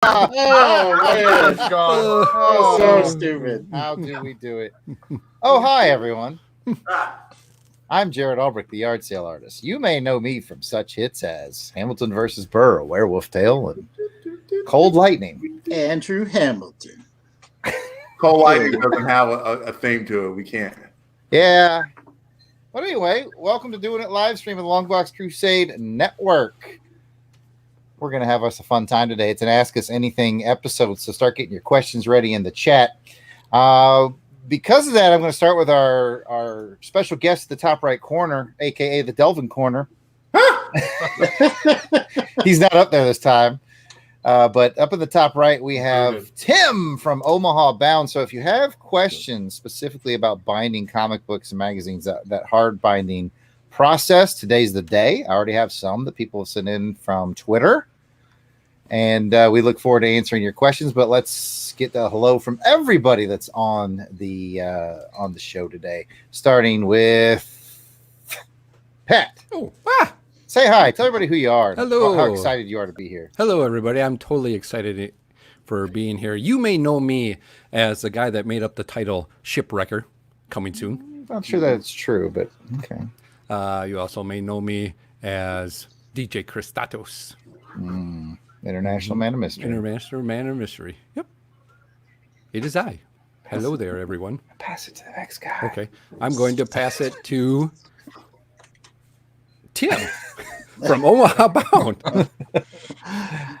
Oh, man. It's gone. So stupid. How do we do it? Oh, hi, everyone. I'm Jared Albrecht, the yard sale artist. You may know me from such hits as Hamilton versus Burr, A Werewolf Tale, and Cold Lightning. Andrew Hamilton. Cold Lightning doesn't have a theme to it. We can't. Yeah. But anyway, welcome to Doing It Livestream with the Longbox Crusade Network. We're going to have us a fun time today. It's an Ask Us Anything episode, so start getting your questions ready in the chat. Because of that, I'm going to start with our special guest at the top right corner, a.k.a. the Delvin Corner. He's not up there this time. But up in the top right, we have Tim from Omaha Bound. So if you have questions specifically about binding comic books and magazines, that hard binding process, today's the day. I already have some that people have sent in from Twitter. And we look forward to answering your questions. But let's get the hello from everybody that's on the show today, starting with Pat. Say hi. Tell everybody who you are. Hello. How excited you are to be here. Hello, everybody. I'm totally excited for being here. You may know me as the guy that made up the title Shipwrecker, coming soon. Not sure that it's true, but okay. You also may know me as DJ Christatos. International Man of Mystery. International Man of Mystery. Yep. It is I. Hello there, everyone. Pass it to the next guy. Okay. I'm going to pass it to Tim from Omaha Bound.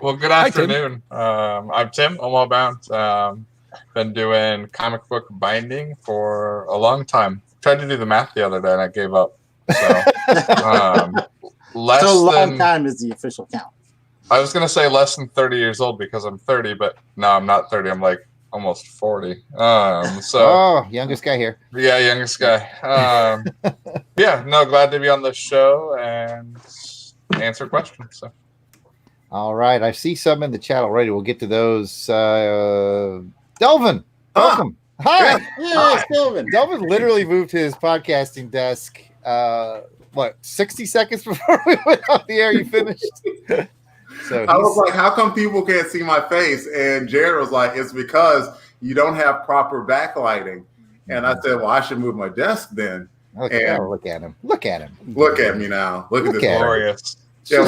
Well, good afternoon. I'm Tim, Omaha Bound. Been doing comic book binding for a long time. Tried to do the math the other day and I gave up. So, long time is the official count. I was going to say less than 30 years old because I'm 30, but no, I'm not 30. I'm like almost 40. Youngest guy here. Yeah, youngest guy. Yeah, no, glad to be on the show and answer questions. So. All right. I see some in the chat already. We'll get to those. Delvin, welcome. Hi. Yeah, Delvin. Delvin literally moved his podcasting desk, 60 seconds before we went on the air? You finished? So I was like, how come people can't see my face? And Jared was like, it's because you don't have proper backlighting. And I said, well, I should move my desk then. Look at him. Look at him. Look at me now. Look at this glorious. Yeah,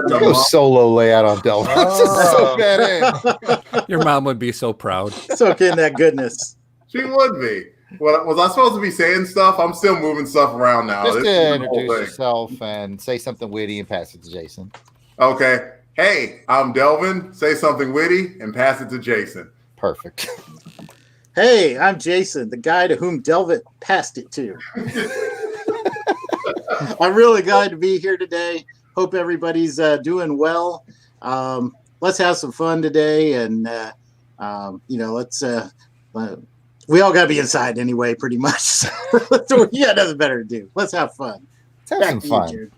go solo layout on Delvin. So bad. Your mom would be so proud. Soak in that goodness. She would be. Well, was I supposed to be saying stuff? I'm still moving stuff around now. Just to introduce yourself and say something witty and pass it to Jason. Okay. Hey, I'm Delvin. Say something witty and pass it to Jason. Perfect. Hey, I'm Jason, the guy to whom Delvin passed it to. I'm really glad to be here today. Hope everybody's doing well. Let's have some fun today, and let's. We all got to be inside anyway, pretty much. So we got nothing better to do. Let's have fun. Let's have some fun.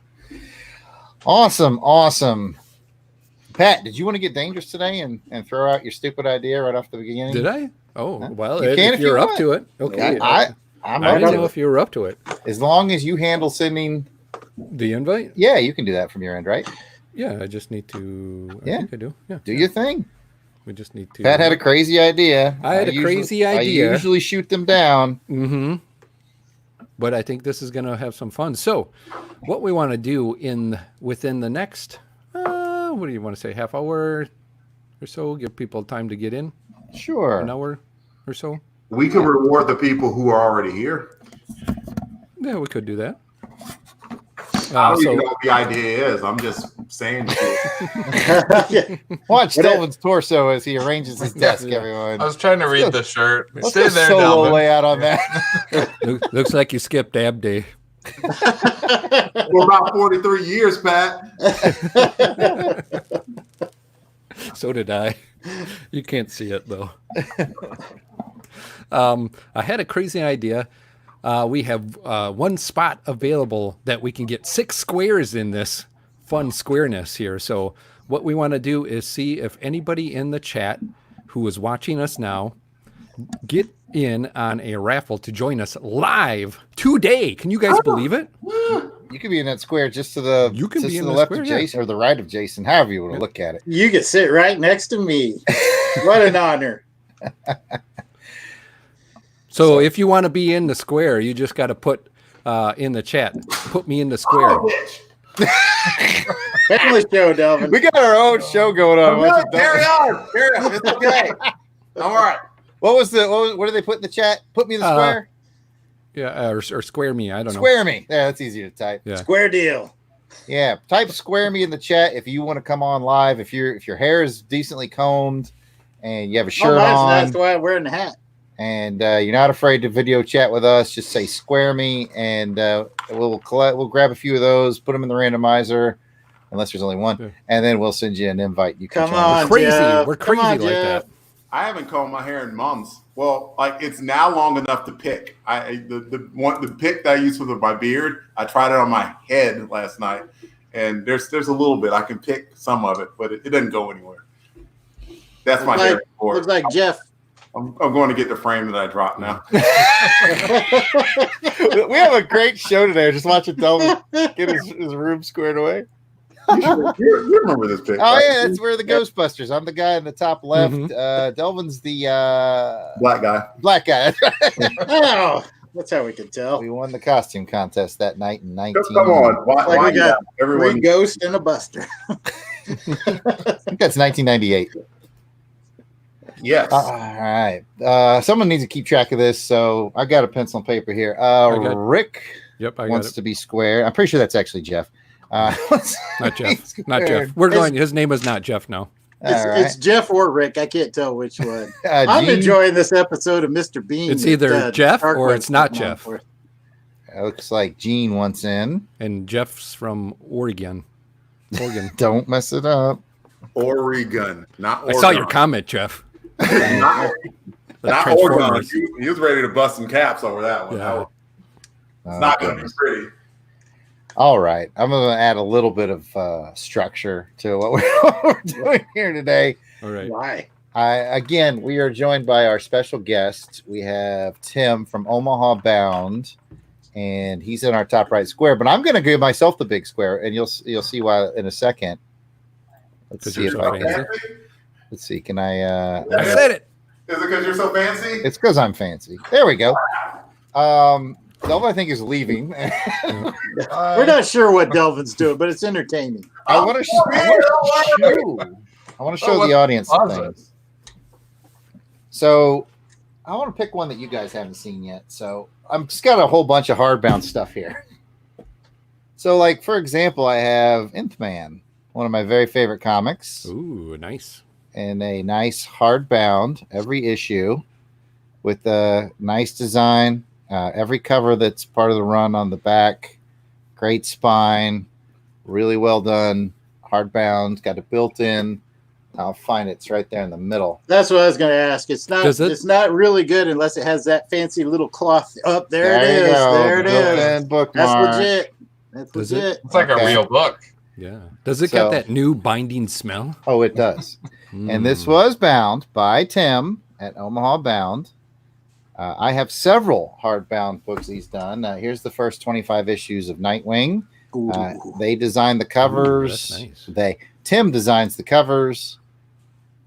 Awesome. Pat, did you want to get dangerous today and throw out your stupid idea right off the beginning? Did I? Oh, well, if you're up to it. Okay. I don't know if you were up to it. As long as you handle sending the invite? Yeah, you can do that from your end, right? Yeah, I just need to. I think I do. Yeah. Do your thing. We just need to. Pat had a crazy idea. I had a crazy idea. I usually shoot them down. Mm-hmm. But I think this is going to have some fun. So, what we want to do within the next, what do you want to say, half hour or so? Give people time to get in. Sure. An hour or so. We could reward the people who are already here. Yeah, we could do that. I don't even know what the idea is. I'm just saying. Watch Delvin's torso as he arranges his desk, everyone. I was trying to read the shirt. Stay there, solo layout on that. Looks like you skipped ab day. For about 43 years, Pat. So did I. You can't see it, though. I had a crazy idea. We have one spot available that we can get 6 squares in this fun squareness here. So what we want to do is see if anybody in the chat who is watching us now get in on a raffle to join us live today. Can you guys believe it? You could be in that square just to the You can be in the the left square, of yeah. Jason or the right of Jason, however you want to look at it. You could sit right next to me. What an honor. So if you want to be in the square, you just got to put in the chat, put me in the square. Family show, Delvin. We got our own show going on. Carry on. It's okay. I'm all right. What did they put in the chat? Put me in the square? Yeah, or square me. I don't know. Square me. Yeah, that's easier to type. Yeah. Square deal. Yeah, type square me in the chat if you want to come on live. If your hair is decently combed and you have a shirt on, that's why I'm wearing the hat. and you're not afraid to video chat with us, just say square me, and we'll grab a few of those, put them in the randomizer, unless there's only one, Yeah. and then we'll send you an invite. You can Come join on, us. Crazy. Jeff. We're Come crazy on, like Jeff. that. I haven't combed my hair in months. Well, like it's now long enough to pick. The pick that I use for my beard, I tried it on my head last night, and there's a little bit. I can pick some of it, but it doesn't go anywhere. That's my hair. Looks like Jeff. I'm going to get the frame that I dropped now. We have a great show today. Just watching Delvin get his room squared away. You remember this pic? Oh right? yeah, that's where the Ghostbusters. I'm the guy in the top left. Mhm. Delvin's the Black guy. black guy. Oh, that's how we can tell. We won the costume contest that night in 19. Come on. Why we got everyone? Three ghosts and a buster. I think that's 1998. Yes. All right. Someone needs to keep track of this, so I got a pencil and paper here. Rick Yep, I got wants it. to be square. I'm pretty sure that's actually Jeff. Not Jeff. Not Jeff. We're going. His name is not Jeff now. It's Jeff or Rick. I can't tell which one. I'm Gene, enjoying this episode of Mr. Bean. It's either Jeff Dark or One's it's not coming on Jeff. for. looks like Gene wants in. And Jeff's from Oregon. Don't mess it up. Oregon, not Oregon. I saw your comment, Jeff. Not Oregon. Transformers. He was ready to bust some caps over that one. Yeah. It's not going to be pretty. All right. I'm going to add a little bit of structure to what we're doing here today. All right. Why? Again, we are joined by our special guest. We have Tim from Omaha Bound, and he's in our top right square. But I'm going to give myself the big square, and you'll see why in a second. Let's see if I can. Let's see. Can I said it. Is it because you're so fancy? It's because I'm fancy. There we go. Delvin, I think, is leaving. We're not sure what Delvin's doing, but it's entertaining. I want to show the audience some things. So I want to pick one that you guys haven't seen yet. So I've just got a whole bunch of hardbound stuff here. So, like, for example, I have Nth Man, one of my very favorite comics. Ooh, nice. And a nice hardbound, every issue, with a nice design. Every cover that's part of the run on the back, great spine, really well done, hardbound, got it built in. I'll find it. It's right there in the middle. That's what I was going to ask. It's not really good unless it has that fancy little cloth up there. It is. There it is. Bookmark. That's legit. That's Does legit. It's like a real book. Yeah. Does it got that new binding smell? Oh, it does. And this was bound by Tim at Omaha Bound. I have several hardbound books he's done. Here's the first 25 issues of Nightwing. They designed the covers. Ooh, that's nice. Tim designs the covers.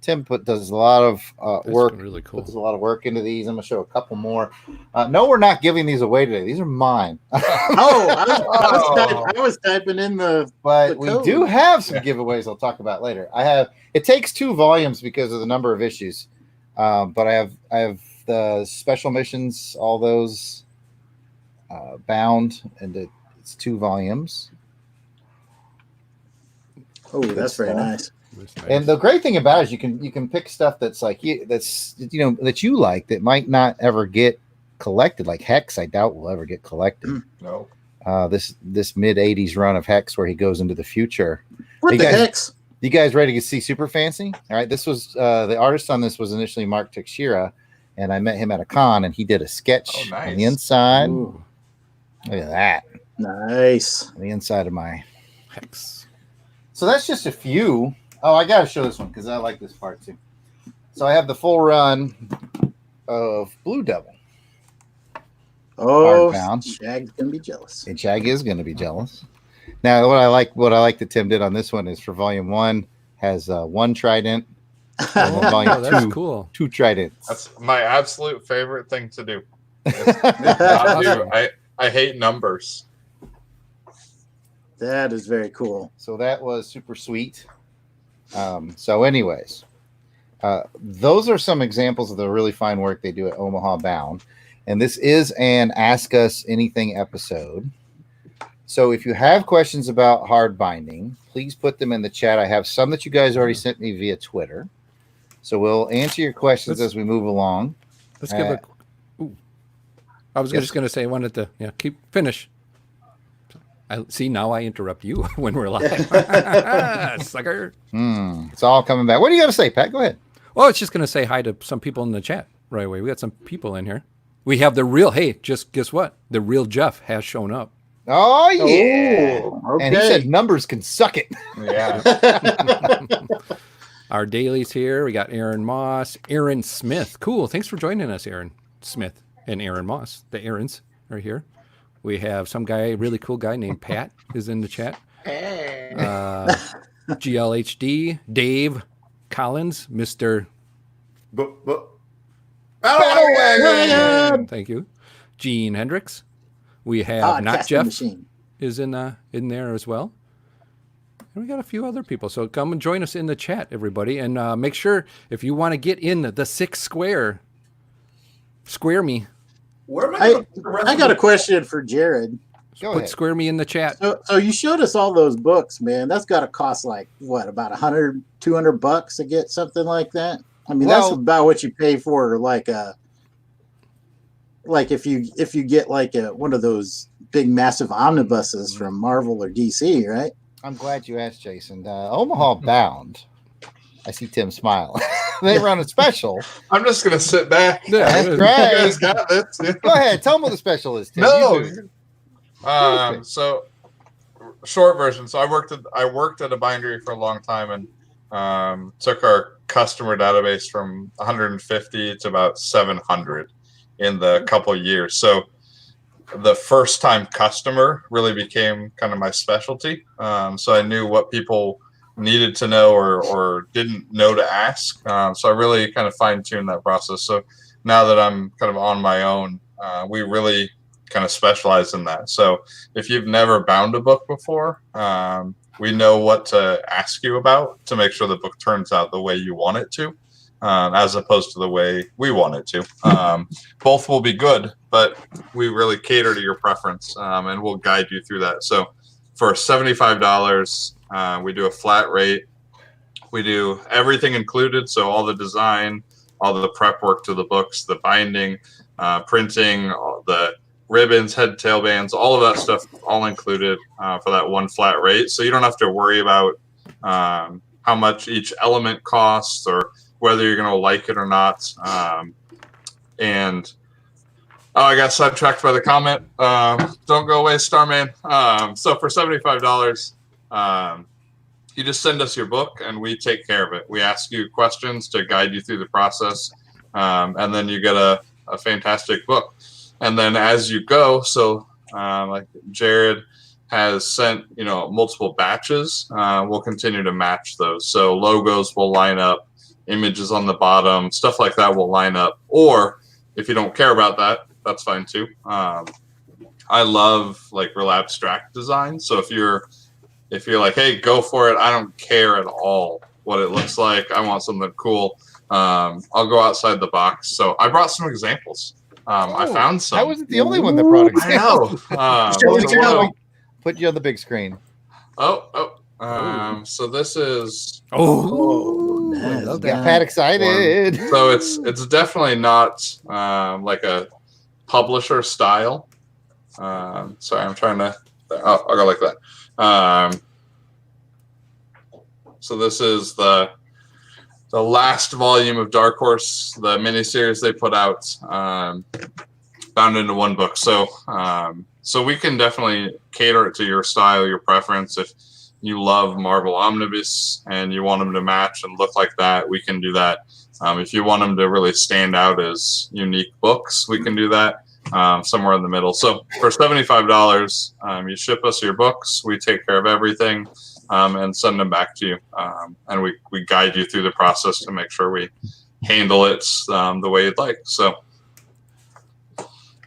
Tim does a lot of work. Really cool. Puts a lot of work into these. I'm gonna show a couple more. No, we're not giving these away today. These are mine. I was typing in the. But we do have some giveaways I'll talk about later. It takes 2 volumes because of the number of issues. But I have the special missions, all those bound, and it's 2 volumes. Oh, that's very nice. And the great thing about it is you can pick stuff that's like that you like that might not ever get collected. Like Hex, I doubt will ever get collected. No. This mid '80s run of Hex where he goes into the future. What the Hex? You guys ready to see Super Fancy? All right, this was the artist on this was initially Mark Teixeira, and I met him at a con, and he did a sketch on the inside. Ooh. Look at that. Nice. On the inside of my Hex. So that's just a few. Oh, I got to show this one because I like this part too. So I have the full run of Blue Devil. Oh, hardbound. Shag's gonna be jealous. And Shag is going to be jealous. Now, what I like that Tim did on this one is for volume 1 has 1 trident, and then volume that's 2, cool. 2 tridents. That's my absolute favorite thing to do. I hate numbers. That is very cool. So that was super sweet. So anyways, those are some examples of the really fine work they do at Omaha Bound. And this is an Ask Us Anything episode. So if you have questions about hard binding, please put them in the chat. I have some that you guys already sent me via Twitter. So we'll answer your questions as we move along. Let's give a... Ooh. I was just going to say I wanted to finish. See, now I interrupt you when we're live. Sucker. It's all coming back. What do you got to say, Pat? Go ahead. Well, it's just going to say hi to some people in the chat right away. We got some people in here. We have the real, just guess what? The real Jeff has shown up. Oh, yeah. Oh, okay. And he said numbers can suck it. Yeah. Our dailies here. We got Aaron Moss, Aaron Smith. Cool. Thanks for joining us, Aaron Smith and Aaron Moss. The Aarons are here. We have some guy, really cool guy named Pat is in the chat. GLHD, Dave Collins, Mr. Thank you. Gene Hendricks. We have Not Jeff Machine. is in there as well. And we got a few other people. So come and join us in the chat, everybody. And make sure if you want to get in the 6 square me. Where am I? I got a question for Jared. Put Square Me in the chat. So you showed us all those books, man. That's got to cost like what, about $100, $200 to get something like that? I mean, that's about what you pay for like if you get like one of those big massive omnibuses from Marvel or DC, right? I'm glad you asked, Jason. Omaha Bound. I see Tim smile. They run a special. I'm just gonna sit back. Yeah, that's right. You guys got this. Go ahead. Tell them what the special is, Tim. No. So short version. So I worked at a bindery for a long time and took our customer database from 150 to about 700 in the couple of years. So the first time customer really became kind of my specialty. So I knew what people needed to know or didn't know to ask. So I really kind of fine-tuned that process. So now that I'm kind of on my own, we really kind of specialize in that. So if you've never bound a book before, we know what to ask you about to make sure the book turns out the way you want it to, as opposed to the way we want it to. Both will be good, but we really cater to your preference, and we'll guide you through that. So for $75, we do a flat rate. We do everything included, so all the design, all the prep work to the books, the binding, printing, all the ribbons, head, tail bands, all of that stuff, all included for that one flat rate. So you don't have to worry about how much each element costs or whether you're going to like it or not. And I got sidetracked by the comment. Don't go away, Starman. So for $75, you just send us your book and we take care of it. We ask you questions to guide you through the process, and then you get a fantastic book. And then as you go, so like Jared has sent, multiple batches, we'll continue to match those. So logos will line up, images on the bottom, stuff like that will line up. Or if you don't care about that, that's fine too. I love like real abstract design. So if you're like, hey, go for it, I don't care at all what it looks like, I want something cool, I'll go outside the box. So I brought some examples. I found some. I wasn't the only one that brought examples. I know. Put you on the big screen. So this is. Nice. Got Pat excited. So it's definitely not like a publisher style. Sorry, I'm trying to. I'll go like that. So this is the last volume of Dark Horse, the miniseries they put out, bound into one book. So we can definitely cater it to your style, your preference. If you love Marvel Omnibus and you want them to match and look like that, we can do that. If you want them to really stand out as unique books, we can do that. somewhere in the middle. So for $75, you ship us your books, we take care of everything, and send them back to you. And we guide you through the process to make sure we handle it the way you'd like. So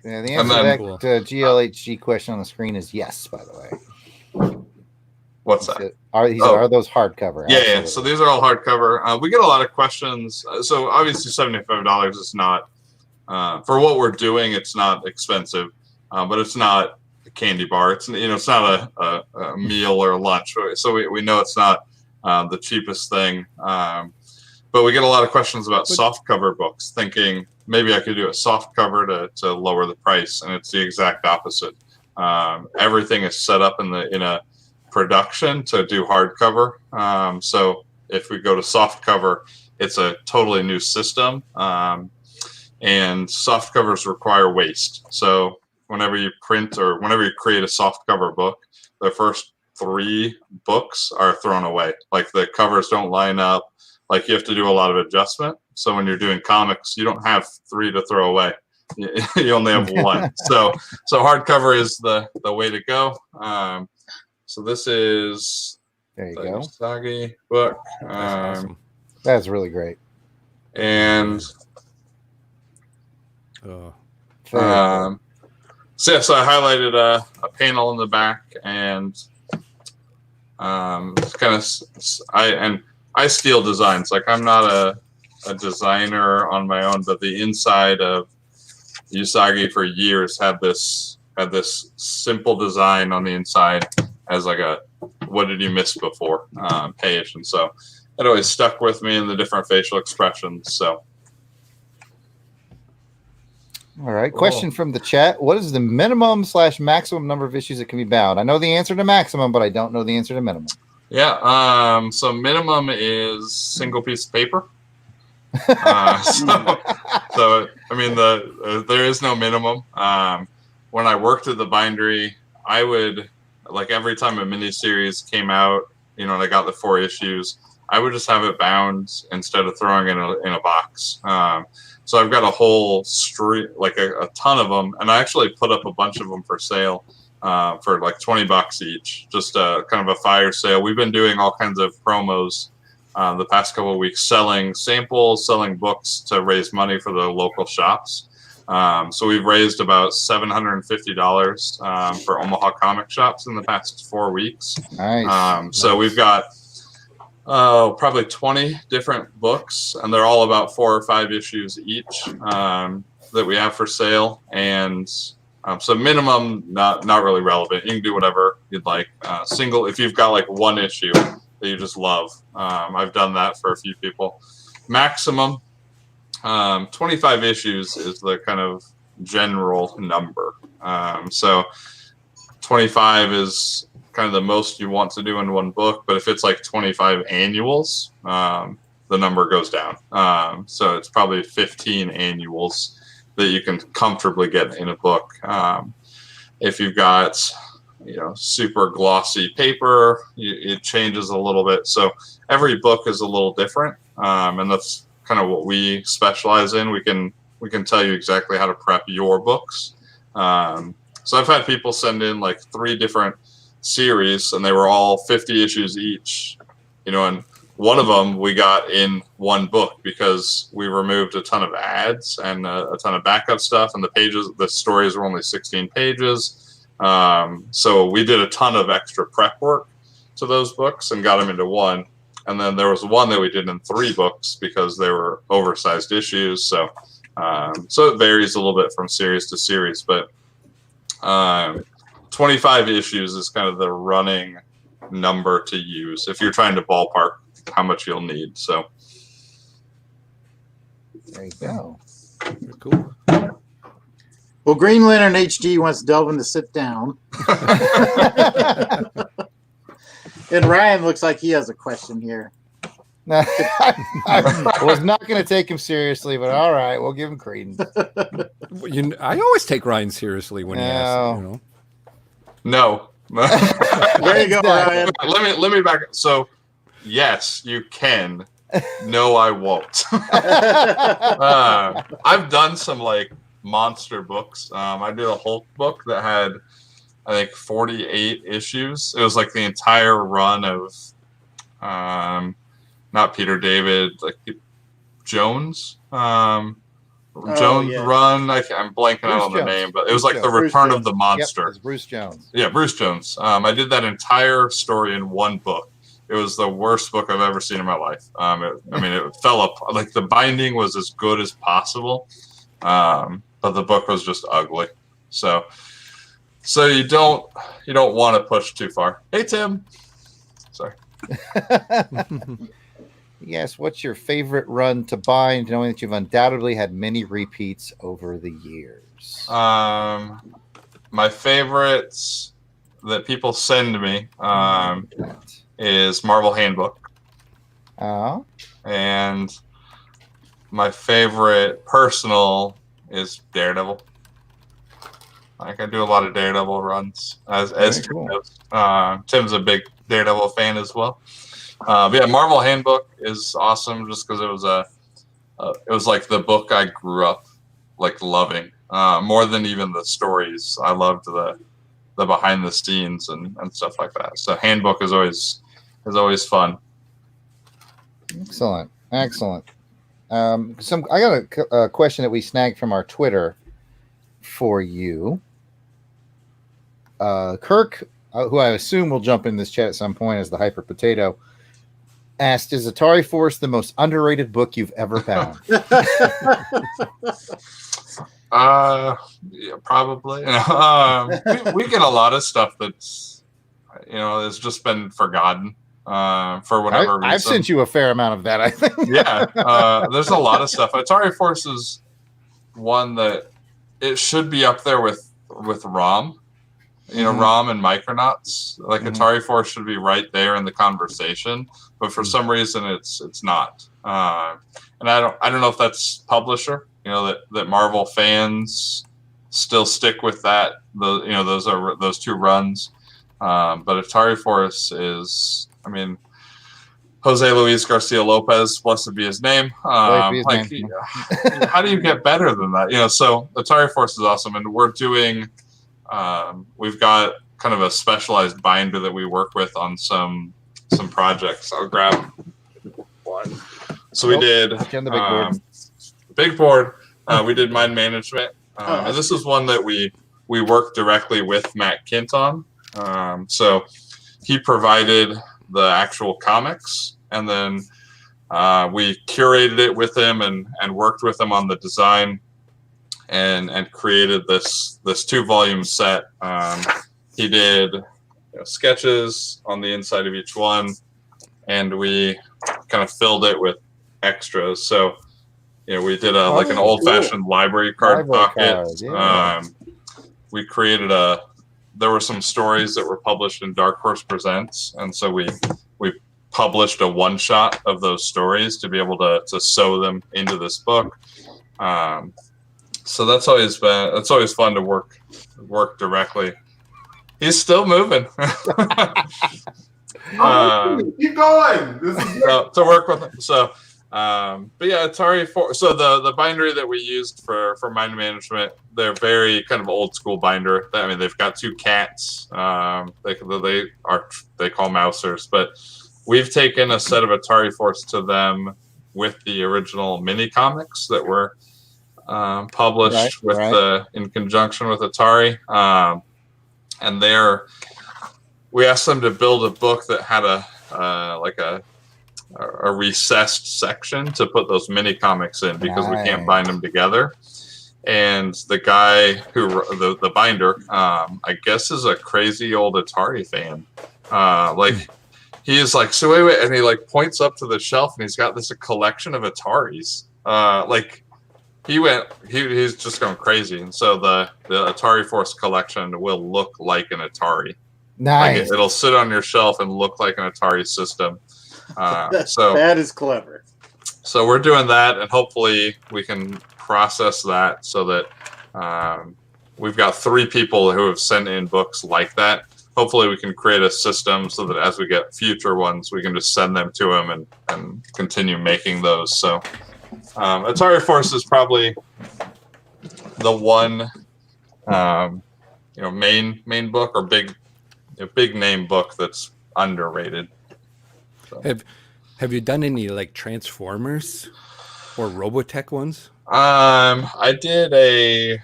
yeah, the answer to that GLHG question on the screen is yes, by the way. What's that? Are those hardcover? Yeah. So these are all hardcover. We get a lot of questions. So obviously $75 is not, for what we're doing, it's not expensive, but it's not a candy bar. It's not a meal or a lunch. So we know it's not the cheapest thing. But we get a lot of questions about softcover books, thinking maybe I could do a softcover to lower the price, and it's the exact opposite. Everything is set up in a production to do hardcover. So if we go to softcover, it's a totally new system, and softcovers require waste. So whenever you print or whenever you create a softcover book, the first 3 books are thrown away. Like the covers don't line up. Like you have to do a lot of adjustment. So when you're doing comics, you don't have 3 to throw away. You only have 1. So hardcover is the way to go. So this is there you the go. Usagi book. That's awesome. That's really great. And Cool. so I highlighted a panel in the back, and it's kind of I steal designs. Like I'm not a designer on my own, but the inside of Usagi for years had this simple design on the inside as like a "what did you miss before" page, and so it always stuck with me in the different facial expressions. So. All right. Question from the chat. What is the minimum/maximum number of issues that can be bound? I know the answer to maximum, but I don't know the answer to minimum. Yeah. So minimum is single piece of paper. So I mean, there is no minimum. When I worked at the bindery, I would, like, every time a miniseries came out, and I got the 4 issues, I would just have it bound instead of throwing it in a box. So I've got a whole street, like a ton of them, and I actually put up a bunch of them for sale for like $20 each, just kind of a fire sale. We've been doing all kinds of promos the past couple of weeks, selling samples, selling books to raise money for the local shops. So we've raised about $750 for Omaha comic shops in the past 4 weeks. Nice. So we've got probably 20 different books, and they're all about 4 or 5 issues each that we have for sale. And so minimum, not really relevant. You can do whatever you'd like. Single, if you've got like 1 issue that you just love. I've done that for a few people. Maximum, 25 issues is the kind of general number. So 25 is kind of the most you want to do in 1 book, but if it's like 25 annuals, the number goes down. So it's probably 15 annuals that you can comfortably get in a book. If you've got super glossy paper, it changes a little bit. So every book is a little different, and that's kind of what we specialize in. We can tell you exactly how to prep your books. So I've had people send in like 3 different series, and they were all 50 issues each, and one of them we got in 1 book because we removed a ton of ads and a ton of backup stuff, and the stories were only 16 pages. So we did a ton of extra prep work to those books and got them into 1. And then there was 1 that we did in 3 books because they were oversized issues. So it varies a little bit from series to series, but 25 issues is kind of the running number to use if you're trying to ballpark how much you'll need. So there you go. Very cool. Well, Green Lantern HD wants Delvin to sit down. And Ryan looks like he has a question here. I was not going to take him seriously, but all right, we'll give him credence. I always take Ryan seriously when he asks. No. There you go, Ryan. Let me back up. So, yes, you can. No, I won't. I've done some like monster books. I did a Hulk book that had, I think, 48 issues. It was like the entire run of, not Peter David, like Jones. Jones yeah. run. I'm blanking out on the name, but it was like the Return of the Monster. Yep, it's Bruce Jones. Yeah, Bruce Jones. I did that entire story in one book. It was the worst book I've ever seen in my life. It fell up. Like the binding was as good as possible, but the book was just ugly. So you don't want to push too far. Hey, Tim. Sorry. Yes, what's your favorite run to bind, knowing that you've undoubtedly had many repeats over the years? My favorites that people send me is Marvel Handbook. Oh. And my favorite personal is Daredevil. Like I do a lot of Daredevil runs, as Tim knows. Tim's a big Daredevil fan as well. But yeah, Marvel Handbook is awesome just because it was like the book I grew up like loving more than even the stories. I loved the behind the scenes and stuff like that. So Handbook is always fun. Excellent. I got a question that we snagged from our Twitter for you. Kirk, who I assume will jump in this chat at some point as the Hyper Potato, asked, is Atari Force the most underrated book you've ever found? Yeah, probably. We get a lot of stuff that's, has just been forgotten for whatever reason. I've sent you a fair amount of that, I think. Yeah, there's a lot of stuff. Atari Force is one that it should be up there with ROM. ROM and Micronauts. Like Atari Force should be right there in the conversation, but for some reason it's not. And I don't know if that's publisher. That Marvel fans still stick with that. Those two runs. But Atari Force is, Jose Luis Garcia Lopez, blessed be his name. How do you get better than that? So Atari Force is awesome, and we're doing. We've got kind of a specialized binder that we work with on some projects. I'll grab one. So we did big board. We did mind management. And this is one that we worked directly with Matt Kint on. So he provided the actual comics, and then we curated it with him and worked with him on the design. And created this 2-volume set. He did sketches on the inside of each one, and we kind of filled it with extras. So, we did like an old-fashioned library card pocket. Yeah. We created there were some stories that were published in Dark Horse Presents, and so we published a one-shot of those stories to be able to sew them into this book. So that's always fun to work directly. He's still moving. Keep going. This is to work with him. So, but yeah, Atari Force. So the bindery that we used for mind management, they're very kind of old school binder. They've got 2 cats. They call mousers, but we've taken a set of Atari Force to them with the original mini comics that were published in conjunction with Atari, and we asked them to build a book that had a recessed section to put those mini comics in because we can't bind them together. And the guy who the binder, I guess, is a crazy old Atari fan. He is like, so wait, and he like points up to the shelf and he's got this collection of Ataris. He's just going crazy, and so the Atari Force collection will look like an Atari. Nice. It'll sit on your shelf and look like an Atari system. So that is clever. So we're doing that, and hopefully we can process that so that we've got 3 people who have sent in books like that. Hopefully we can create a system so that as we get future ones, we can just send them to him and continue making those. So Atari Force is probably the one, main book or big name book that's underrated. So. Have you done any like Transformers or Robotech ones? I did a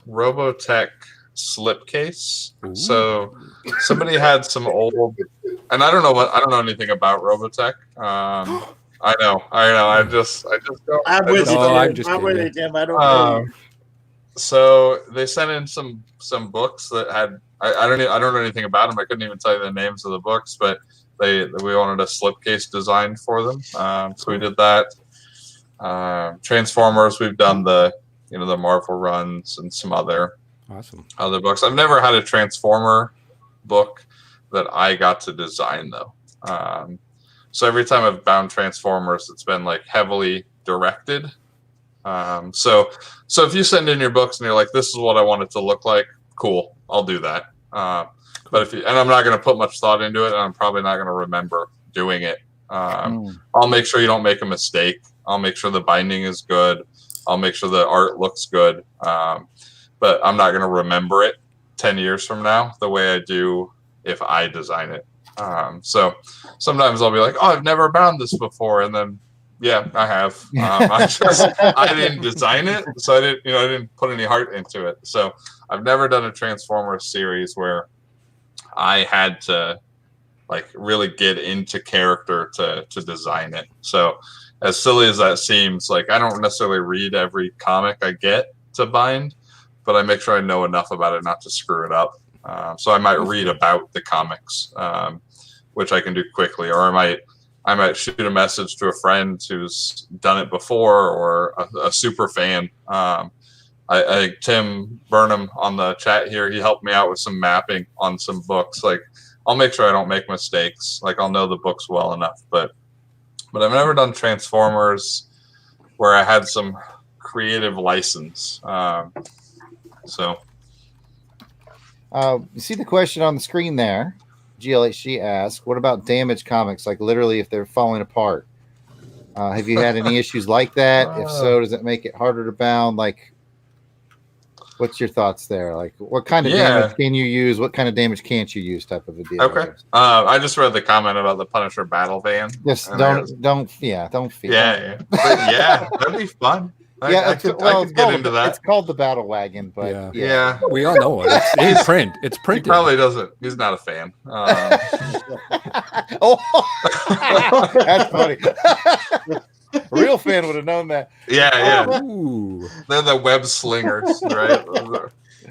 Robotech slipcase. Ooh. So somebody had some old, and I don't know anything about Robotech. I know. I just don't. I'm with you. I'm just I'm with kidding. you, Tim. I don't know. So they sent in some books that had I don't know anything about them. I couldn't even tell you the names of the books, but we wanted a slipcase design for them. So we did that. Transformers. We've done the Marvel runs and some other books. I've never had a Transformer book that I got to design though. So every time I've bound Transformers, it's been like heavily directed. So if you send in your books and you're like, this is what I want it to look like, cool, I'll do that. But and I'm not going to put much thought into it, and I'm probably not going to remember doing it. I'll make sure you don't make a mistake. I'll make sure the binding is good. I'll make sure the art looks good. But I'm not going to remember it 10 years from now the way I do if I design it. So sometimes I'll be like, oh, I've never bound this before. And then, yeah, I have. I didn't design it. So I didn't put any heart into it. So I've never done a Transformers series where I had to like really get into character to design it. So as silly as that seems, like I don't necessarily read every comic I get to bind, but I make sure I know enough about it not to screw it up. So I might read about the comics, which I can do quickly, or I might shoot a message to a friend who's done it before, or a super fan. I think Tim Burnham on the chat here, he helped me out with some mapping on some books. Like I'll make sure I don't make mistakes. Like I'll know the books well enough, but I've never done Transformers where I had some creative license. So. You see the question on the screen there. GLHG asks, what about damaged comics? Like literally if they're falling apart. Have you had any issues like that? If so, does it make it harder to bound? Like, what's your thoughts there? Like, what kind of damage can you use? What kind of damage can't you use? Type of a deal. Okay. I just read the comment about the Punisher battle van. Just don't feel. Yeah. That'd be fun. I could get into that. It's called the battle wagon, but yeah. We all know it. It's print. It's printed. He probably doesn't. He's not a fan. That's funny. A real fan would have known that. Yeah. Ooh. They're the web slingers, right?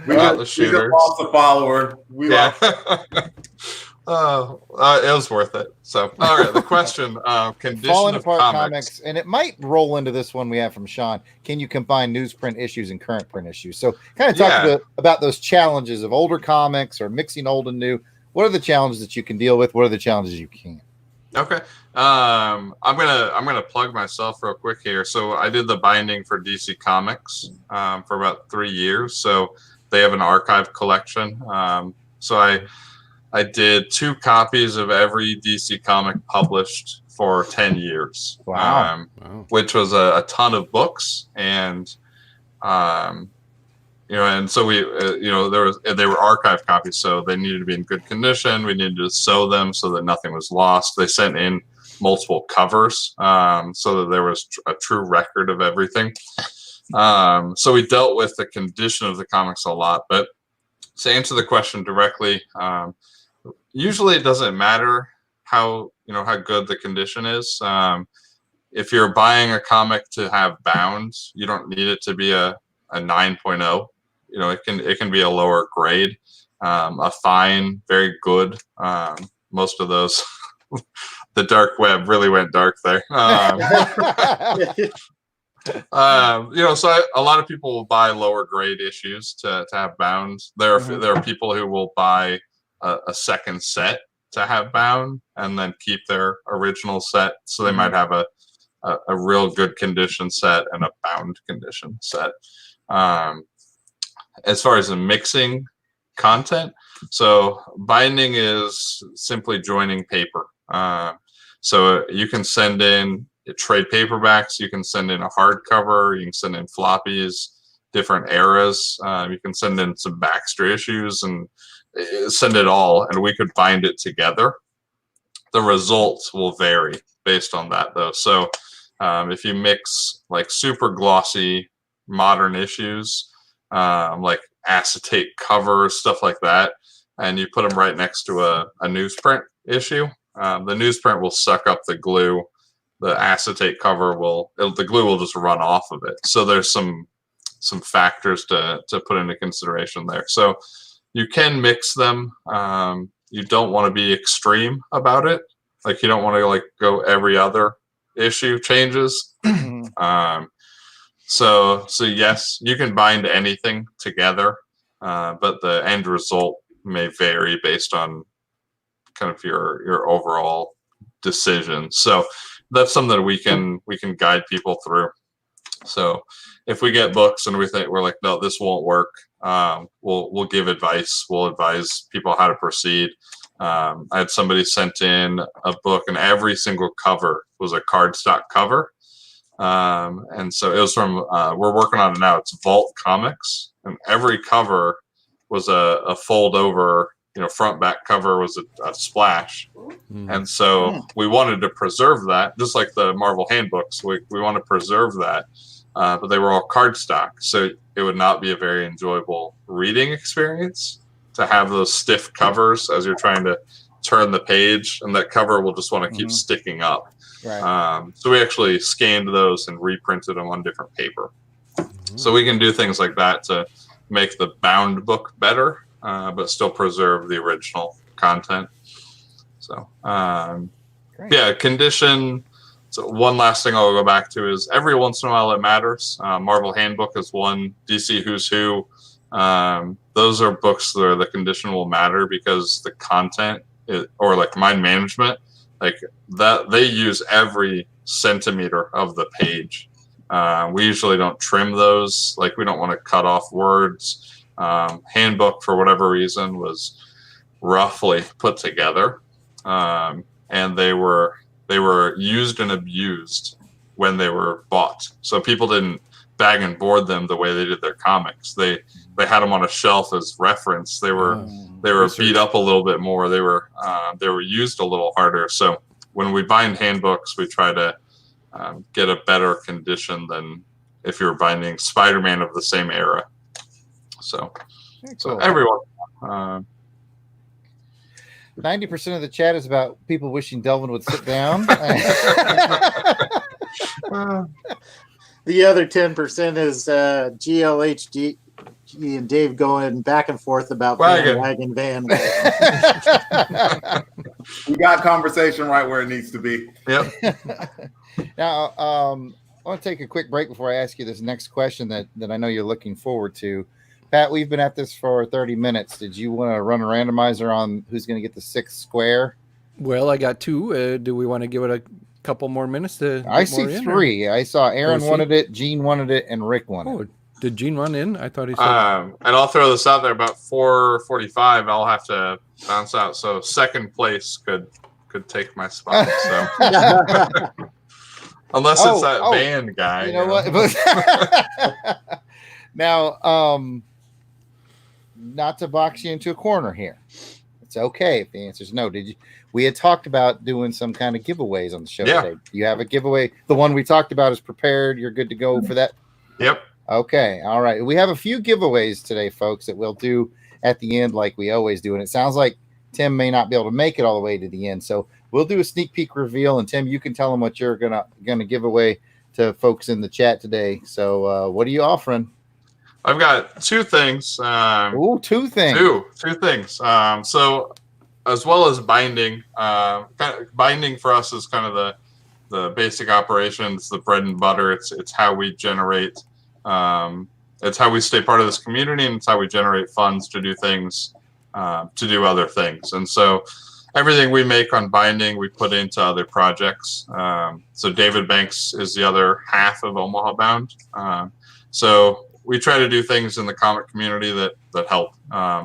We got the shooters. Lost a follower. It was worth it. So, all right. The question: condition falling of apart comics, and it might roll into this one we have from Sean. Can you combine newsprint issues and current print issues? So, kind of talk about those challenges of older comics or mixing old and new. What are the challenges that you can deal with? What are the challenges you can't? Okay. I'm gonna plug myself real quick here. So I did the binding for DC Comics for about 3 years. So they have an archive collection. So I did 2 copies of every DC comic published for 10 years. Wow. Which was a ton of books, and and so we they were archive copies, so they needed to be in good condition. We needed to sew them so that nothing was lost. They sent in multiple covers so that there was a true record of everything. So we dealt with the condition of the comics a lot. But to answer the question directly, usually it doesn't matter how good the condition is. If you're buying a comic to have bound, you don't need it to be a 9.0. It can be a lower grade, a fine, very good. Most of those, the dark web really went dark there. So a lot of people will buy lower grade issues to have bound. There are people who will buy a second set to have bound and then keep their original set. So they might have a real good condition set and a bound condition set. As far as the mixing content, so binding is simply joining paper. So you can send in trade paperbacks, you can send in a hardcover, you can send in floppies. different eras. You can send in some Baxter issues and send it all, and we could bind it together. The results will vary based on that, though. So if you mix like super glossy modern issues, like acetate covers, stuff like that, and you put them right next to a newsprint issue, the newsprint will suck up the glue. The acetate cover the glue will just run off of it. So there's some factors to put into consideration there. So you can mix them. You don't want to be extreme about it. Like you don't want to like go every other issue changes. So yes, you can bind anything together, but the end result may vary based on kind of your overall decision. So that's something that we can guide people through. So if we get books and we're like, no, this won't work, we'll give advice. We'll advise people how to proceed. I had somebody sent in a book, and every single cover was a cardstock cover. And so it was from, we're working on it now. It's Vault Comics, and every cover was a fold over, front back cover was a splash. And so we wanted to preserve that, just like the Marvel handbooks. We want to preserve that, but they were all cardstock. So it would not be a very enjoyable reading experience to have those stiff covers as you're trying to turn the page, and that cover will just want to keep sticking up. Right. So we actually scanned those and reprinted them on different paper. So we can do things like that to make the bound book better, but still preserve the original content. So, yeah, condition. So one last thing I'll go back to is every once in a while it matters. Marvel Handbook is one. DC Who's Who. Those are books where the condition will matter because the content or like mind management, like that they use every centimeter of the page. We usually don't trim those. Like we don't want to cut off words. Handbook for whatever reason was roughly put together, and they were used and abused when they were bought. So people didn't bag and board them the way they did their comics. They had them on a shelf as reference. They were beat up a little bit more. They were used a little harder. So when we bind handbooks, we try to get a better condition than if you were binding Spider-Man of the same era. So everyone. 90% of the chat is about people wishing Delvin would sit down. The other 10% is GLHD and Dave going back and forth about wagon. We got conversation right where it needs to be. Yep. Now, I want to take a quick break before I ask you this next question that I know you're looking forward to. Pat, we've been at this for 30 minutes. Did you want to run a randomizer on who's going to get the 6th square? Well, I got 2. Do we want to give it a couple more minutes to? I see 3. I saw Aaron wanted it, Gene wanted it, and Rick wanted it. Did Gene run in? I thought he said. And I'll throw this out there about 4:45. I'll have to bounce out. So second place could take my spot. So unless it's that band guy. You know what? Now, not to box you into a corner here. It's okay if the answer is no. We had talked about doing some kind of giveaways on the show today. Do you have a giveaway? The one we talked about is prepared. You're good to go for that? Yep. Okay. All right. We have a few giveaways today, folks, that we'll do at the end like we always do. And it sounds like Tim may not be able to make it all the way to the end. So we'll do a sneak peek reveal. And Tim, you can tell them what you're gonna give away to folks in the chat today. So what are you offering? I've got 2 things. 2 things. Two things. So as well as binding, binding for us is kind of the basic operation. It's the bread and butter. It's how we generate. It's how we stay part of this community, and it's how we generate funds to do things, to do other things. And so everything we make on binding, we put into other projects. So David Banks is the other half of Omaha Bound. So we try to do things in the comic community that help.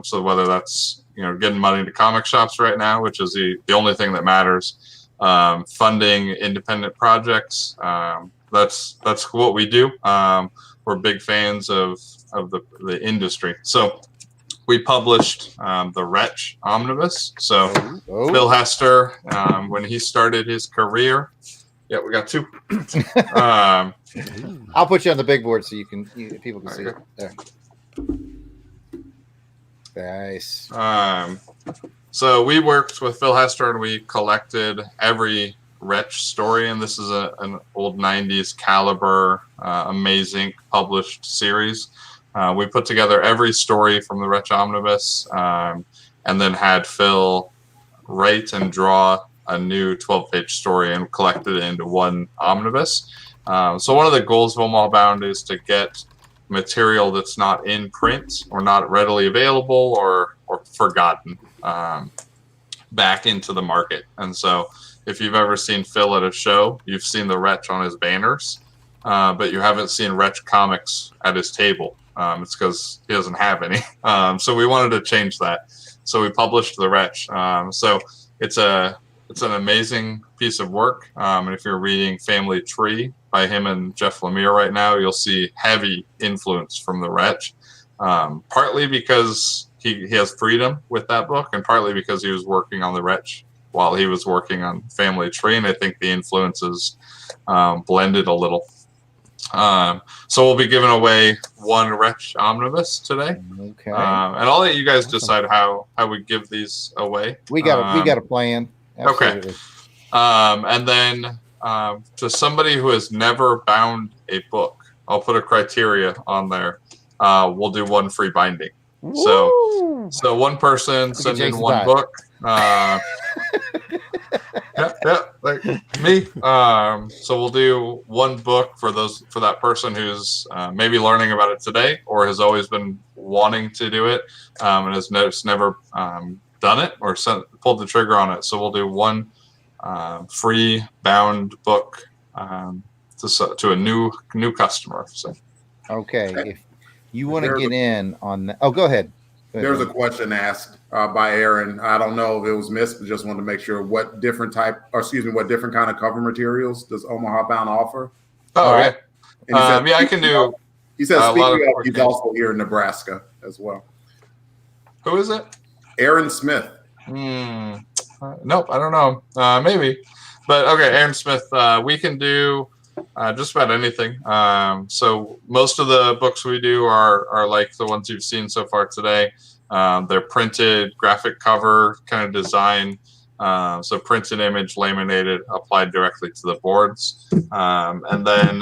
So whether that's getting money to comic shops right now, which is the only thing that matters, funding independent projects, that's what we do. We're big fans of the industry. So we published the Wretch Omnibus. So Phil Hester, when he started his career, yeah, we got two. I'll put you on the big board so people can see it. There. Nice. So we worked with Phil Hester and we collected every Wretch story, and this is an old 90s caliber, amazing published series. We put together every story from the Wretch Omnibus, and then had Phil write and draw a new 12-page story and collected it into one omnibus. So one of the goals of Omaha Bound is to get material that's not in print or not readily available or forgotten back into the market. And so if you've ever seen Phil at a show, you've seen the Wretch on his banners, but you haven't seen Wretch comics at his table. It's because he doesn't have any. So we wanted to change that. So we published the Wretch. So it's an amazing piece of work. And if you're reading Family Tree by him and Jeff Lemire right now, you'll see heavy influence from the Wretch. Partly because he has freedom with that book, and partly because he was working on the Wretch while he was working on Family Tree, and I think the influences blended a little. So we'll be giving away one Wretch Omnibus today. Okay. And I'll let you guys decide how we give these away. We got a plan. Absolutely. Okay. And then to somebody who has never bound a book, I'll put a criteria on there. We'll do one free binding. Woo! So one person send in one book. Like me. So we'll do one book for that person who's maybe learning about it today or has always been wanting to do it and has never done it or pulled the trigger on it. So we'll do one free bound book to a new customer. So okay, if you want to get in on that, go ahead. There's a question asked by Aaron. I don't know if it was missed, but just wanted to make sure what different kind of cover materials does Omaha Bound offer? Oh, yeah. Yeah, I can do. He says, speaking of, he's also here in Nebraska as well. Who is it? Aaron Smith. Nope, I don't know. Maybe. But okay, Aaron Smith, we can do just about anything. So most of the books we do are like the ones you've seen so far today. They're printed, graphic cover kind of design. So printed image, laminated, applied directly to the boards. And then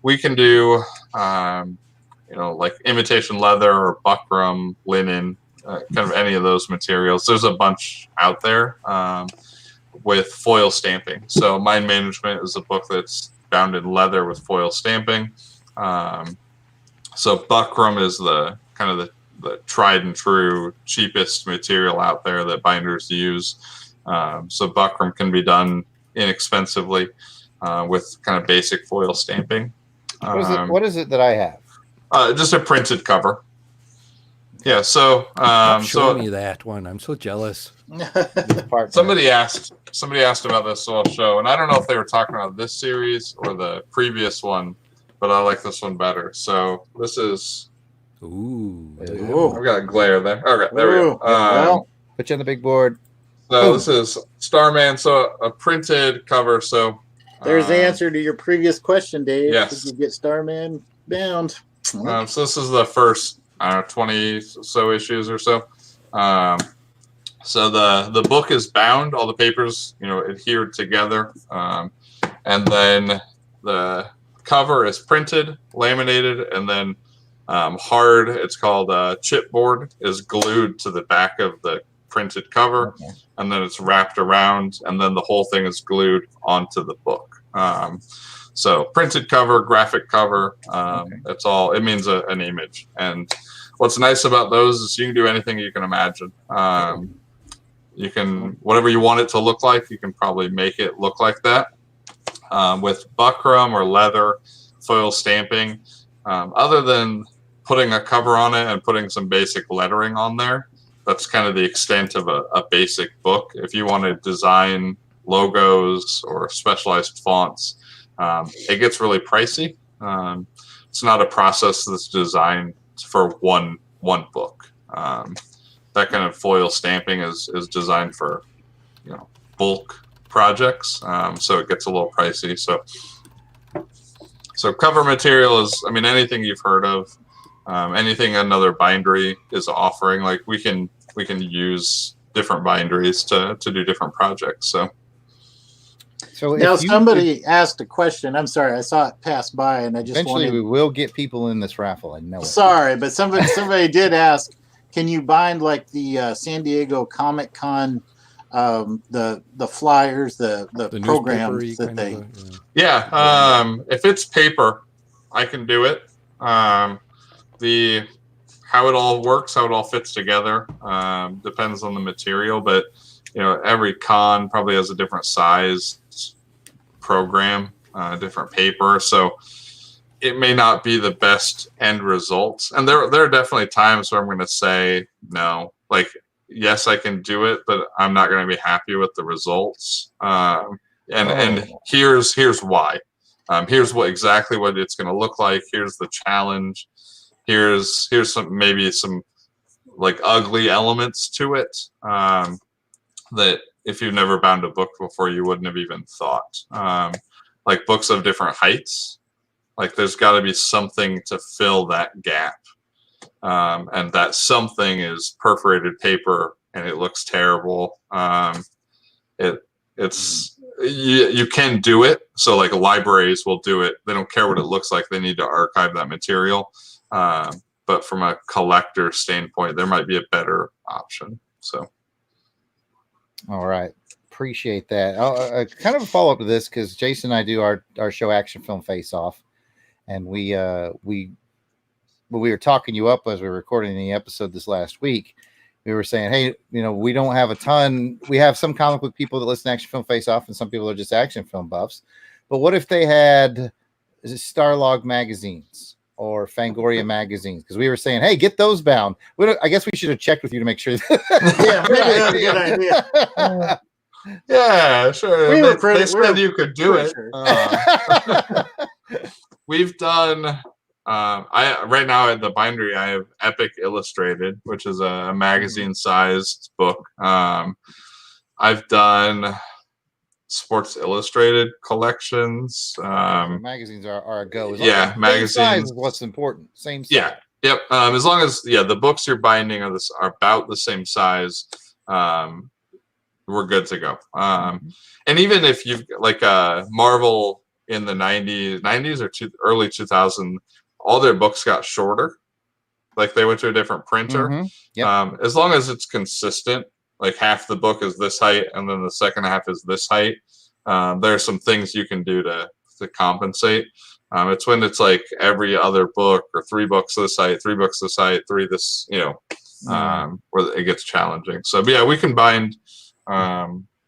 we can do, like imitation leather or buckram, linen, kind of any of those materials. There's a bunch out there with foil stamping. So Mind Management is a book that's bound in leather with foil stamping. So buckram is the kind of the tried and true cheapest material out there that binders use. So buckram can be done inexpensively with kind of basic foil stamping. What is it that I have? Just a printed cover. Yeah, so show me that one. I'm so jealous. Somebody asked about this, so I'll show. And I don't know if they were talking about this series or the previous one, but I like this one better. So this is. Ooh. I've got a glare there. Okay, there we go. Put you on the big board. So this is Starman. So a printed cover. So there's the answer to your previous question, Dave. Yes. Did you get Starman bound? So this is the first 20 so issues or so. So the book is bound, all the papers, adhered together. And then the cover is printed, laminated, and then hard, it's called chipboard, is glued to the back of the printed cover. Okay. And then it's wrapped around, and then the whole thing is glued onto the book. So printed cover, graphic cover, it's all, it means an image. And what's nice about those is you can do anything you can imagine. You can, whatever you want it to look like, you can probably make it look like that. With buckram or leather, foil stamping, other than putting a cover on it and putting some basic lettering on there, that's kind of the extent of a basic book. If you want to design logos or specialized fonts, it gets really pricey. It's not a process that's designed for one book. That kind of foil stamping is designed for, bulk projects. So it gets a little pricey. So cover material is, anything you've heard of, anything another bindery is offering. Like we can use different binderies to do different projects. So now somebody asked a question. I'm sorry, I saw it pass by, and I just eventually we will get people in this raffle. I know. Sorry, but somebody did ask, can you bind like the San Diego Comic Con, the flyers, the programs that they? If it's paper, I can do it. How it all works, how it all fits together, depends on the material, but every con probably has a different size program, different paper, so it may not be the best end results. And there are definitely times where I'm going to say no, like yes, I can do it, but I'm not going to be happy with the results. And here's why. Here's exactly what it's going to look like. Here's the challenge. Here's some like ugly elements to it that if you've never bound a book before, you wouldn't have even thought. Like books of different heights, like there's got to be something to fill that gap. And that something is perforated paper and it looks terrible. You can do it. So like libraries will do it. They don't care what it looks like. They need to archive that material. But from a collector standpoint, there might be a better option. So. All right. Appreciate that. Kind of a follow up to this, because Jason and I do our show Action Film Face Off, and we were talking you up as we were recording the episode this last week. We were saying, hey, we don't have a ton. We have some comic book people that listen to Action Film Face Off, and some people are just action film buffs. But what if they had Starlog magazines or Fangoria magazines? Because we were saying, hey, get those bound. I guess we should have checked with you to make sure. Yeah, maybe that's a good idea. Yeah, sure. They said you could do it. Sure. We've done. Right now at the bindery, I have Epic Illustrated, which is a magazine-sized book. I've done Sports Illustrated collections. Magazines are a go. Magazines. Size is what's important. Same size. Yeah. Yep. As long as the books you're binding are about the same size, we're good to go. And even if you've like Marvel in the 90s or early 2000s, all their books got shorter. Like they went to a different printer. Mm-hmm. Yep. As long as it's consistent, like half the book is this height and then the second half is this height. There are some things you can do to compensate. It's when it's like every other book or 3 books this height, 3 books this height, 3 this, where it gets challenging. So but yeah, we can bind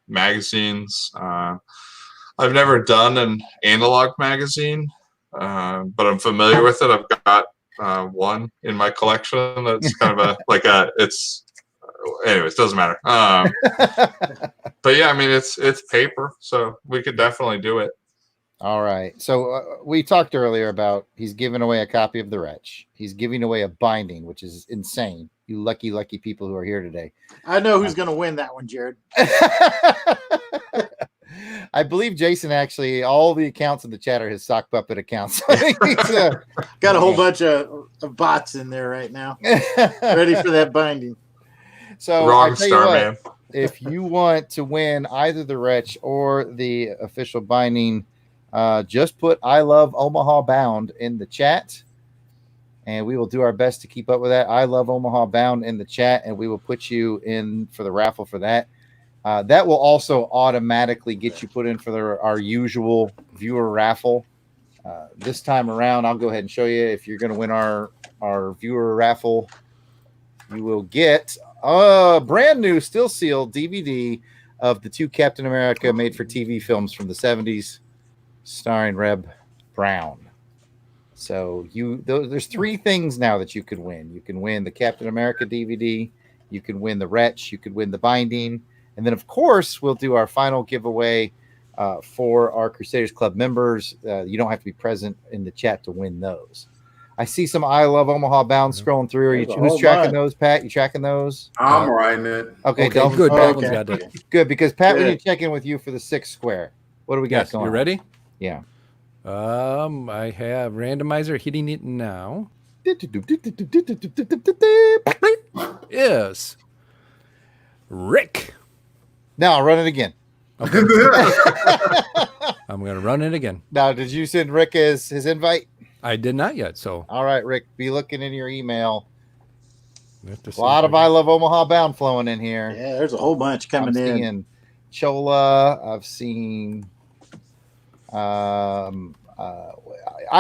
magazines. I've never done an analog magazine, but I'm familiar with it. I've got one in my collection that's kind of anyways, doesn't matter. But yeah, it's paper, so we could definitely do it. All right. So we talked earlier about he's giving away a copy of The Wretch. He's giving away a binding, which is insane. You lucky people who are here today. I know who's going to win that one, Jared. I believe Jason actually, all the accounts in the chat are his sock puppet accounts. Got a whole bunch of bots in there right now, ready for that binding. So Wrong star, man. If you want to win either the Wretch or the official binding, just put I love Omaha Bound in the chat, and we will do our best to keep up with that. I love Omaha Bound in the chat, and we will put you in for the raffle for that. That will also automatically get you put in for our usual viewer raffle. This time around, I'll go ahead and show you. If you're going to win our viewer raffle, you will get a brand new, still sealed DVD of the 2 Captain America made for TV films from the 70s, starring Reb Brown. So there's 3 things now that you could win. You can win the Captain America DVD, you can win the Wretch, you could win the binding, and then of course we'll do our final giveaway for our Crusaders Club members. You don't have to be present in the chat to win those. I see some I Love Omaha Bound scrolling through. Who's tracking those, Pat? You tracking those? I'm writing it. Okay, good. Delvin's got it. Good, because Pat, we need to check in with you for the 6 square. What do we got going on? You ready? Yeah. I have Randomizer hitting it now. Yes. Rick. Now I'll run it again. Okay. I'm going to run it again. Now, did you send Rick his invite? I did not yet. So, all right, Rick, be looking in your email. A lot of I Love Omaha Bound flowing in here. Yeah, there's a whole bunch coming in. Chola. I've seen. I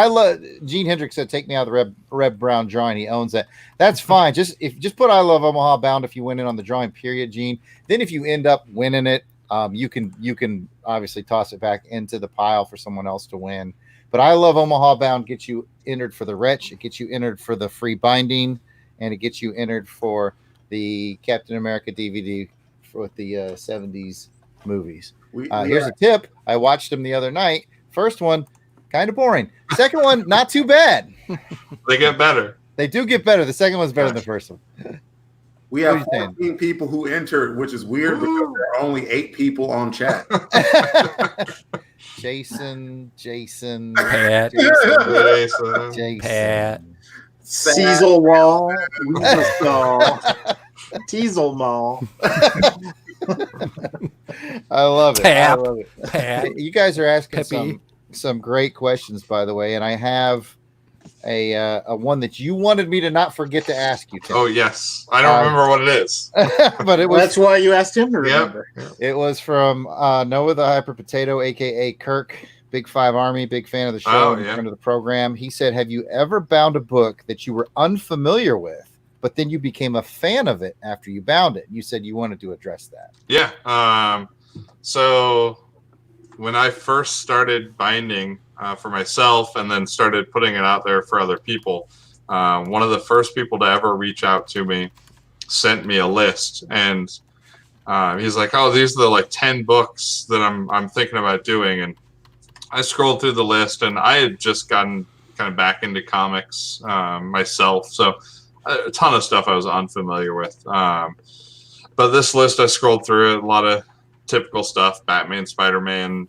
love Gene Hendricks said, "Take me out of the Red Brown drawing." He owns that. That's fine. Just put I Love Omaha Bound if you win it on the drawing. Period, Gene. Then if you end up winning it, you can obviously toss it back into the pile for someone else to win. But I Love Omaha Bound gets you entered for the Wretch. It gets you entered for the free binding, and it gets you entered for the Captain America DVD with the 70s movies. Here's a tip. I watched them the other night. First one, kind of boring. Second one, not too bad. They get better. They do get better. The second one's better than the first one. We have 14 people who entered, which is weird because there are only 8 people on chat. Jason, Pat, Jason, Pat, Cecil Wall, Teasel Mall. I love it. Pap, I love it. Pat. You guys are asking some great questions, by the way, and I have a one that you wanted me to not forget to ask you, Tim. Oh yes, I don't remember what it is, but it was. That's why you asked him to remember. Yep. It was from Noah the Hyper Potato, aka Kirk, Big 5 Army, big fan of the show, and friend of the program. He said, "Have you ever bound a book that you were unfamiliar with, but then you became a fan of it after you bound it?" You said you wanted to address that. Yeah. So when I first started binding for myself and then started putting it out there for other people, one of the first people to ever reach out to me sent me a list, and he's like, "Oh, these are the like 10 books that I'm thinking about doing." And I scrolled through the list, and I had just gotten kind of back into comics myself, so a ton of stuff I was unfamiliar with. But this list, I scrolled through it, a lot of typical stuff, Batman, Spider-Man,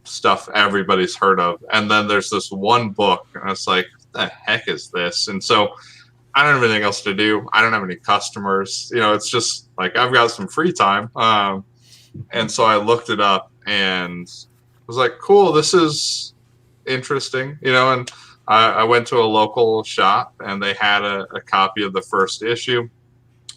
stuff everybody's heard of. And then there's this one book, and it's like, what the heck is this? And so I don't have anything else to do. I don't have any customers. It's just like I've got some free time. And so I looked it up and was like, cool, this is interesting, and I went to a local shop and they had a copy of the first issue.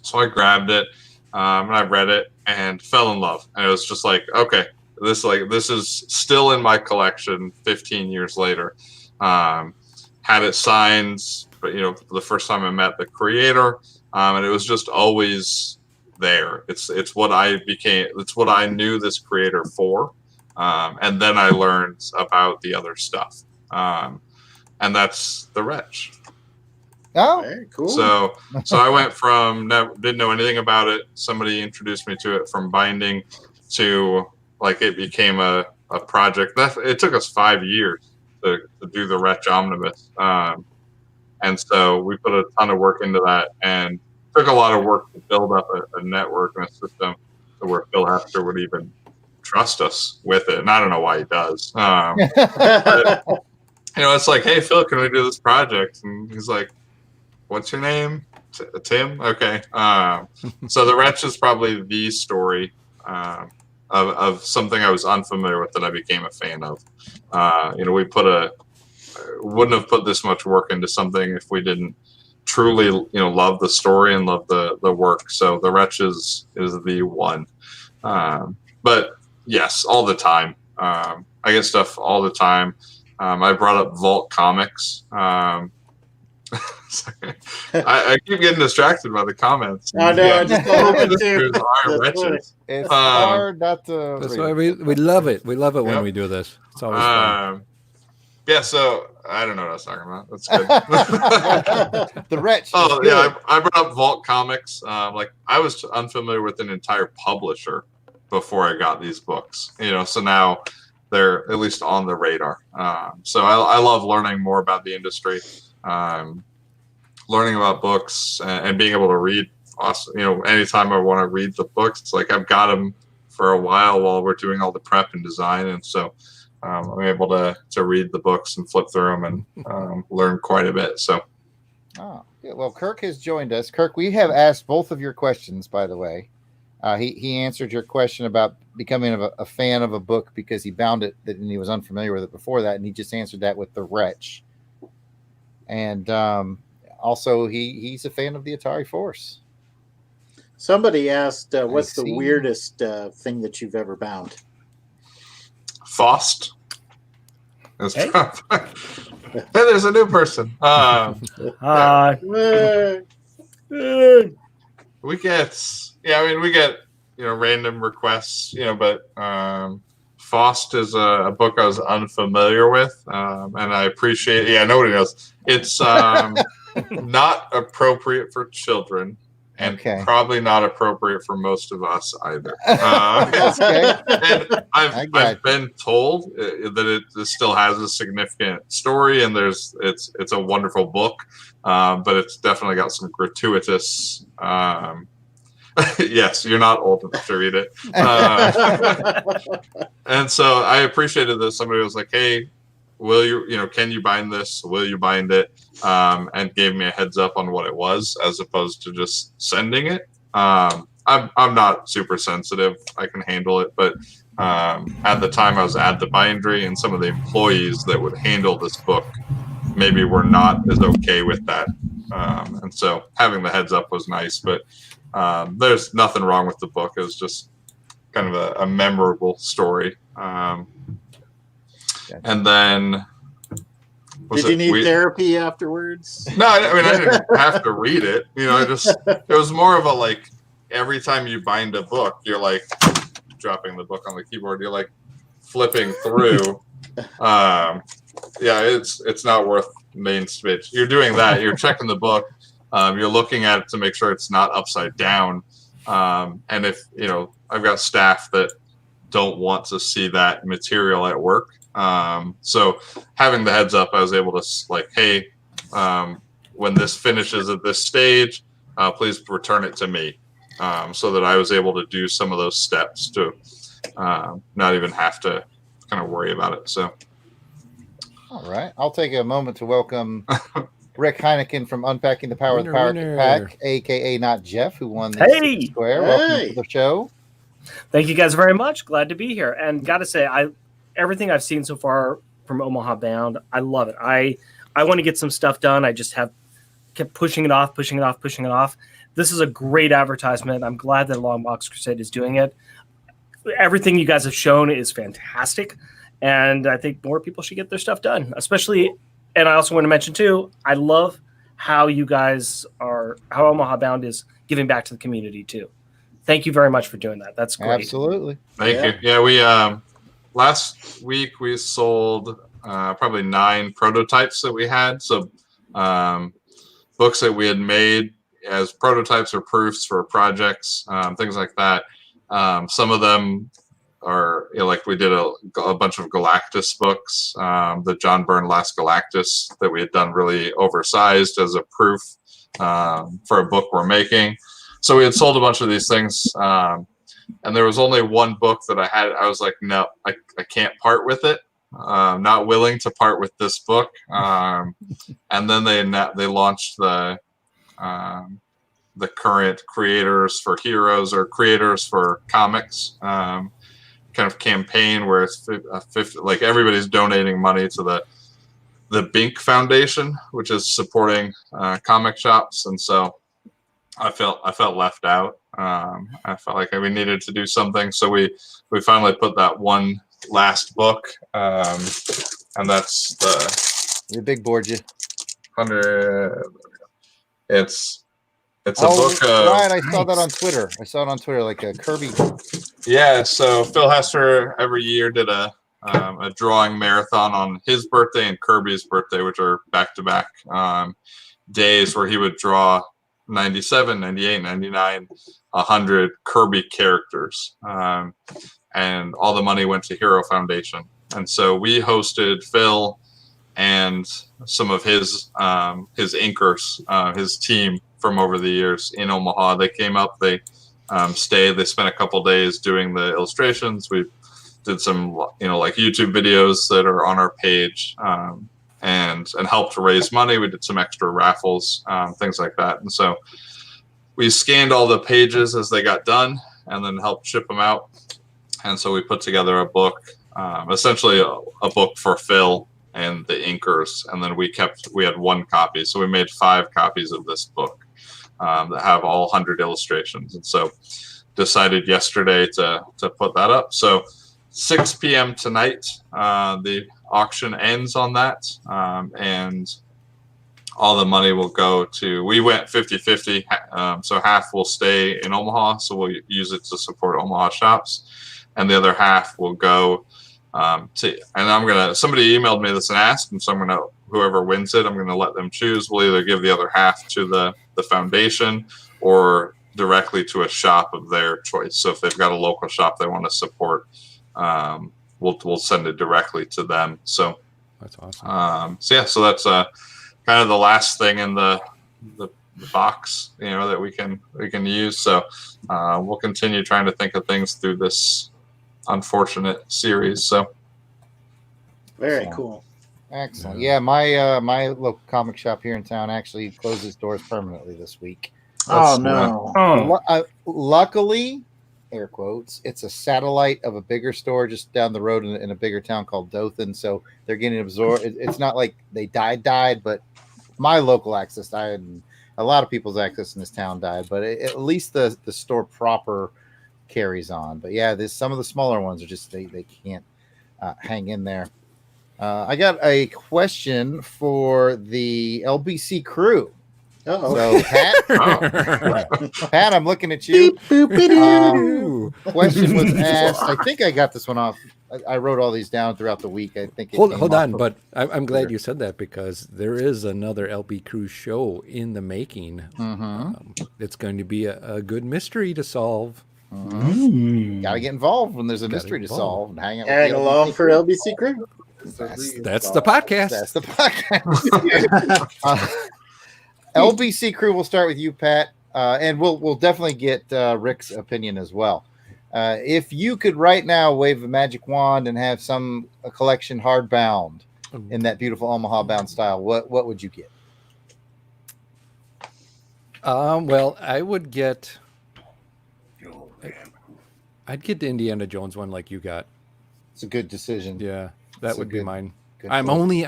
So I grabbed it and I read it and fell in love. And it was just like, okay, this is still in my collection 15 years later. Had it signed, but the first time I met the creator, and it was just always there. It's what I knew this creator for. And then I learned about the other stuff. And that's the Wretch. Oh, very cool. So I went from didn't know anything about it. Somebody introduced me to it from binding to like it became a project. It took us 5 years to do the Wretch Omnibus. And so we put a ton of work into that and took a lot of work to build up a network and a system to where Phil Hester would even trust us with it. And I don't know why he does. But, it's like, hey, Phil, can we do this project? And he's like, what's your name? Tim? Okay. So the Wretch is probably the story of something I was unfamiliar with that I became a fan of. We wouldn't have put this much work into something if we didn't truly, love the story and love the work. So the Wretch is the one. But yes, all the time. I get stuff all the time. I brought up Vault Comics. I keep getting distracted by the comments. I know. I just opened too. It's hard not to. That's why we love it. We love it when we do this. It's always fun. Yeah, so I don't know what I was talking about. That's good. The Wretch. Oh, yeah, I brought up Vault Comics. I was unfamiliar with an entire publisher before I got these books. So now they're at least on the radar. So I love learning more about the industry, learning about books, and being able to read. Awesome. Anytime I want to read the books, it's like I've got them for a while we're doing all the prep and design, and so I'm able to read the books and flip through them and learn quite a bit. So. Oh, yeah. Well, Kirk has joined us. Kirk, we have asked both of your questions, by the way. He answered your question about becoming a fan of a book because he bound it and he was unfamiliar with it before that, and he just answered that with the Wretch. And also, he's a fan of the Atari Force. Somebody asked, what's the weirdest thing that you've ever bound? Faust. Hey. Hey, there's a new person. We get random requests, but Faust is a book I was unfamiliar with, and I appreciate. Yeah, nobody knows. It's not appropriate for children, and probably not appropriate for most of us either. And I've been told that it still has a significant story, and it's a wonderful book, but it's definitely got some gratuitous. Yes, you're not old enough to read it. And so I appreciated that somebody was like, hey, can you bind this? Will you bind it? And gave me a heads up on what it was, as opposed to just sending it. I'm not super sensitive. I can handle it. But at the time I was at the bindery, and some of the employees that would handle this book maybe were not as okay with that. And so having the heads up was nice, but there's nothing wrong with the book. It was just kind of a memorable story. And then, did you need therapy afterwards? No, I didn't have to read it. It was more of a every time you bind a book, you're like dropping the book on the keyboard. You're like flipping through. It's not worth main switch. You're doing that. You're checking the book. You're looking at it to make sure it's not upside down. And if I've got staff that don't want to see that material at work. So having the heads up, I was able to hey, when this finishes at this stage, please return it to me. So that I was able to do some of those steps to not even have to kind of worry about it. So. All right. I'll take a moment to welcome Rick Heineken from Unpacking the Power of the Power Pack, a.k.a. Not Jeff, who won the Square. Hey. Welcome to the show. Thank you guys very much. Glad to be here. And got to say, everything I've seen so far from Omaha Bound, I love it. I want to get some stuff done. I just kept pushing it off. This is a great advertisement. I'm glad that Longbox Crusade is doing it. Everything you guys have shown is fantastic. And I think more people should get their stuff done, especially. And I also want to mention too, I love how how Omaha Bound is giving back to the community too. Thank you very much for doing that. That's great. Absolutely. Thank you. Yeah, we last week we sold probably 9 prototypes that we had. So books that we had made as prototypes or proofs for projects, things like that. Some of them are we did a bunch of Galactus books, the John Byrne Last Galactus that we had done really oversized as a proof for a book we're making. So we had sold a bunch of these things, and there was only one book that I had. I was like, no, I can't part with it. I'm not willing to part with this book. And then they launched the current creators for heroes or creators for comics kind of campaign where it's 50, everybody's donating money to the Bink Foundation, which is supporting comic shops, and so I felt left out. I felt like we needed to do something, so we finally put that one last book, and that's the big board. 100. It's a book. Right, I saw that on Twitter. I saw it on Twitter, like a Kirby. Yeah, so Phil Hester every year did a drawing marathon on his birthday and Kirby's birthday, which are back-to-back days where he would draw 97, 98, 99, 100 Kirby characters. And all the money went to Hero Foundation. And so we hosted Phil and some of his inkers, his team from over the years in Omaha. They came up, they stayed, they spent a couple days doing the illustrations. We did some, like YouTube videos that are on our page, and helped raise money. We did some extra raffles, things like that. And so we scanned all the pages as they got done and then helped ship them out. And so we put together a book, essentially a book for Phil and the inkers. And then we had 1 copy. So we made 5 copies of this book that have all 100 illustrations. And so decided yesterday to put that up. So 6 p.m. tonight, the auction ends on that. And all the money will go to, we went 50-50. So half will stay in Omaha. So we'll use it to support Omaha shops. And the other half will go to, and somebody emailed me this and asked, and so I'm going to, whoever wins it, I'm going to let them choose. We'll either give the other half to the foundation or directly to a shop of their choice. So if they've got a local shop they want to support, we'll send it directly to them. So that's awesome. So that's kind of the last thing in the box, that we can use. So we'll continue trying to think of things through this unfortunate series. So very cool. Excellent. Yeah, my local comic shop here in town actually closes doors permanently this week. Luckily, air quotes, it's a satellite of a bigger store just down the road in a bigger town called Dothan. So they're getting absorbed. It's not like they died, but my local access died, and a lot of people's access in this town died. But at least the store proper carries on. But yeah, there's some of the smaller ones are just they can't hang in there. I got a question for the LBC crew. So Pat, I'm looking at you. Question was asked. I think I got this one off. I wrote all these down throughout the week. I think. Hold on, but I'm glad you said that, because there is another LB Crew show in the making. It's going to be a good mystery to solve. Got to get involved when there's a mystery to solve and hang out. Hang along for LBC Crew. That's the podcast. That's the podcast. LBC Crew, we'll start with you, Pat, and we'll definitely get Rick's opinion as well. If you could right now wave a magic wand and have a collection hardbound in that beautiful Omaha Bound style, what would you get? Well, I'd get the Indiana Jones one like you got. It's a good decision. Yeah, that would be mine. I'm only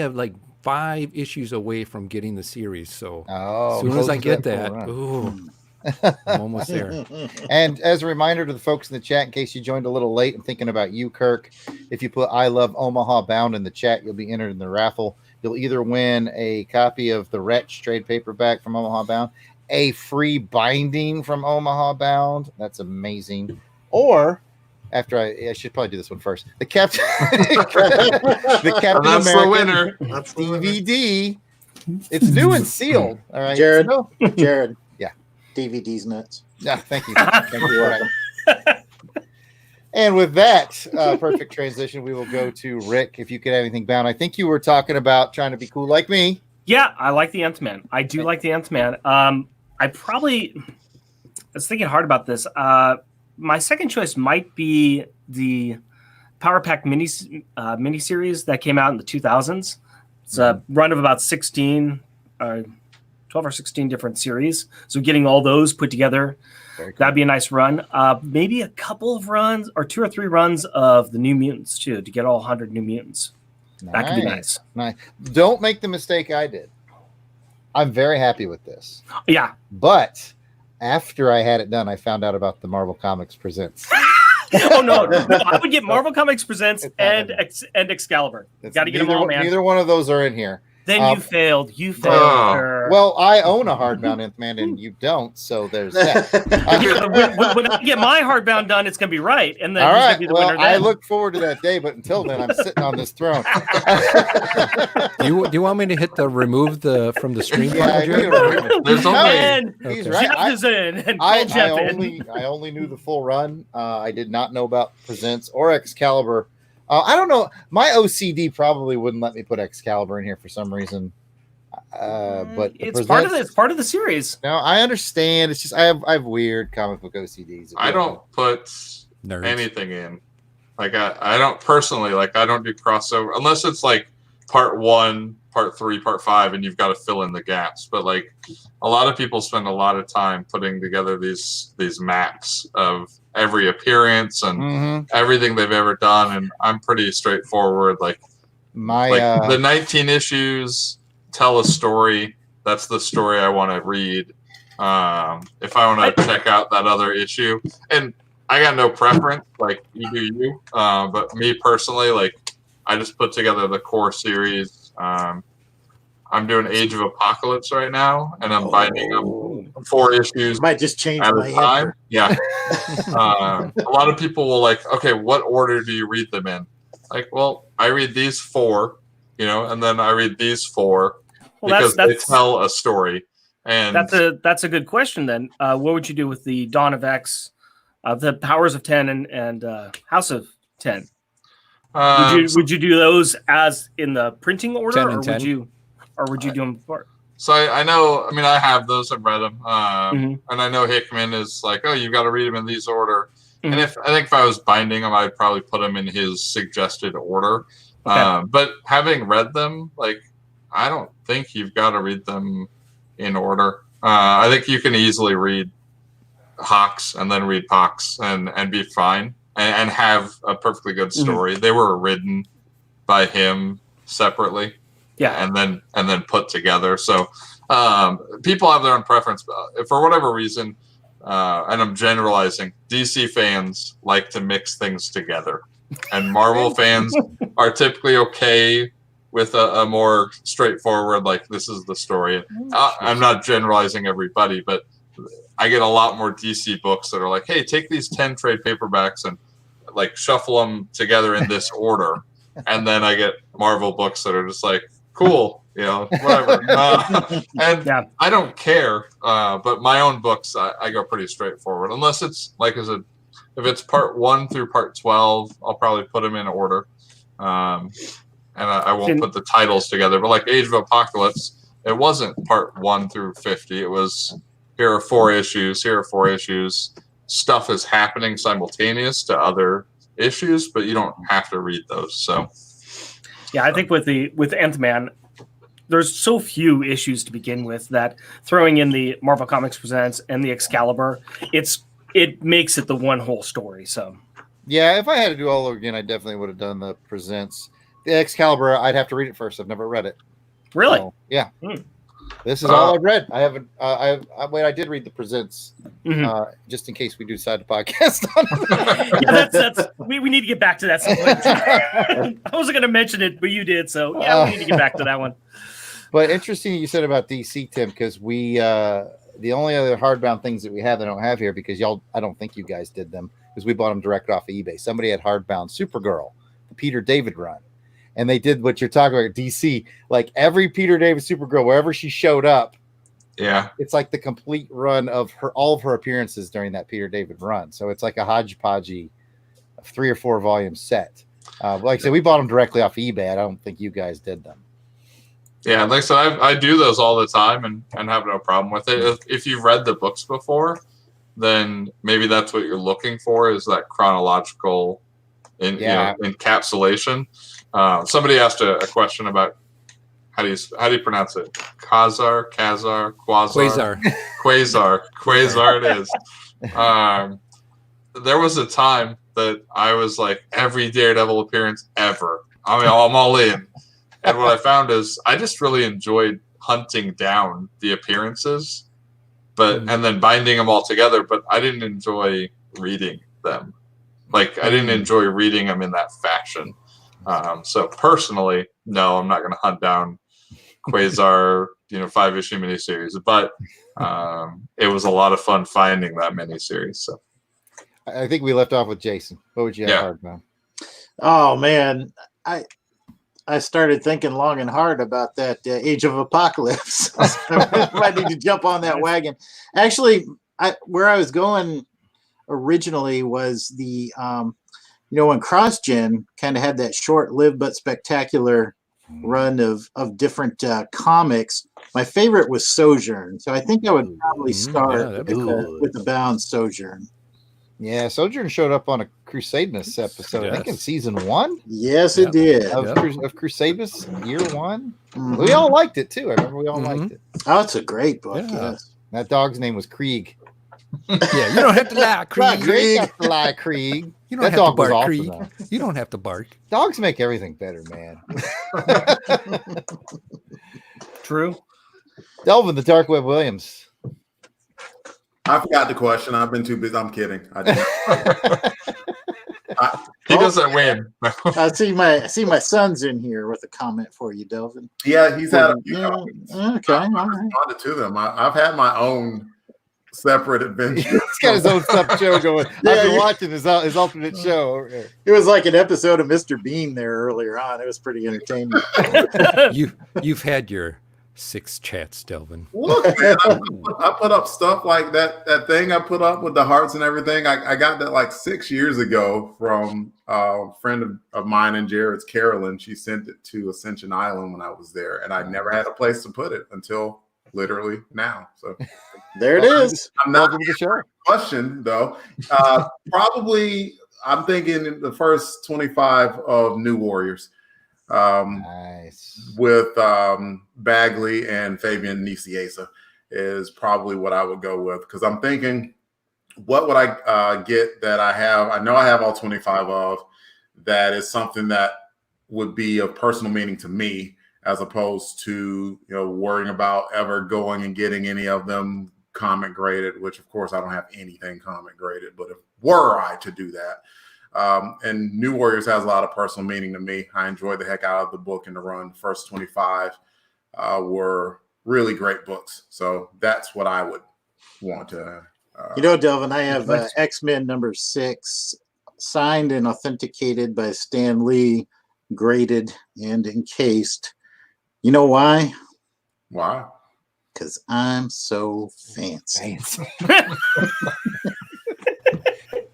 like 5 issues away from getting the series, so as soon as I get that, I'm almost there. And as a reminder to the folks in the chat, in case you joined a little late, I'm thinking about you, Kirk. If you put "I love Omaha Bound" in the chat, you'll be entered in the raffle. You'll either win a copy of the Wretch trade paperback from Omaha Bound, a free binding from Omaha Bound. That's amazing. Or after I should probably do this one first. The Captain That's America the winner. That's DVD. It's new and sealed. All right, Jared. So, Jared. Yeah. DVD's nuts. Yeah, thank you. Thank you. And with that perfect transition, we will go to Rick. If you could have anything bound, I think you were talking about trying to be cool like me. Yeah, I like the Nth Man. I do like the Nth Man. I was thinking hard about this. My second choice might be the Power Pack miniseries that came out in the 2000s. It's a run of about 12 or 16 different series. So getting all those put together, that'd be a nice run. Maybe a couple of runs or 2 or 3 runs of the New Mutants too, to get all 100 New Mutants. That could be nice. Nice. Don't make the mistake I did. I'm very happy with this. Yeah. But after I had it done, I found out about the Marvel Comics Presents. No, I would get Marvel Comics Presents and Excalibur. Got to get them all, man. Neither one of those are in here. Then you failed. You failed, sir. Well, I own a hardbound Nth Man, and you don't, so there's that. When I get my hardbound done, it's going to be right. And then all he's right. going to be the winner then. I look forward to that day, but until then, I'm sitting on this throne. Do you want me to hit the remove from the stream? Yeah, There's only he's Jeff right. is in. And I only knew the full run. I did not know about Presents or Excalibur. I don't know. My OCD probably wouldn't let me put Excalibur in here for some reason. But it's part of the series. No, I understand. It's just I have weird comic book OCDs. I don't put anything in. Like I don't personally like. I don't do crossover unless it's like part 1, part 3, part 5, and you've got to fill in the gaps. But like a lot of people spend a lot of time putting together these maps of every appearance and everything they've ever done, and I'm pretty straightforward. Like the 19 issues tell a story. That's the story I want to read. If I want to check out that other issue, and I got no preference, like you do you. But me personally, like I just put together the core series. I'm doing Age of Apocalypse right now, and I'm binding up 4 issues. Might just change at my a time. answer. Yeah. A lot of people will like, okay, what order do you read them in? Like, well, I read these 4, and then I read these 4 because they tell a story. And that's a good question. Then, what would you do with the Dawn of X, the Powers of 10, and House of 10? Would you do those as in the printing order, or would you do them before? So I know. I mean, I have those. I've read them, and I know Hickman is like, oh, you've got to read them in these order. And I think if I was binding them, I'd probably put them in his suggested order. Okay. But having read them, like, I don't think you've got to read them in order. I think you can easily read Hawks and then read Pox and be fine and have a perfectly good story. They were written by him separately. Yeah, and then put together. So people have their own preference. But for whatever reason, and I'm generalizing, DC fans like to mix things together, and Marvel fans are typically okay with a more straightforward, like, this is the story. I'm not generalizing everybody, but I get a lot more DC books that are like, hey, take these 10 trade paperbacks and like shuffle them together in this order. And then I get Marvel books that are just like, cool, whatever. I don't care. But my own books, I go pretty straightforward. Unless it's like, if it's part 1 through part 12, I'll probably put them in order. And I won't put the titles together. But like Age of Apocalypse, it wasn't part 1 through 50. It was, here are 4 issues, here are 4 issues. Stuff is happening simultaneous to other issues, but you don't have to read those. So yeah, I think with Nth Man, there's so few issues to begin with that throwing in the Marvel Comics Presents and the Excalibur, it makes it the one whole story. So yeah, if I had to do all over again, I definitely would have done the Presents. The Excalibur, I'd have to read it first. I've never read it. Really? So, yeah. This is all I've read. I haven't. I did read the Presents, just in case we do decide to podcast on it. We need to get back to that. I wasn't going to mention it, but you did. So yeah, we need to get back to that one. But interesting you said about DC, Tim, because we the only other hardbound things that we have that I don't have here, because I don't think you guys did them, because we bought them direct off of eBay. Somebody had hardbound Supergirl, the Peter David run. And they did what you're talking about, DC. Like every Peter David Supergirl, wherever she showed up, it's like the complete run of all of her appearances during that Peter David run. So it's like a hodgepodge of 3 or 4 volume set. Like I said, we bought them directly off eBay. I don't think you guys did them. Yeah, like I said, I do those all the time and have no problem with it. If you've read the books before, then maybe that's what you're looking for, is that chronological encapsulation. Somebody asked a question about how do you pronounce it? Quasar. It is. There was a time that I was like, every Daredevil appearance ever. I mean, I'm all in. And what I found is I just really enjoyed hunting down the appearances, and then binding them all together. But I didn't enjoy reading them. Like, I didn't enjoy reading them in that fashion. So personally, no, I'm not going to hunt down Quasar, 5-issue miniseries. But it was a lot of fun finding that miniseries. So I think we left off with Jason. What would you have hard about? Oh man, I started thinking long and hard about that Age of Apocalypse. I need to jump on that wagon. Actually, where I was going originally was the when CrossGen kind of had that short-lived but spectacular run of different comics. My favorite was Sojourn, so I think I would probably start with the Bound Sojourn. Yeah, Sojourn showed up on a Crusadeness episode, I think in season 1. Yes, it did. Of Crusadeness, year 1. We all liked it too. I remember we all liked it. Oh, it's a great book. Yes. That dog's name was Krieg. Yeah, you don't have to lie, Krieg. You ain't got to lie, Krieg. You don't have to bark, Krieg. You don't have to bark. Dogs make everything better, man. True. Delvin, the Dark Web Williams. I forgot the question. I've been too busy. I'm kidding. I didn't. He doesn't win. I see my son's in here with a comment for you, Delvin. Yeah, he's had a few. Okay, all right. Responded to them. I've had my own separate adventure. He's got his own stuff show going. I've been watching his alternate show over here. It was like an episode of Mr. Bean there earlier on. It was pretty entertaining. You've had your 6 chats, Delvin. Look, man, I put up stuff like that thing I put up with the hearts and everything. I got that like 6 years ago from a friend of mine and Jared's, Carolyn. She sent it to Ascension Island when I was there, and I never had a place to put it until literally now. So there it is. I'm not going to show question though. Probably I'm thinking the first 25 of New Warriors. Nice. With Bagley and Fabian Nicieza is probably what I would go with, because I'm thinking, what would I get that I have? I know I have all 25 of. That is something that would be of personal meaning to me, as opposed to worrying about ever going and getting any of them comic graded. Which of course I don't have anything comic graded, but if were I to do that. And New Warriors has a lot of personal meaning to me. I enjoyed the heck out of the book and the run. The first 25 were really great books. So that's what I would want to. Delvin, I have X-Men number 6 signed and authenticated by Stan Lee, graded and encased. You know why? Why? Because I'm so fancy.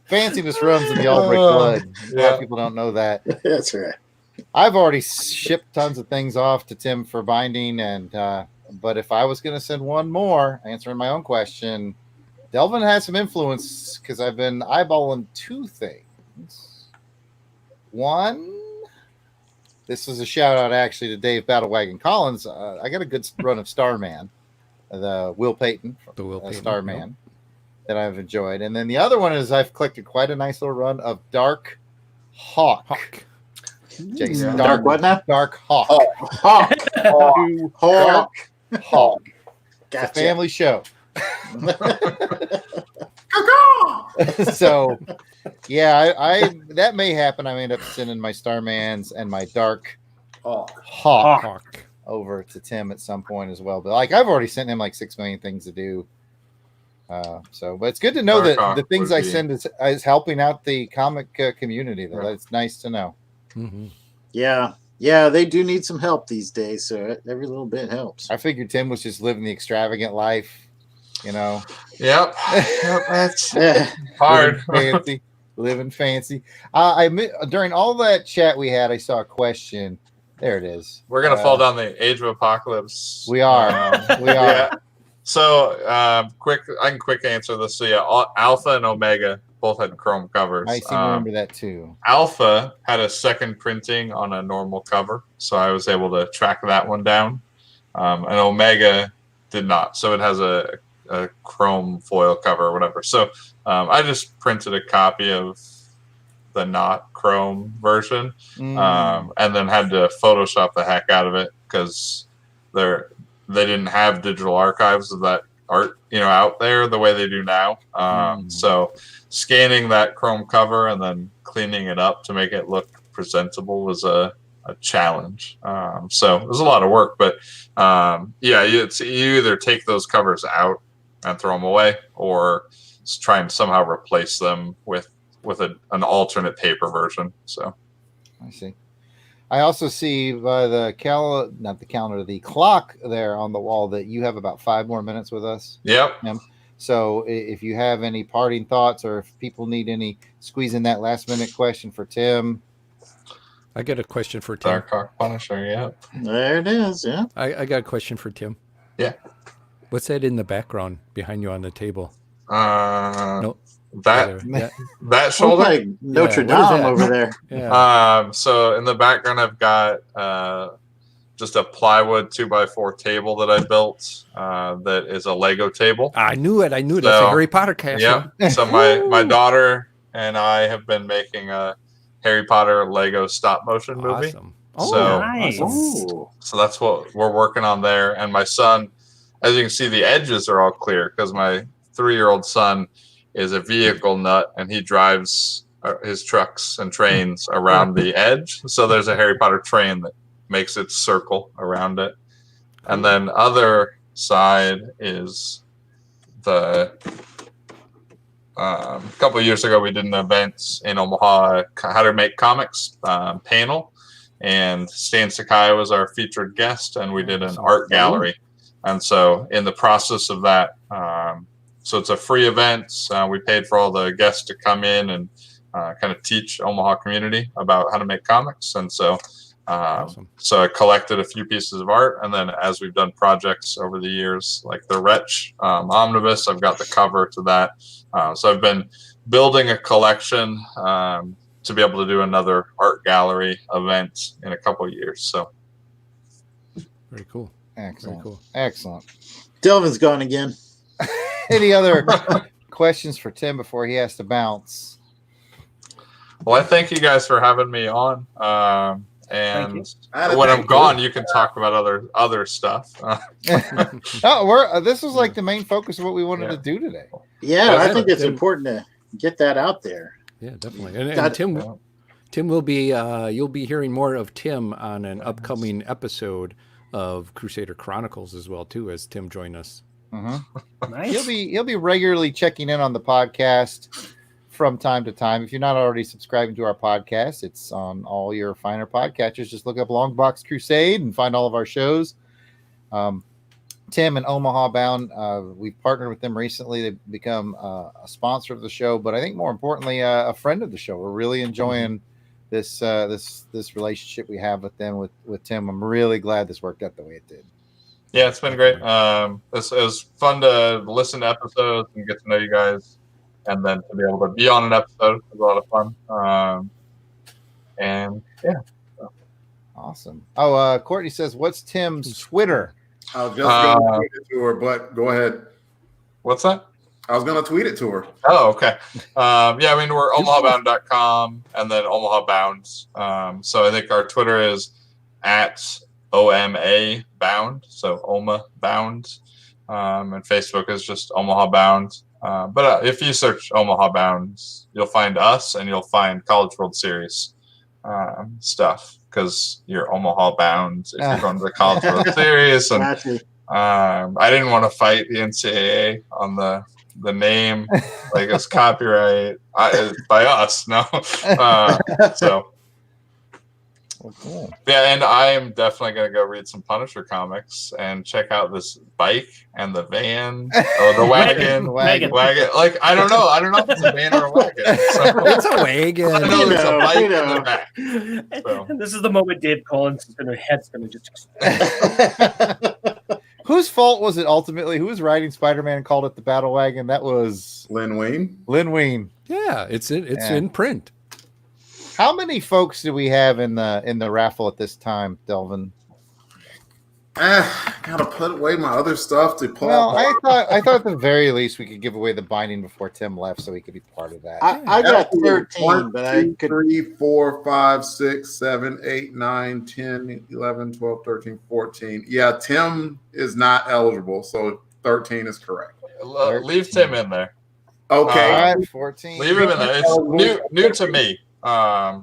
Fanciness runs in the Albrecht blood. A lot of people don't know that. That's right. I've already shipped tons of things off to Tim for binding, and but if I was going to send one more, answering my own question, Delvin has some influence because I've been eyeballing 2 things. One, this is a shout out actually to Dave Battlewagon Collins. I got a good run of Starman, the Will Payton, Starman. That I've enjoyed. And then the other one is I've collected quite a nice little run of Dark Hawk. Jason, Dark what now? Dark Hawk. Hawk. Gotcha. It's a family show. So, yeah, I that may happen. I may end up sending my Starmans and my Dark Hawk over to Tim at some point as well. But like I've already sent him like 6 million things to do. But it's good to know that the things I send is helping out the comic community. That's nice to know. Mm-hmm. Yeah, they do need some help these days. So every little bit helps. I figured Tim was just living the extravagant life, Yep. That's hard. Living fancy. During all that chat we had, I saw a question. There it is. We're gonna fall down the Age of Apocalypse. We are. We are. Yeah. So, I can quick answer this. So, yeah, Alpha and Omega both had chrome covers. I seem to remember that too. Alpha had a second printing on a normal cover, so I was able to track that one down. And Omega did not, so it has a chrome foil cover or whatever. So, I just printed a copy of the not chrome version, and then had to Photoshop the heck out of it because they didn't have digital archives of that art, out there the way they do now. So scanning that chrome cover and then cleaning it up to make it look presentable was a challenge. So it was a lot of work, but yeah, you either take those covers out and throw them away, or try and somehow replace them with an alternate paper version. So I see. I also see by the the clock there on the wall that you have about 5 more minutes with us. Yep. So if you have any parting thoughts, or if people need any, squeeze in that last minute question for Tim. I got a question for Tim. Darkhawk Punisher, yeah. There it is, yeah. I got a question for Tim. Yeah. What's that in the background behind you on the table? No. Yeah. That shoulder? Like Notre Yeah, what is Dame that? over there. Yeah. So in the background, I've got just a plywood 2x4 table that I built that is a Lego table. I knew it. That's a Harry Potter castle. Yeah. So my daughter and I have been making a Harry Potter Lego stop motion movie. Awesome. So, nice. So that's what we're working on there. And my son, as you can see, the edges are all clear because my 3-year-old son is a vehicle nut, and he drives his trucks and trains around the edge. So there's a Harry Potter train that makes its circle around it. And then other side is the a couple of years ago, we did an event in Omaha, how to make comics panel, and Stan Sakai was our featured guest, and we did an art gallery. And so in the process of that, so it's a free event. We paid for all the guests to come in and kind of teach Omaha community about how to make comics. And so Awesome. So I collected a few pieces of art, and then as we've done projects over the years, like the Wretch Omnibus, I've got the cover to that. So I've been building a collection to be able to do another art gallery event in a couple of years. So Very cool. Excellent. Very cool. Excellent. Delvin's gone again. Any other questions for Tim before he has to bounce? well, I thank you guys for having me on. And when I'm gone, you can talk about other stuff. Oh, this was like the main focus of what we wanted to do today. Yeah, I think it's important to get that out there. Yeah, definitely. And Tim will be you'll be hearing more of Tim on an upcoming episode of Crusader Chronicles as well too, as Tim joined us. Mm-hmm. Nice. He'll be regularly checking in on the podcast from time to time. If you're not already subscribing to our podcast, it's on all your finer podcatchers. Just look up Longbox Crusade and find all of our shows. Tim and Omaha Bound, we've partnered with them recently. They've become a sponsor of the show, but I think more importantly, a friend of the show. We're really enjoying this relationship we have with them, with Tim. I'm really glad this worked out the way it did. Yeah, it's been great. It was fun to listen to episodes and get to know you guys, and then to be able to be on an episode was a lot of fun. And yeah. So. Awesome. Oh, Courtney says, what's Tim's Twitter? I was just going to tweet it to her, but go ahead. What's that? I was going to tweet it to her. Oh, okay. Yeah, I mean, we're omahabound.com and then Omaha Bounds. So I think our Twitter is at OMA Bound, so Oma Bound. And Facebook is just Omaha Bound. But if you search Omaha Bounds, you'll find us and you'll find College World Series stuff, because you're Omaha Bound if you're going to the College World Series. And I didn't want to fight the NCAA on the name, like it's copyright by us. No. So. Cool. Yeah, and I am definitely going to go read some Punisher comics and check out this bike and the van or the wagon. Wagon. Like, I don't know if it's a van or a wagon. So, It's a wagon. I know there's a bike in the back. So. This is the moment Dave Collins is going to head's going to just. Whose fault was it ultimately? Who was riding Spider-Man and called it the battle wagon? That was Lynn Wayne. Lynn Wayne. Yeah, it's in print. How many folks do we have in the raffle at this time, Delvin? Gotta put away my other stuff to pull. Well, I thought at the very least we could give away the binding before Tim left, so he could be part of that. I got 13, 1, but I 2, could 3, 4, 5, 6, 7, 8, 9, 10, 11, 12, 13, 14. Yeah, Tim is not eligible, so 13 is correct. Leave Tim in there. Okay. All right, 14. Leave him in there. It's new to me.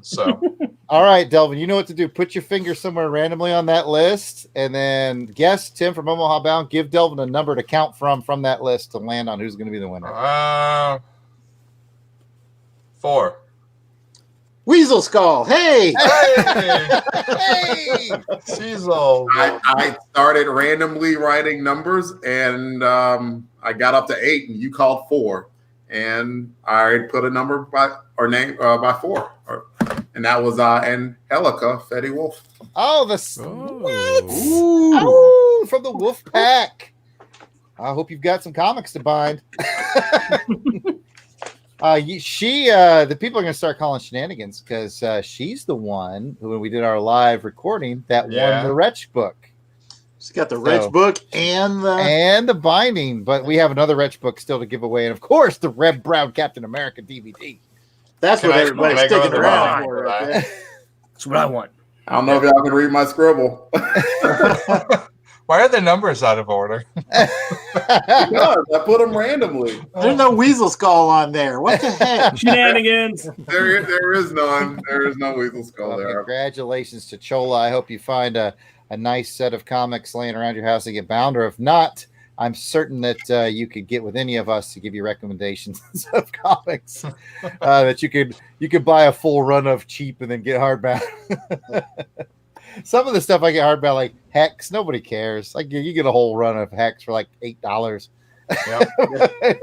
So All right, Delvin, you know what to do. Put your finger somewhere randomly on that list, and then guess Tim from Omaha Bound. Give Delvin a number to count from that list to land on who's going to be the winner. 4. Weasel Skull. Hey. Hey! Cecil. I started randomly writing numbers, and I got up to 8, and you called 4, and I put a number by 4, and that was Angelica Fetty Wolf. Oh, what? Ooh. Oh, from the Wolf Pack. I hope you've got some comics to bind. The people are going to start calling shenanigans because she's the one who, when we did our live recording, that won the Wretch book. She's got the Wretch book and the binding, but we have another Wretch book still to give away, and of course the Red Brown Captain America DVD. That's what everybody's sticking around for. Right there. That's what I want. I don't know if y'all can read my scribble. Why are the numbers out of order? Because I put them randomly. There's no Weasel Skull on there. What the heck? Shenanigans. There is none. There is no Weasel Skull Well, there. congratulations to Chola. I hope you find a nice set of comics laying around your house to get bound, or if not, I'm certain that you could get with any of us to give you recommendations of comics that you could buy a full run of cheap and then get hardbound. Some of the stuff I get hardbound, like Hex, nobody cares. Like you get a whole run of Hex for like $8,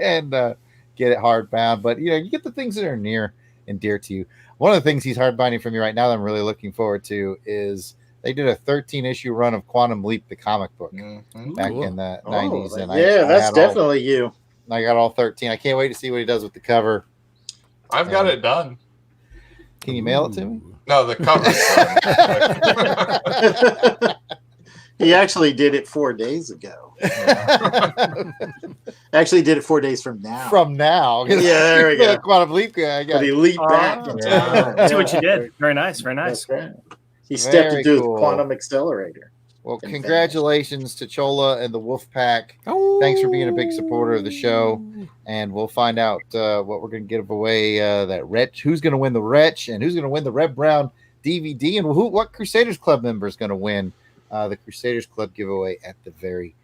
and get it hardbound. But you get the things that are near and dear to you. One of the things he's hardbinding for me right now that I'm really looking forward to is they did a 13-issue run of Quantum Leap, the comic book, back in the 90s. And that's definitely you. I got all 13. I can't wait to see what he does with the cover. I've got it done. Can you mail it to me? No, the cover's done. He actually did it 4 days ago. Actually did it 4 days from now. Yeah, there we go. Quantum Leap guy. But he leaped back in time. See what you did. Very nice. Very nice. That's right. He stepped Very into cool. the quantum accelerator. Well, congratulations to Chola and the Wolf Pack. Thanks for being a big supporter of the show. And we'll find out what we're going to give away, that Wretch, who's going to win the Wretch, and who's going to win the Red Brown DVD, and what Crusaders Club member is going to win the Crusaders Club giveaway at the very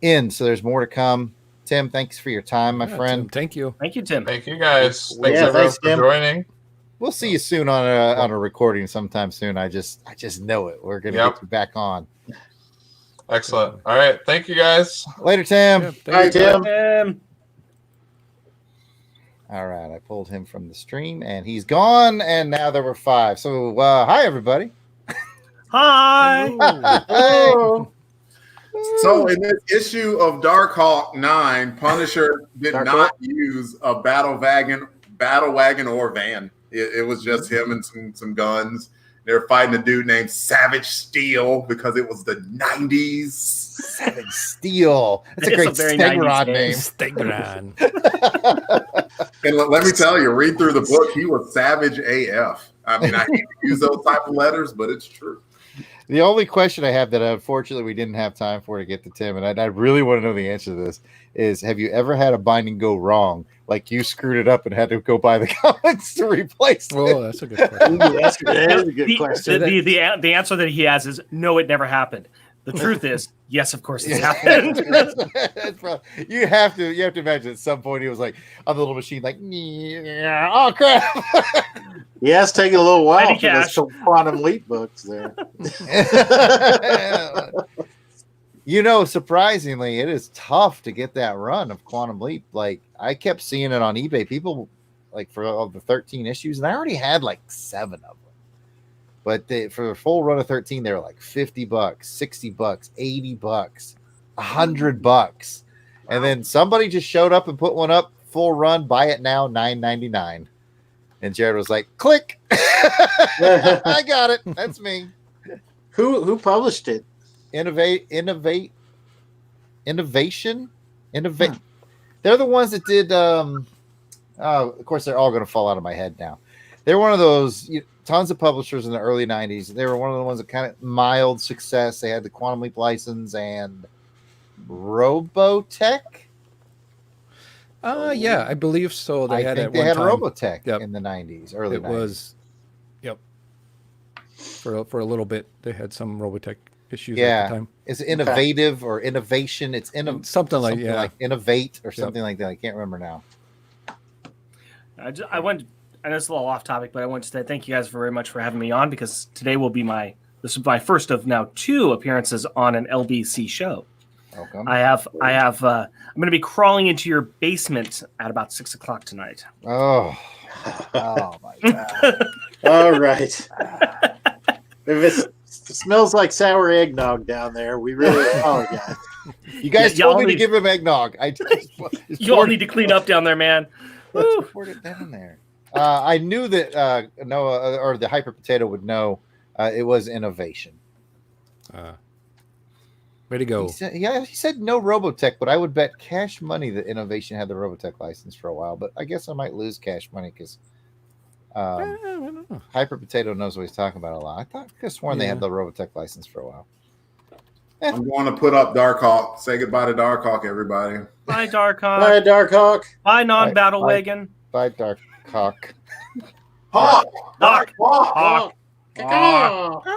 end. So there's more to come. Tim, thanks for your time, my friend. Tim, thank you. Thank you, Tim. Thank you, guys. Thanks everyone thanks, for Tim. joining. We'll see you soon on a recording sometime soon. I just know it. We're going to get you back on. Excellent. All right. Thank you, guys. Later, Tim. Yeah, All right, Tim. All right. I pulled him from the stream, and he's gone, and now there were 5. So, hi, everybody. Hi. Hey. So in this issue of Darkhawk 9, Punisher did not use a battle wagon or van. It was just him and some guns. They were fighting a dude named Savage Steel because it was the 90s. Savage Steel. That's a great Stegron name. Stegron. And let me tell you, read through the book, he was savage AF. I mean, I hate to use those type of letters, but it's true. The only question I have that unfortunately we didn't have time for to get to Tim, and I really want to know the answer to this, is have you ever had a binding go wrong? Like you screwed it up and had to go buy the comics to replace it? Oh, that's a good question. That's a good question. The answer that he has is no, it never happened. The truth is, yes, of course, it's happened. You have to imagine at some point he was like on the little machine, like, oh crap. Yeah, it's taking a little while Petty for cash. those Quantum Leap books there. Surprisingly, it is tough to get that run of Quantum Leap. Like I kept seeing it on eBay. People like for all the 13 issues, and I already had like 7 of them. But for the full run of 13, they were like $50, $60, $80, $100. And then somebody just showed up and put one up, full run, buy it now, $9.99. And Jared was like, click. I got it. That's me. Who published it? Innovation. They're the ones that did. Of course, they're all going to fall out of my head now. They're one of those tons of publishers in the early 90s. They were one of the ones that kind of mild success. They had the Quantum Leap license and Robotech. Yeah, I believe so. They had a Robotech in the 90s, early 90s. for a little bit. They had some Robotech issues at Yeah. the time. Is it innovative or innovation? It's Something like innovate or something like that. I can't remember now. I know it's a little off topic, but I want to say thank you guys very much for having me on, because today will be this is my first of now 2 appearances on an LBC show. Welcome. I'm going to be crawling into your basement at about 6:00 tonight. Oh my God. All right. If it smells like sour eggnog down there, we really apologize. You guys Yeah, told y'all me to need- give him eggnog. You all need to clean up down there, man. Let's pour it down there. I knew that Noah or the Hyper Potato would know it was innovation. Way to go. He said no Robotech, but I would bet cash money that Innovation had the Robotech license for a while. But I guess I might lose cash money because I don't know. Hyper Potato knows what he's talking about a lot. I could have sworn they had the Robotech license for a while. I'm going to put up Darkhawk. Say goodbye to Darkhawk, everybody. Bye, Darkhawk. Bye, Darkhawk. Bye, non-battle wagon. Bye, Dark Cock. Hawk! Hawk. Hawk!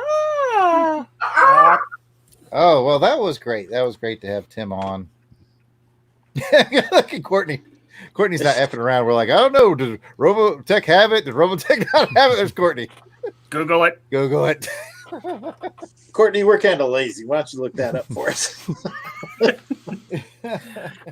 Oh, well, that was great. That was great to have Tim on. Look at Courtney. Courtney's not effing around. We're like, I don't know. Does Robotech have it? Does Robotech not have it? There's Courtney. Google it. Google it. Courtney, we're kind of lazy. Why don't you look that up for us?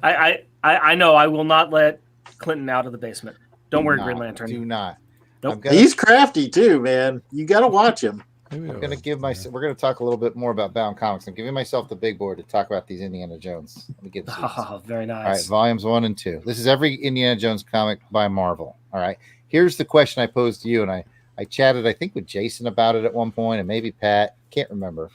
I know. I will not let Clinton out of the basement. Don't worry, Green Lantern. Do not. Nope. He's crafty too, man. You got to watch him. I'm gonna give we're gonna talk a little bit more about Bound Comics. I'm giving myself the big board to talk about these Indiana Jones. Let me get this. Oh, very nice. All right, volumes 1 and 2. This is every Indiana Jones comic by Marvel. All right. Here's the question I posed to you, and I chatted, I think, with Jason about it at one point, and maybe Pat. Can't remember.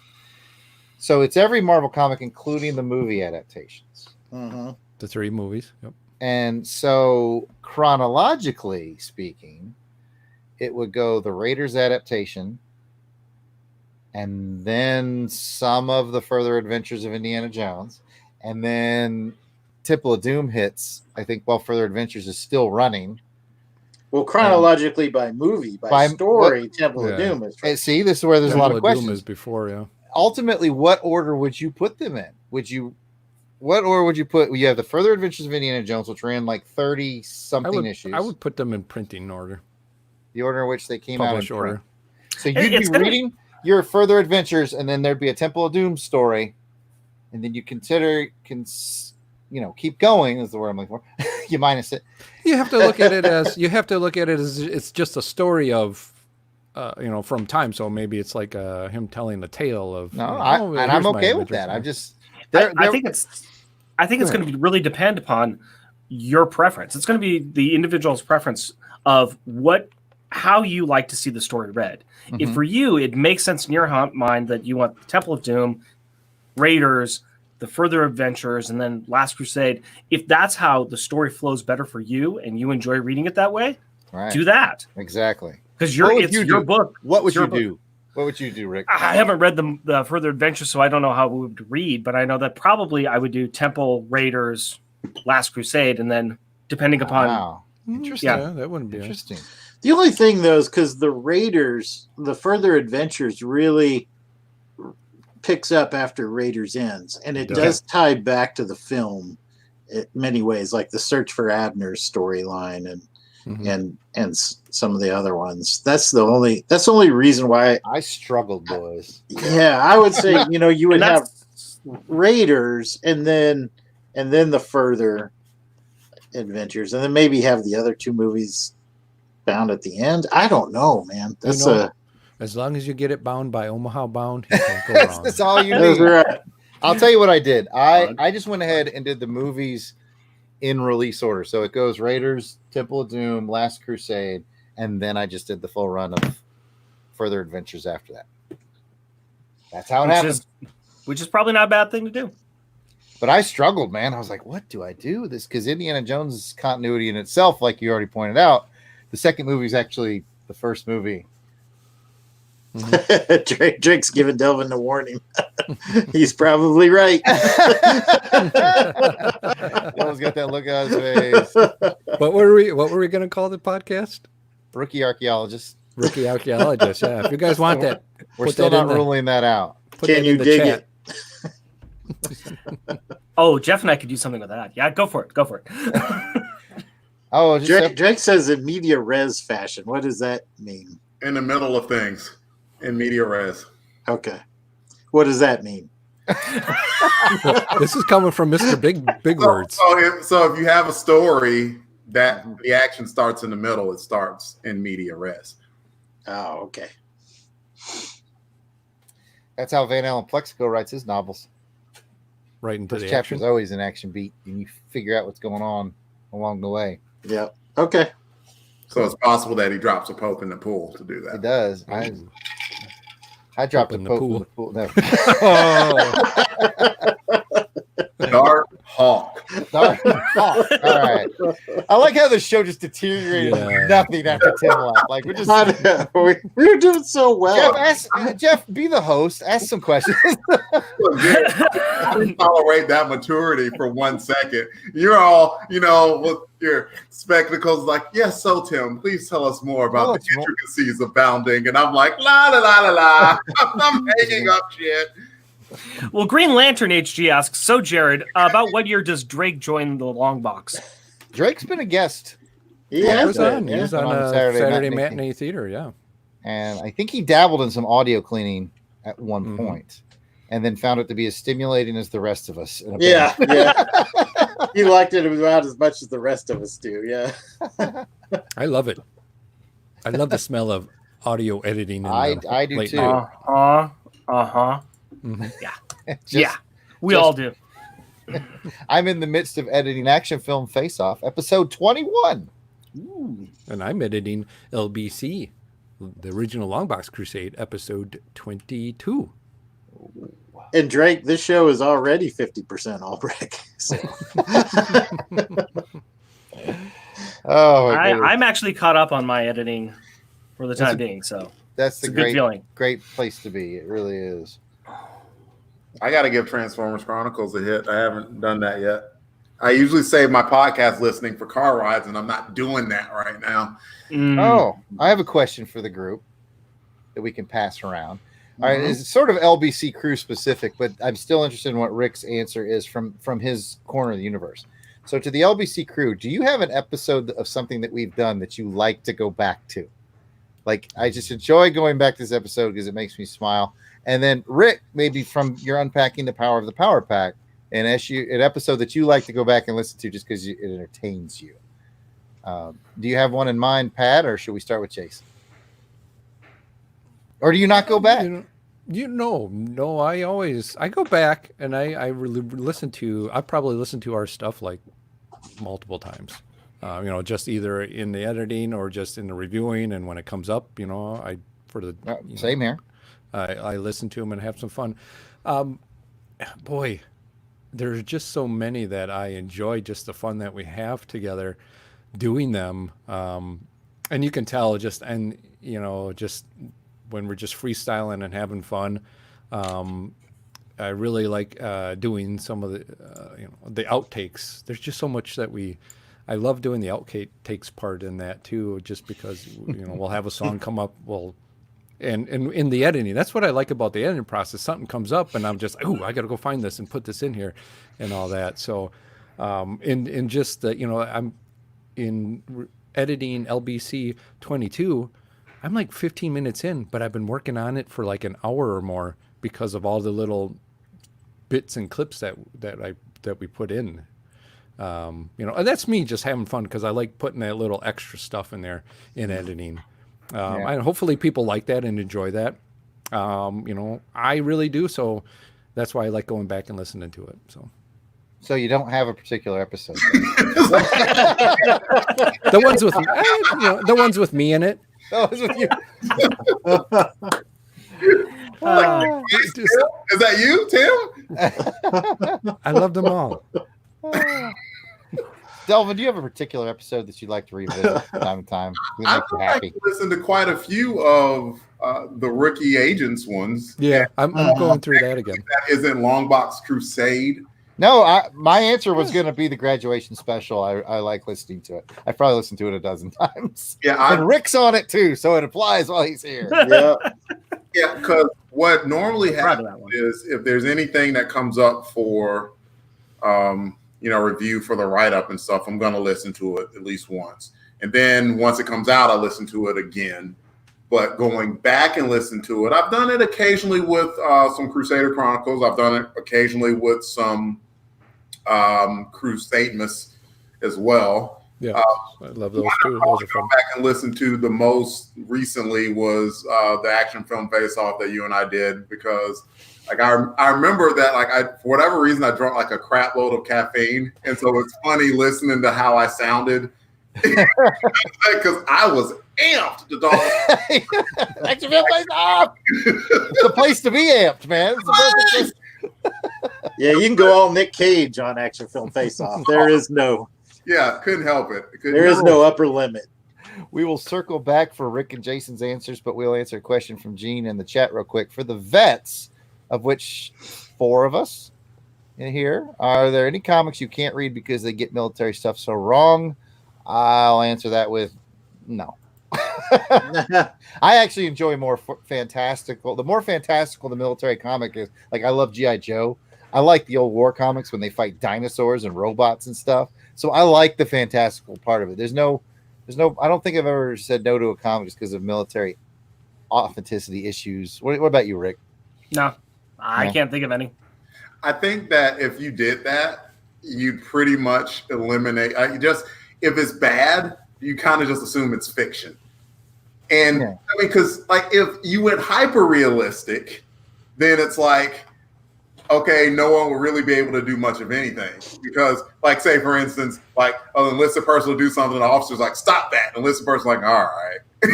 So it's every Marvel comic, including the movie adaptations. Mm-hmm. The 3 movies. Yep. And so, chronologically speaking, it would go the Raiders adaptation, and then some of the further adventures of Indiana Jones, and then Temple of Doom hits, I think, while Further Adventures is still running. Well, chronologically by movie, by story, Temple of Doom is. And see, this is where there's a lot of questions. Doom is before, yeah. Ultimately, what order would you put them in? What order would you put? You have the Further Adventures of Indiana Jones, which ran like 30-something issues. I would put them in printing order. The order in which they came Publish out in order. print. So you'd be reading your Further Adventures, and then there'd be a Temple of Doom story, and then you keep going is the word I'm looking for. You minus it. You have to look at it as it's just a story of from time. So maybe it's like him telling the tale of. I'm okay with that. I'm just. I think it's going to be really depend upon your preference. It's going to be the individual's preference of how you like to see the story read. Mm-hmm. If for you it makes sense in your mind that you want the Temple of Doom, Raiders, the Further Adventures, and then Last Crusade, if that's how the story flows better for you and you enjoy reading it that way, do that. Exactly. Because it's your book. What would you do? What would you do, Rick? I haven't read the Further Adventures, so I don't know how we would read, but I know that probably I would do Temple, Raiders, Last Crusade, and then depending upon... Wow. Interesting. Yeah, that wouldn't be interesting. The only thing, though, is because the Raiders, the Further Adventures really picks up after Raiders ends, and it does tie back to the film in many ways, like the Search for Abner's storyline and some of the other ones. That's the only reason why I struggled, boys. Yeah, I would say you would have Raiders and then the Further Adventures, and then maybe have the other 2 movies bound at the end. I don't know, man. As long as you get it bound by Omaha Bound, you can't go wrong. That's all you need. Right. I'll tell you what I did. I just went ahead and did the movies in release order. So it goes Raiders, Temple of Doom, Last Crusade, and then I just did the full run of Further Adventures after that. That's how it happened. Which is probably not a bad thing to do. But I struggled, man. I was like, what do I do with this? Because Indiana Jones' continuity in itself, like you already pointed out, the second movie is actually the first movie. Mm-hmm. Drake's giving Delvin a warning. He's probably right. Delvin's got that look on his face. What were we going to call the podcast? Rookie Archaeologist. Rookie archaeologist. Yeah, if you guys want that, We're still not ruling that out. Can you dig it? Oh, Jeff and I could do something with that. Yeah, go for it. Go for it. Oh, Drake says in media res fashion. What does that mean? In the middle of things, in media res. Okay. What does that mean? This is coming from Mr. Big Words. So if you have a story that the action starts in the middle, it starts in media res. Oh, okay. That's how Van Allen Plexico writes his novels. Right into First the chapter is action. always an action beat, and you figure out what's going on along the way. Yeah. Okay. So it's possible that he drops a pope in the pool to do It that. does. I dropped a in the poke pool. in the pool. No. Dark Hawk. All right. I like how the show just deteriorated Yeah. nothing after Tim left. Like we're just we were doing so well. Jeff, be the host. Ask some questions. I didn't tolerate that maturity for 1 second. You're all, with your spectacles like, yes, so Tim, please tell us more about the intricacies of bounding. And I'm like, la, la, la, la, la. I'm making up shit. Well, Green Lantern HG asks, so Jared, about what year does Drake join the Longbox? Drake's been a guest. He He has was been, on. yeah. He was on On Saturday Saturday matinee theater. Yeah. And I think he dabbled in some audio cleaning at one point, and then found it to be as stimulating as the rest of us. Yeah. He liked it about as much as the rest of us do. Yeah. I love it. I love the smell of audio editing. I do late too. night. Yeah. Just- Yeah. We all do. I'm in the midst of editing action film Face Off, episode 21. And I'm editing LBC, the original Longbox Crusade, episode 22. And Drake, this show is already 50% all brick. So. Oh, my goodness. I'm actually caught up on my editing for the time being, so That's it's the a good feeling. great place to be. It really is. I got to give Transformers Chronicles a hit. I haven't done that yet. I usually save my podcast listening for car rides, and I'm not doing that right now. Oh, I have a question for the group that we can pass around. All right, it's sort of LBC crew specific, but I'm still interested in what Rick's answer is from his corner of the universe. So to the LBC crew, do you have an episode of something that we've done that you like to go back to? Like, I just enjoy going back to this episode because it makes me smile. And then Rick, maybe from your Unpacking the Power of the Power Pack, an episode that you like to go back and listen to just because it entertains you. Do you have one in mind, Pat, or should we start with Jason? Or do you not go back? No. I go back and I really listen to. I probably listen to our stuff like multiple times. Just either in the editing or just in the reviewing, and when it comes up, Same here. I listen to them and have some fun. Boy, there's just so many that I enjoy. Just the fun that we have together doing them, and you can tell just when we're just freestyling and having fun. I really like doing some of the outtakes. There's just so much that I love doing the outtakes part in that too, just because we'll have a song come up, and in the editing, that's what I like about the editing process. Something comes up and I'm just, I got to go find this and put this in here and all that. So in just I'm in editing LBC 22, I'm like 15 minutes in, but I've been working on it for like an hour or more because of all the little bits and clips that we put in. And that's me just having fun because I like putting that little extra stuff in there in editing. And hopefully people like that and enjoy that. I really do. So that's why I like going back and listening to it. So you don't have a particular episode. The ones with the ones with me in it. Oh, it's with you. Is that you, Tim? I love them all. Delvin, do you have a particular episode that you'd like to revisit from time to time? I've listened to quite a few of the Rookie Agents ones. Yeah, I'm going through that again. That isn't Longbox Crusade. No, my answer was going to be the graduation special. I like listening to it. I probably listened to it a dozen times. Yeah, and Rick's on it too, so it applies while he's here. Yeah. Yeah, because what normally happens is if there's anything that comes up for, review for the write-up and stuff, I'm going to listen to it at least once. And then once it comes out, I listen to it again. But going back and listen to it, I've done it occasionally with some Crusader Chronicles. I've done it occasionally with some Crusademus as well. Yeah, I love those too. Those are fun. Back and listen to the most recently was the action film Face Off that you and I did, because like I remember that for whatever reason I drank like a crap load of caffeine, and so it's funny listening to how I sounded because I was amped to talk. Action film Face Off. It's the place to be amped, man. It's the perfect place. Yeah, you can go all Nick Cage on Action Film Face Off. There is no. Yeah, couldn't help it. There is no upper limit. We will circle back for Rick and Jason's answers, but we'll answer a question from Gene in the chat real quick. For the vets, of which 4 of us in here, are there any comics you can't read because they get military stuff so wrong? I'll answer that with no. I actually enjoy more fantastical. The more fantastical the military comic is, like I love G.I. Joe. I like the old war comics when they fight dinosaurs and robots and stuff. So I like the fantastical part of it. There's no. I don't think I've ever said no to a comic just because of military authenticity issues. What about you, Rick? No, I can't think of any. I think that if you did that, you'd pretty much eliminate. If it's bad, you kind of just assume it's fiction. And I mean, because like if you went hyper realistic, then it's like, okay, no one will really be able to do much of anything, because, like, say for instance, like an enlisted person will do something, and the officer's like, "Stop that!" And the enlisted person's like, "All right." And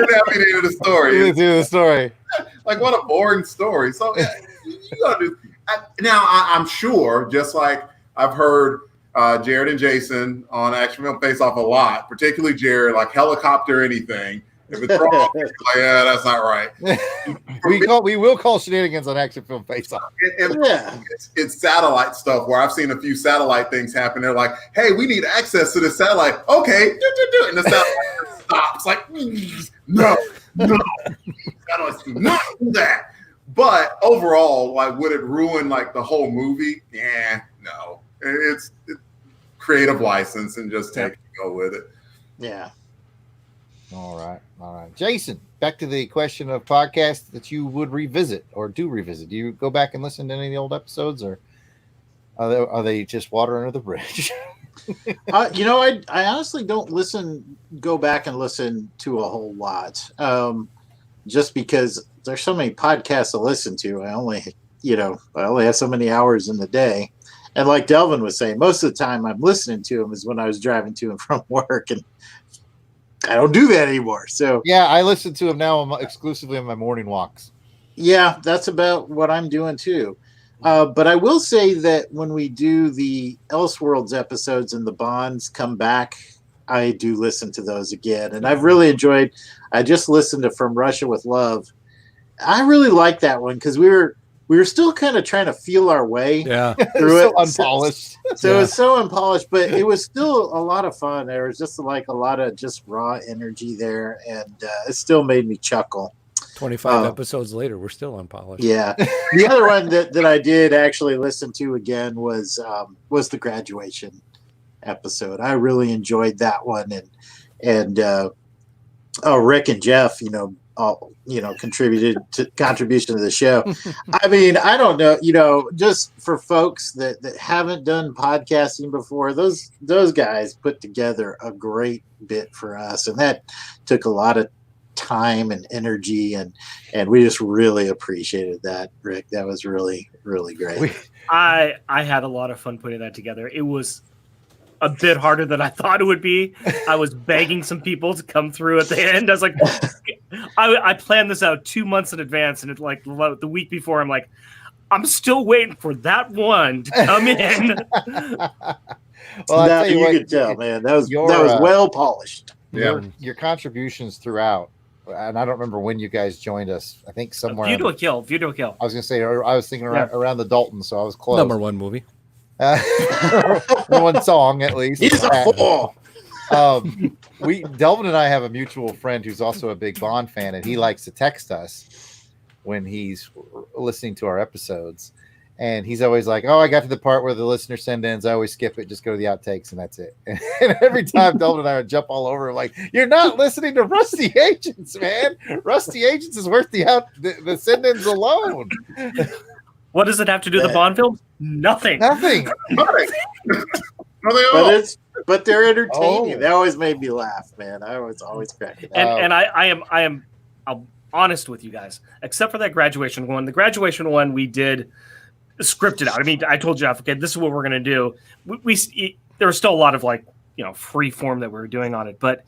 that'll be the end of the story. The end of the story. Like, what a boring story. So you gotta do. Now I'm sure, just like I've heard Jared and Jason on Action Film Face Off a lot, particularly Jared, like helicopter anything. If it's wrong, like, yeah, that's not right. We will call shenanigans on Action Film Face Off. It's satellite stuff where I've seen a few satellite things happen. They're like, "Hey, we need access to this satellite." Okay, and the satellite stops. Like, no, satellites do not do that. But overall, like, would it ruin like the whole movie? Yeah, no. It's creative license, and just take it and go with it. Yeah. All right. Jason, back to the question of podcasts that you would revisit or do revisit. Do you go back and listen to any of the old episodes, or are they just water under the bridge? I honestly don't go back and listen to a whole lot, just because there's so many podcasts to listen to. I only have so many hours in the day. And like Delvin was saying, most of the time I'm listening to them is when I was driving to and from work, and I don't do that anymore. So yeah, I listen to them now exclusively on my morning walks. Yeah, that's about what I'm doing too. But I will say that when we do the Elseworlds episodes and the Bonds come back, I do listen to those again. And I've really enjoyed, I just listened to From Russia with Love. I really like that one because we were still kind of trying to feel our way through it. Unpolished. So it's so unpolished, but it was still a lot of fun. There was just like a lot of just raw energy there, and it still made me chuckle. 25 episodes later, we're still unpolished. Yeah. The other one that I did actually listen to again was the graduation episode. I really enjoyed that one, and Rick and Jeff, contribution to the show. I mean, I don't know, just for folks that haven't done podcasting before, those guys put together a great bit for us, and that took a lot of time and energy, and we just really appreciated that, Rick. That was really, really great. I had a lot of fun putting that together. It was a bit harder than I thought it would be. I was begging some people to come through at the end. I was like, I planned this out 2 months in advance, and it's like the week before, I'm like, I'm still waiting for that one to come in. Well, you could tell, man, that was well polished. Your contributions throughout and I don't remember when you guys joined us. I think somewhere. View to a Kill. View to a Kill. I was gonna say, I was thinking around the Dalton, so I was close. Number one movie. One song at least. He's a fool. Delvin and I have a mutual friend who's also a big Bond fan, and he likes to text us when he's listening to our episodes. And he's always like, "Oh, I got to the part where the listener send ins. I always skip it, just go to the outtakes, and that's it." And every time Delvin and I would jump all over him, like, "You're not listening to Rusty Agents, man. Rusty Agents is worth the send ins alone." What does it have to do with the Bond film? Nothing. Nothing. But they're entertaining. They always made me laugh, man. I was always cracking up. And I am honest with you guys, except for that graduation one. The graduation one we did scripted out. I mean, I told Jeff, okay, this is what we're gonna do. There was still a lot of free form that we were doing on it, but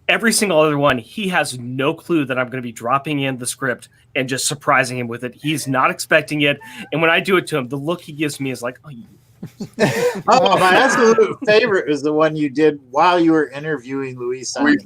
every single other one, he has no clue that I'm going to be dropping in the script and just surprising him with it. He's not expecting it, and when I do it to him, the look he gives me is like, "Oh, you." Oh, my absolute favorite is the one you did while you were interviewing Louise Simon.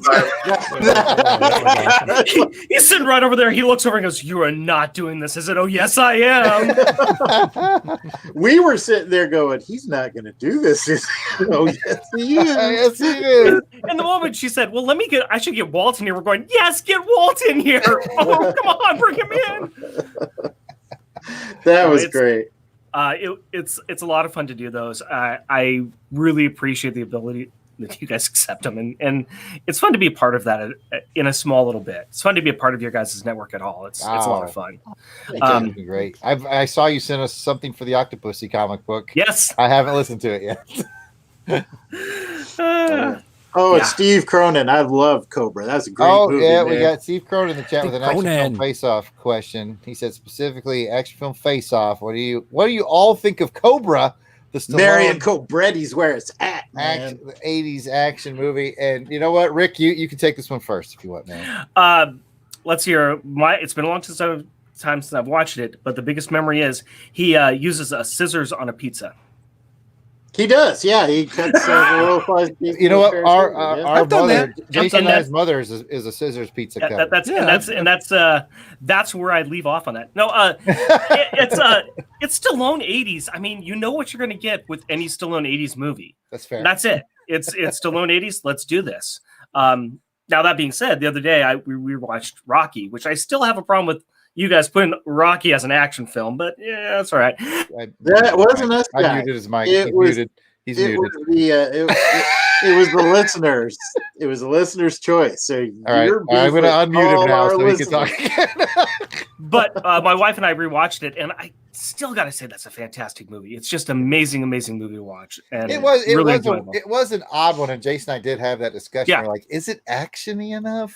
He's sitting right over there. He looks over and goes, "You are not doing this." I said, "Oh, yes, I am." We were sitting there going, "He's not going to do this." Oh, yes, he is. Yes, he is. And the moment she said, "Well, I should get Walt in here," we're going, "Yes, get Walt in here." Oh, come on, bring him in. That was great. It's a lot of fun to do those. I really appreciate the ability that you guys accept them, and it's fun to be a part of that in a small little bit. It's fun to be a part of your guys' network at all. It's a lot of fun. Great. I saw you sent us something for the Octopussy comic book. Yes, I haven't listened to it yet. It's Steve Cronin. I love Cobra. That's a great movie. Oh, yeah, man. we got Steve Cronin in the chat with an action film face-off question. He said specifically action film face-off. What do you all think of Cobra? The Marion Cobretti's where it's at, man. The 80s action movie. And you know what, Rick, you can take this one first if you want, man. Let's hear. It's been a long time since I've watched it, but the biggest memory is he uses scissors on a pizza. He does, yeah. He cuts little slices. You know what? Our mother, Jason and I's mother, is a scissors pizza cutter. That's where I leave off on that. No, it's Stallone 80s. I mean, you know what you're going to get with any Stallone 80s movie. That's fair. That's it. It's Stallone 80s. Let's do this. Now that being said, the other day we watched Rocky, which I still have a problem with. You guys putting Rocky as an action film, but yeah, that's all right. That wasn't us. I muted his mic. He's muted. It was the listeners. It was the listeners' choice. So all right, I'm going to unmute him now so he can talk again. But my wife and I rewatched it, and I still got to say that's a fantastic movie. It's just amazing movie to watch. And it was an odd one, and Jason and I did have that discussion. Yeah. We're like, is it actiony enough?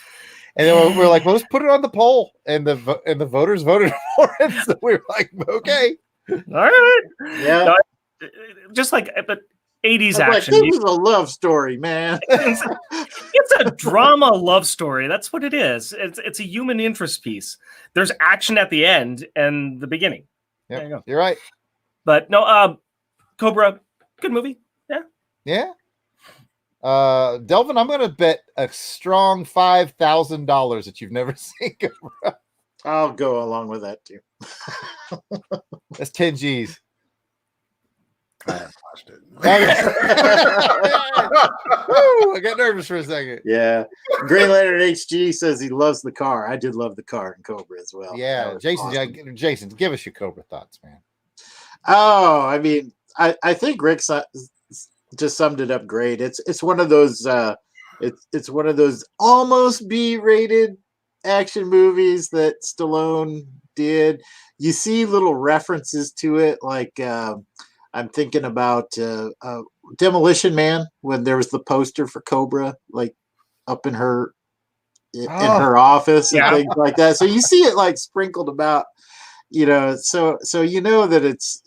And then we're like, well, let's put it on the poll, and the voters voted for it. So we were like, okay, all right, yeah. No, just but 80s action. Like, this is a love story, man. It's a drama love story. That's what it is. It's a human interest piece. There's action at the end and the beginning. Yep, there you go. You're right. But no, Cobra, good movie. Yeah. Delvin, I'm going to bet a strong $5,000 that you've never seen Cobra. I'll go along with that too. That's 10 G's. I haven't watched it. I got nervous for a second. Yeah. Green Lantern HG says he loves the car. I did love the car in Cobra as well. Yeah. Jason, give us your Cobra thoughts, man. Oh, I mean, I think Rick just summed it up great. It's one of those it's one of those almost B-rated action movies that Stallone did. You see little references to it, like I'm thinking about Demolition Man when there was the poster for Cobra, like up in her office and things like that. So you see it like sprinkled about, so you know that it's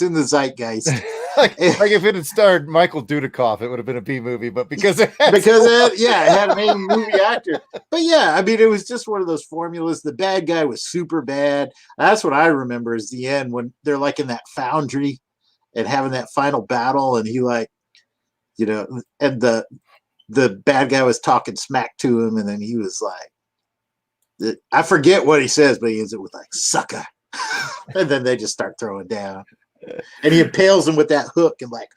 in the zeitgeist. like if it had starred Michael Dudikoff, it would have been a B movie, but because it had a main movie actor. But yeah, I mean, it was just one of those formulas. The bad guy was super bad. That's what I remember is the end when they're like in that foundry and having that final battle, and he and the the bad guy was talking smack to him, and then he was like, I forget what he says, but he ends it with like sucker. And then they just start throwing down. And he impales him with that hook and like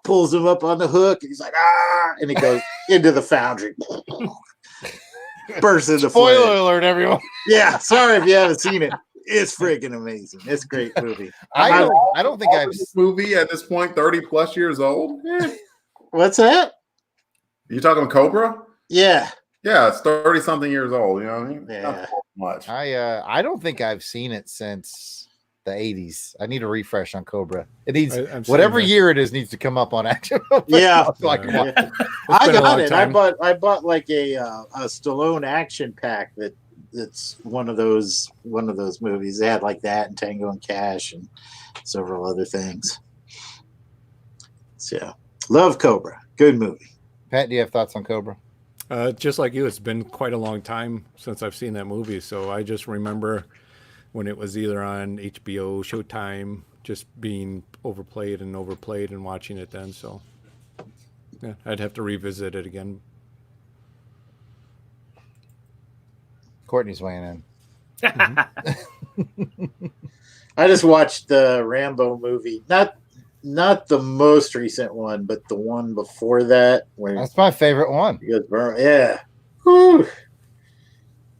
pulls him up on the hook, and he's like, ah, and he goes into the foundry. Bursts into Spoiler flame. alert, everyone. Yeah, sorry if you haven't seen it. It's freaking amazing. It's a great movie. I don't think I've this movie at this point 30 plus years old. What's that? You talking Cobra? Yeah. Yeah, it's 30 something years old. You know what I mean? Yeah. Not much. I don't think I've seen it since the 80s. I need a refresh on Cobra. It needs whatever year it is needs to come up on Action. Yeah. So I can watch it. I got it. I bought like a Stallone action pack that's one of those movies. They had like that and Tango and Cash and several other things. So love Cobra. Good movie. Pat, do you have thoughts on Cobra? Just like you, it's been quite a long time since I've seen that movie. So I just remember when it was either on HBO, Showtime, just being overplayed and watching it then. So yeah, I'd have to revisit it again. Courtney's weighing in. I just watched the Rambo movie. Not the most recent one, but the one before that. Where That's my favorite one. Yeah. Whew.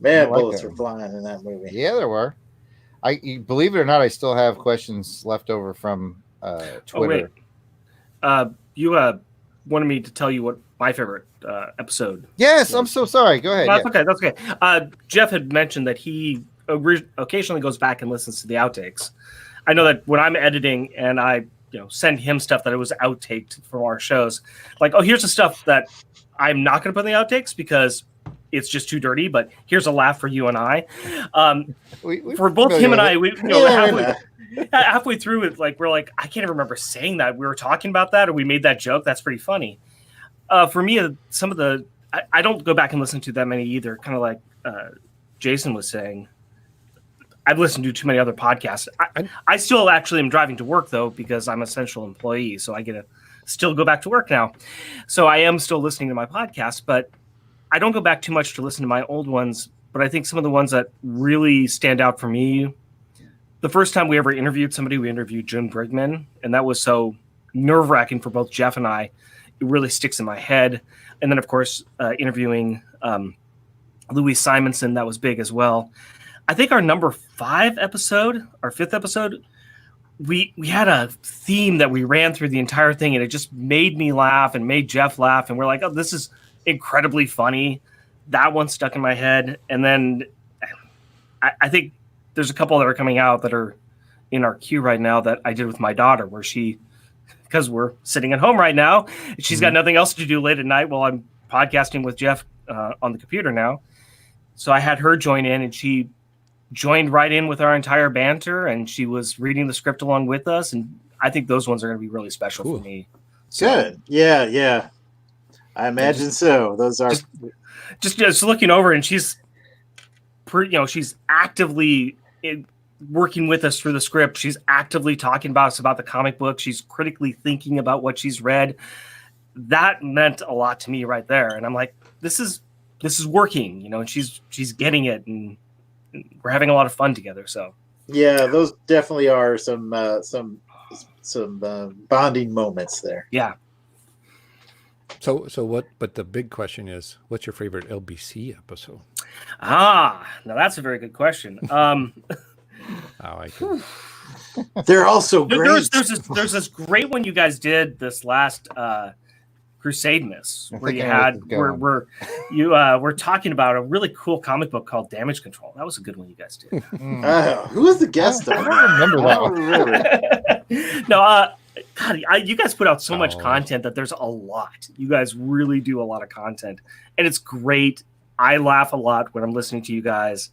Man, like bullets that were flying in that movie. Yeah, there were. Believe it or not, I still have questions left over from Twitter. Oh, wait. You wanted me to tell you what my favorite episode. Yes, I'm so sorry. Go ahead. That's okay. That's okay. Jeff had mentioned that he occasionally goes back and listens to the outtakes. I know that when I'm editing and I send him stuff that it was outtaked from our shows, like, oh, here's the stuff that I'm not going to put in the outtakes because it's just too dirty, but here's a laugh for you and I. For both him and I, halfway through it, like, we're like, I can't even remember saying that. We were talking about that, or we made that joke. That's pretty funny. For me, some of the, I don't go back and listen to that many either. Kind of like Jason was saying. I've listened to too many other podcasts. I still actually am driving to work, though, because I'm an essential employee. So I get to still go back to work now. So I am still listening to my podcast, but I don't go back too much to listen to my old ones. But I think some of the ones that really stand out for me, the first time we ever interviewed somebody, we interviewed Jim Brigman. And that was so nerve-wracking for both Jeff and I. It really sticks in my head. And then, of course, interviewing Louis Simonson, that was big as well. I think our number 5 episode, our 5th episode, we had a theme that we ran through the entire thing, and it just made me laugh and made Jeff laugh. And we're like, oh, this is incredibly funny. That one stuck in my head. And then I think there's a couple that are coming out that are in our queue right now that I did with my daughter, where because we're sitting at home right now, she's got nothing else to do late at night while I'm podcasting with Jeff on the computer now. So I had her join in, and she joined right in with our entire banter, and she was reading the script along with us. And I think those ones are going to be really special for me. So, good. Yeah. I imagine so. Those are just looking over, and she's she's actively working with us through the script. She's actively talking about the comic book. She's critically thinking about what she's read. That meant a lot to me right there. And I'm like, this is working, and she's getting it, and we're having a lot of fun together. So yeah, those definitely are some bonding moments there. Yeah. So what? But the big question is, what's your favorite LBC episode? Now that's a very good question. They're also great. There's this great one you guys did this last Crusade Miss, where we're talking about a really cool comic book called Damage Control. That was a good one you guys did. Who was the guest? I don't remember that one. No, God, you guys put out so much content that there's a lot. You guys really do a lot of content, and it's great. I laugh a lot when I'm listening to you guys.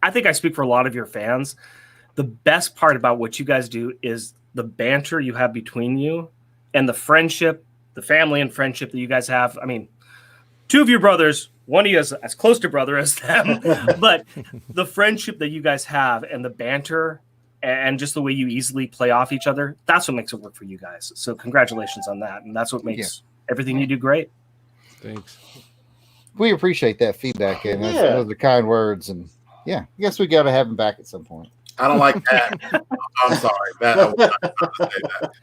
I think I speak for a lot of your fans. The best part about what you guys do is the banter you have between you and the friendship, the family and friendship that you guys have. I mean, 2 of your brothers, one of you is as close to brother as them, but the friendship that you guys have and the banter and just the way you easily play off each other, that's what makes it work for you guys. So congratulations on that. And that's what makes everything you do great. Thanks. We appreciate that feedback, and those are kind words. And yeah, I guess we got to have him back at some point. I don't like that. I'm sorry. I was not trying to say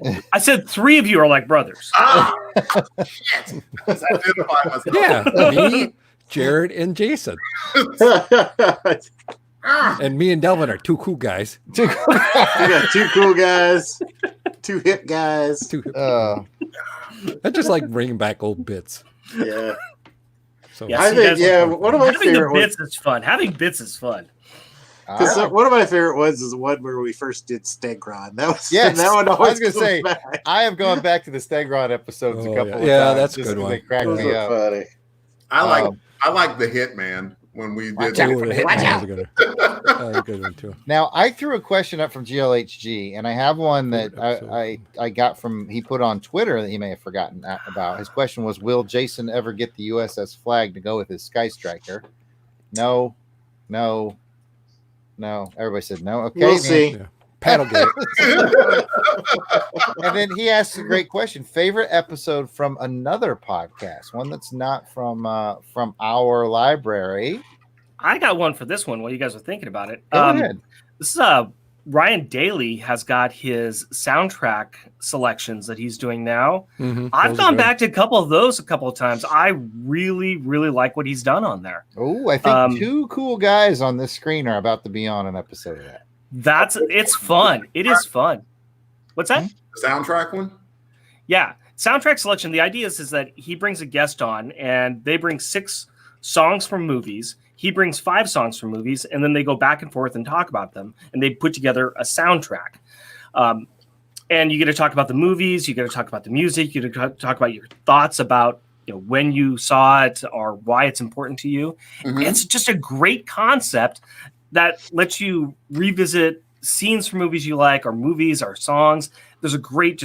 that. I said 3 of you are like brothers. Shit. Let's identify myself. Yeah, me, Jared, and Jason. And me and Delvin are 2 cool guys. We got 2 cool guys, 2 hip guys. 2 hip I just like bringing back old bits. Yeah. So I think, one of my favorite bits is fun. Having bits is fun. One of my favorite ones is the one where we first did Stegron. That was that one always. I was gonna say back. I have gone back to the Stegron episodes a couple of times. Yeah, that's a good one. They crack me up. Funny. I like the Hitman when we did Watch out for the Hitman. That was a good one too. Now I threw a question up from GLHG, and I have one that I got from he put on Twitter that he may have forgotten about. His question was, will Jason ever get the USS flag to go with his Sky Striker? No. Everybody said no. Okay, we'll see. Yeah. Paddle gate. And then he asked a great question: favorite episode from another podcast, one that's not from our library. I got one for this one while you guys are thinking about it. Go ahead. This is Ryan Daly has got his soundtrack selections that he's doing now. Mm-hmm. I've gone back to a couple of those a couple of times. I really, really like what he's done on there. Oh, I think 2 cool guys on this screen are about to be on an episode of that. It's fun. It is fun. What's that? The soundtrack one? Yeah. Soundtrack selection. The idea is that he brings a guest on and they bring 6 songs from movies. He brings 5 songs from movies, and then they go back and forth and talk about them, and they put together a soundtrack. And you get to talk about the movies, you get to talk about the music, you get to talk about your thoughts about when you saw it or why it's important to you. Mm-hmm. It's just a great concept that lets you revisit scenes from movies you like, or movies or songs. There's a great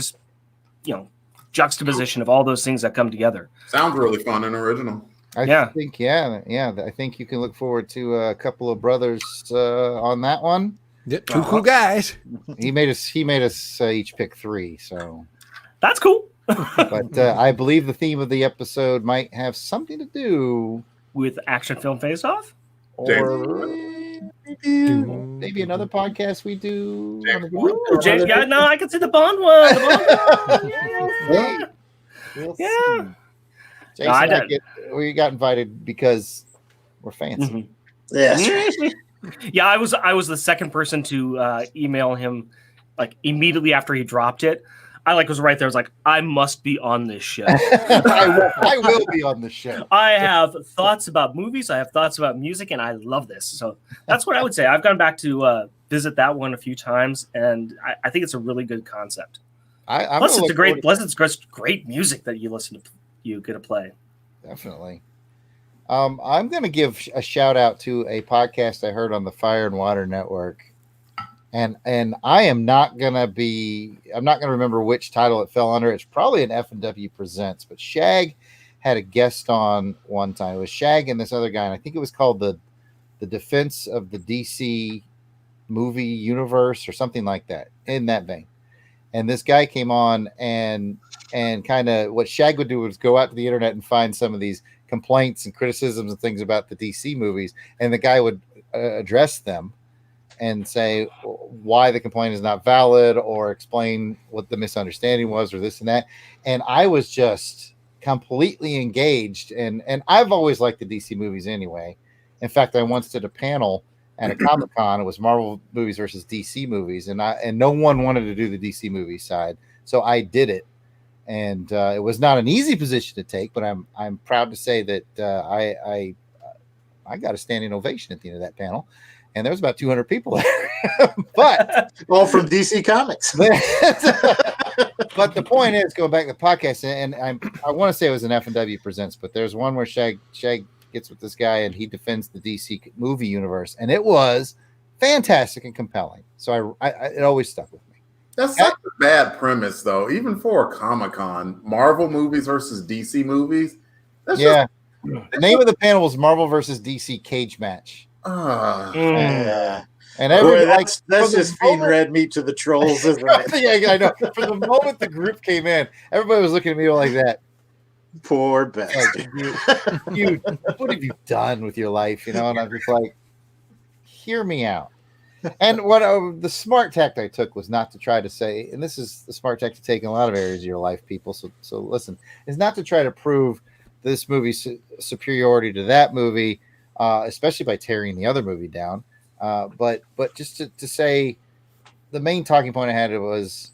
juxtaposition of all those things that come together. Sounds really fun and original. I think I think you can look forward to a couple of brothers on that one. Yeah, 2 cool guys. He made us each pick 3, so that's cool. But I believe the theme of the episode might have something to do with Action Film Face Off, or maybe another podcast we do. I can see the Bond one. We'll see. Jason, we got invited because we're fancy. Mm-hmm. Yes. Yeah, I was the second person to email him like immediately after he dropped it. I was right there. I was like, I must be on this show. I will be on the show. I have thoughts about movies. I have thoughts about music, and I love this. So that's what I would say. I've gone back to visit that one a few times, and I think it's a really good concept. Plus, it's great music that you listen to. You get to play. Definitely. I'm going to give a shout out to a podcast I heard on the Fire and Water Network, and I'm not going to remember which title it fell under. It's probably an F&W Presents, but Shag had a guest on one time. It was Shag and this other guy, and I think it was called the Defense of the DC Movie Universe or something like that, in that vein. And this guy came on and kind of what Shag would do was go out to the internet and find some of these complaints and criticisms and things about the DC movies. And the guy would address them and say why the complaint is not valid, or explain what the misunderstanding was, or this and that. And I was just completely engaged. And I've always liked the DC movies anyway. In fact, I once did a panel at a Comic-Con. It was Marvel movies versus DC movies, and no one wanted to do the DC movie side, so I did it. And it was not an easy position to take, but I'm proud to say that I got a standing ovation at the end of that panel, and there was about 200 people there, but all from DC Comics. But the point is, going back to the podcast, and I want to say it was an F&W Presents, but there's one where Shag gets with this guy and he defends the DC movie universe, and it was fantastic and compelling. So it always stuck with me. That's such a bad premise, though. Even for a Comic-Con, Marvel movies versus DC movies. The name of the panel was Marvel versus DC Cage Match. And that's just feeding red meat to the trolls, isn't it? Yeah, I know. For the moment the group came in, everybody was looking at me like that. Poor bastard. You, what have you done with your life? And I'm just like, hear me out. And what the smart tact I took was not to try to say, and this is the smart tact to take in a lot of areas of your life, people. So listen, is not to try to prove this movie's superiority to that movie, especially by tearing the other movie down. But just to say, the main talking point I had was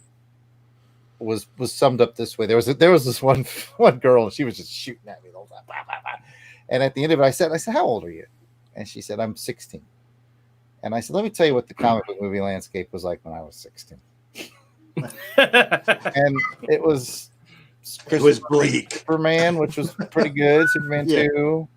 summed up this way. There was this one girl, and she was just shooting at me the whole time. Blah, blah, blah. And at the end of it, I said, how old are you? And she said, I'm 16. And I said, let me tell you what the comic book movie landscape was like when I was 16. And it was bleak. Superman, which was pretty good. Superman 2.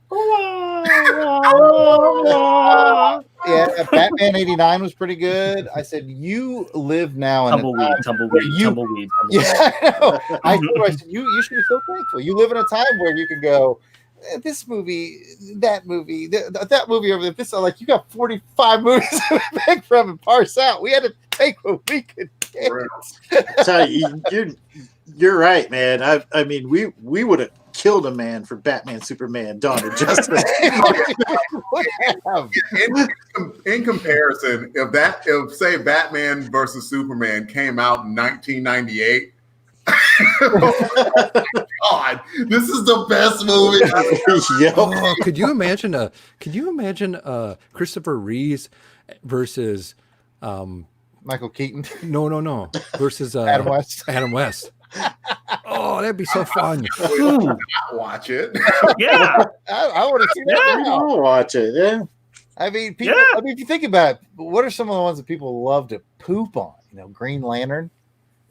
Yeah, Batman 89 was pretty good. I said, you live now in tumbleweed. Yeah, I know. I told her, I said, you should be so thankful. You live in a time where you can go, this movie, that movie, that movie over there. This, like, you got 45 movies to pick from and parse out. We had to take what we could get. So you're right, man. I mean, we would have killed a man for Batman, Superman, Dawn of Justice. in comparison, if say Batman versus Superman came out in 1998. Oh my God, this is the best movie ever. Oh, could you imagine Christopher Reeves versus Michael Keaton? No. Versus Adam West. Adam West. Oh, that'd be so fun. Watch it. Yeah. I want to see that. Yeah, I'll watch it. Yeah. I mean, people. Yeah. I mean, if you think about it, what are some of the ones that people love to poop on? Green Lantern.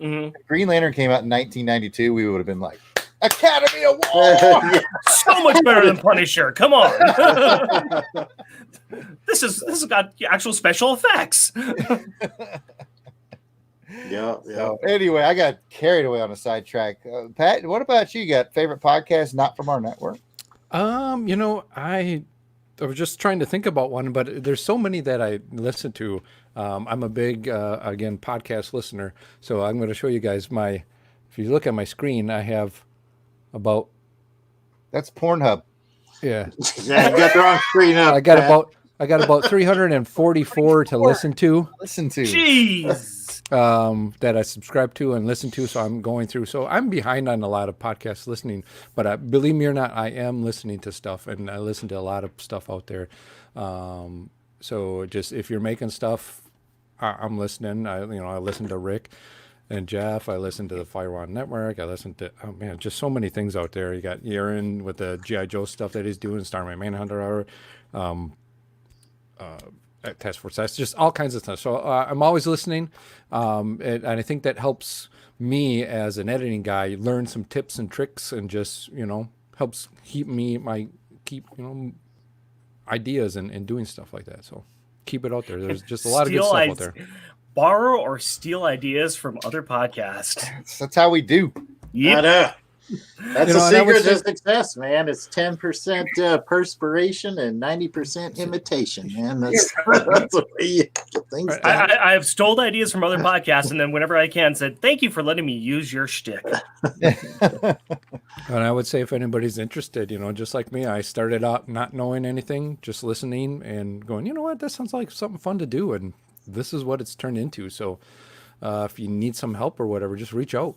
Mm-hmm. If Green Lantern came out in 1992, we would have been like, Academy Award. Yeah. So much better than Punisher. Come on. This has got actual special effects. Yeah. So anyway, I got carried away on a sidetrack. Pat, what about you? You got favorite podcast not from our network? I was just trying to think about one, but there's so many that I listen to. I'm a big, again, podcast listener. So I'm going to show you guys if you look at my screen, I have about. That's Pornhub. Yeah. Yeah, you got the wrong screen up. I got about 344 to listen to. Jeez. That I subscribe to and listen to. So I'm going through. So I'm behind on a lot of podcast listening, but believe me or not, I am listening to stuff, and I listen to a lot of stuff out there. So just if you're making stuff, I'm listening. I listen to Rick and Jeff. I listen to the Firewall Network. I listen to just so many things out there. You got Aaron with the G.I. Joe stuff that he's doing, Starman Manhunter Hour. Task Force. That's just all kinds of stuff. So I'm always listening, and I think that helps me as an editing guy learn some tips and tricks, and just helps keep ideas and doing stuff like that. So keep it out there. There's just a lot of good stuff out there. Borrow or steal ideas from other podcasts. That's how we do. Yeah. That's the secret to success, man. It's 10% perspiration and 90% imitation, man. That's the way you get things done. I have stole ideas from other podcasts, and then whenever I can, said, thank you for letting me use your shtick. And I would say if anybody's interested, just like me, I started out not knowing anything, just listening and going, you know what, that sounds like something fun to do, and this is what it's turned into. So if you need some help or whatever, just reach out.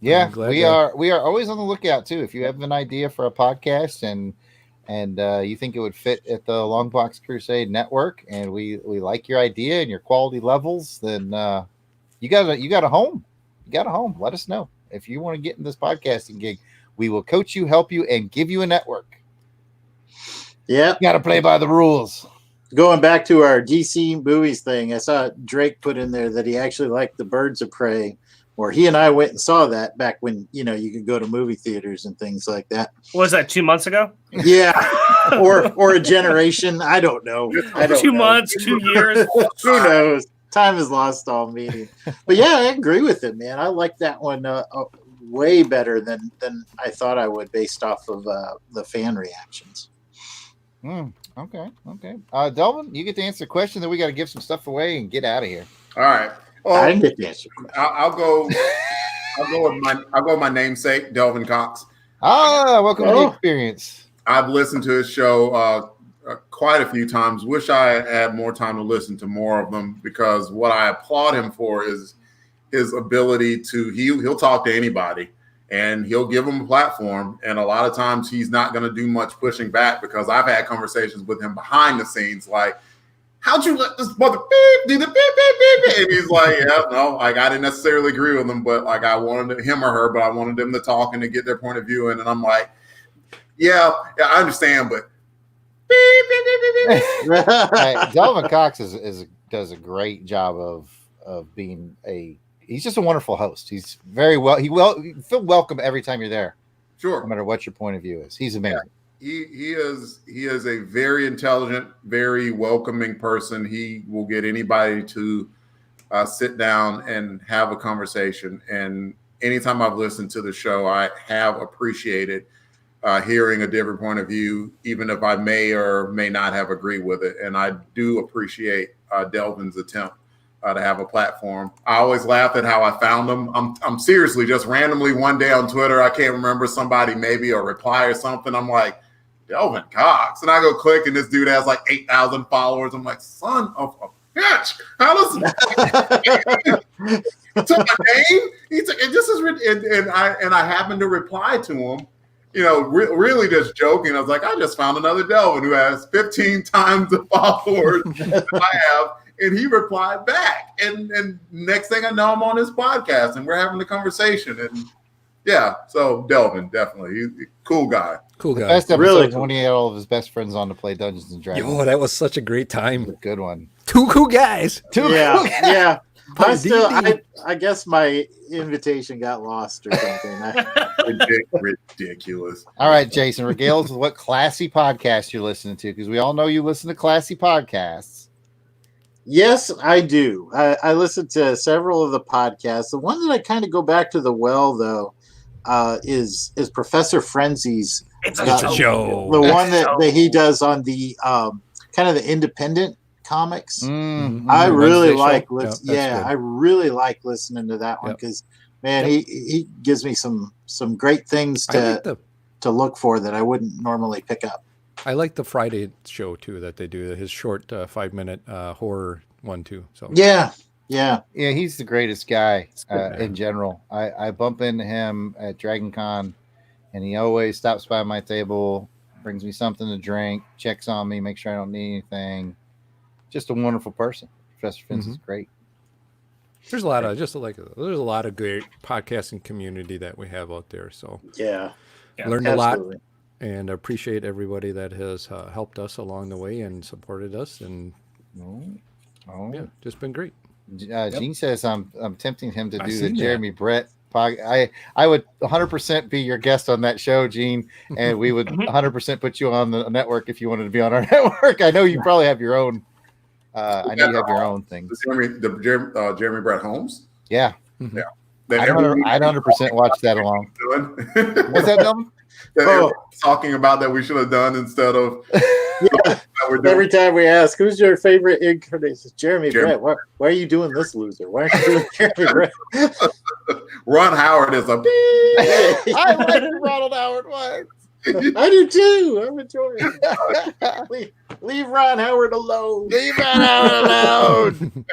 Yeah, we are always on the lookout too. If you have an idea for a podcast and you think it would fit at the Longbox Crusade network, and we like your idea and your quality levels, then you got a home. You got a home. Let us know if you want to get in this podcasting gig. We will coach you, help you, and give you a network. Yeah, you got to play by the rules. Going back to our DC movies thing, I saw Drake put in there that he actually liked the Birds of Prey. Or he and I went and saw that back when, you could go to movie theaters and things like that. Was that 2 months ago? Yeah. or a generation. I don't know. 2 months, 2 years. Who knows? Time is lost all meaning. But yeah, I agree with it, man. I like that one way better than I thought I would based off of the fan reactions. Okay. Delvin, you get to answer the question, then we got to give some stuff away and get out of here. All right. Well, I didn't get the answer. I'll go with my namesake, Delvin Cox. Welcome to the Oh. experience. I've listened to his show quite a few times. Wish I had more time to listen to more of them, because what I applaud him for is his ability to he'll talk to anybody and he'll give them a platform. And a lot of times he's not going to do much pushing back, because I've had conversations with him behind the scenes, like, how'd you let this mother beep do the beep, beep, beep, beep? And he's like, yeah, no, like, I didn't necessarily agree with him, but like, I wanted him or her, but I wanted them to talk and to get their point of view in. And I'm like, yeah, I understand, but beep, beep, beep, beep, beep. Hey, Delvin Cox does a great job of being he's just a wonderful host. He's very you feel welcome every time you're there. Sure. No matter what your point of view is. He's amazing. Yeah. He is a very intelligent, very welcoming person. He will get anybody to sit down and have a conversation. And anytime I've listened to the show, I have appreciated hearing a different point of view, even if I may or may not have agreed with it. And I do appreciate Delvin's attempt to have a platform. I always laugh at how I found him. I'm seriously just randomly one day on Twitter, I can't remember, somebody maybe a reply or something. I'm like, Delvin Cox. And I go click, and this dude has like 8,000 followers. I'm like, son of a bitch. How does he took my name? He took, and this is, and I happened to reply to him, you know, really just joking. I was like, I just found another Delvin who has 15 times the followers that I have. And he replied back. And next thing I know, I'm on his podcast and we're having a conversation. And yeah, so Delvin, definitely. He's a cool guy. Cool guy. Best episode Really is when he had all of his best friends on to play Dungeons and Dragons. Yo, that was such a great time. A good one. Two cool guys. Yeah. D&D. I guess my invitation got lost or something. Ridiculous. All right, Jason, regale us with what classy podcast you're listening to, because we all know you listen to classy podcasts. Yes, I do. I listen to several of the podcasts. The one that I kind of go back to though, is Professor Frenzy's. It's a show. The one that he does on the kind of the independent comics. Mm-hmm. I really Wednesday show? I really like listening to that one, because man, he gives me some great things to look for that I wouldn't normally pick up. I like the Friday show too that they do, his short 5-minute horror one too. So Yeah, he's the greatest guy in general. I bump into him at Dragon Con, and he always stops by my table, brings me something to drink, checks on me, makes sure I don't need anything. Just a wonderful person. Professor Fence is great. there's a lot of great podcasting community that we have out there. So yeah. learned a lot. Absolutely. And appreciate everybody that has helped us along the way and supported us, and yeah, just been great. Gene says I'm tempting him to I do the seen that. Jeremy Brett podcast. I would 100% be your guest on that show, Gene, and we would 100% put you on the network if you wanted to be on our network. I know you probably have your own. I know you have your own thing. Jeremy Brett Holmes. Yeah, Yeah. I'd 100% watch that along. What's that, Delvin? Talking about that we should have done instead of Every time we ask, who's your favorite incarnation? Jeremy Brett. Why are you doing this, loser? Why aren't you doing Jeremy Brett? Ron Howard is a I like Ronald Howard once. I do too. I'm enjoying it. Leave Ron Howard alone. Leave Ron Howard alone.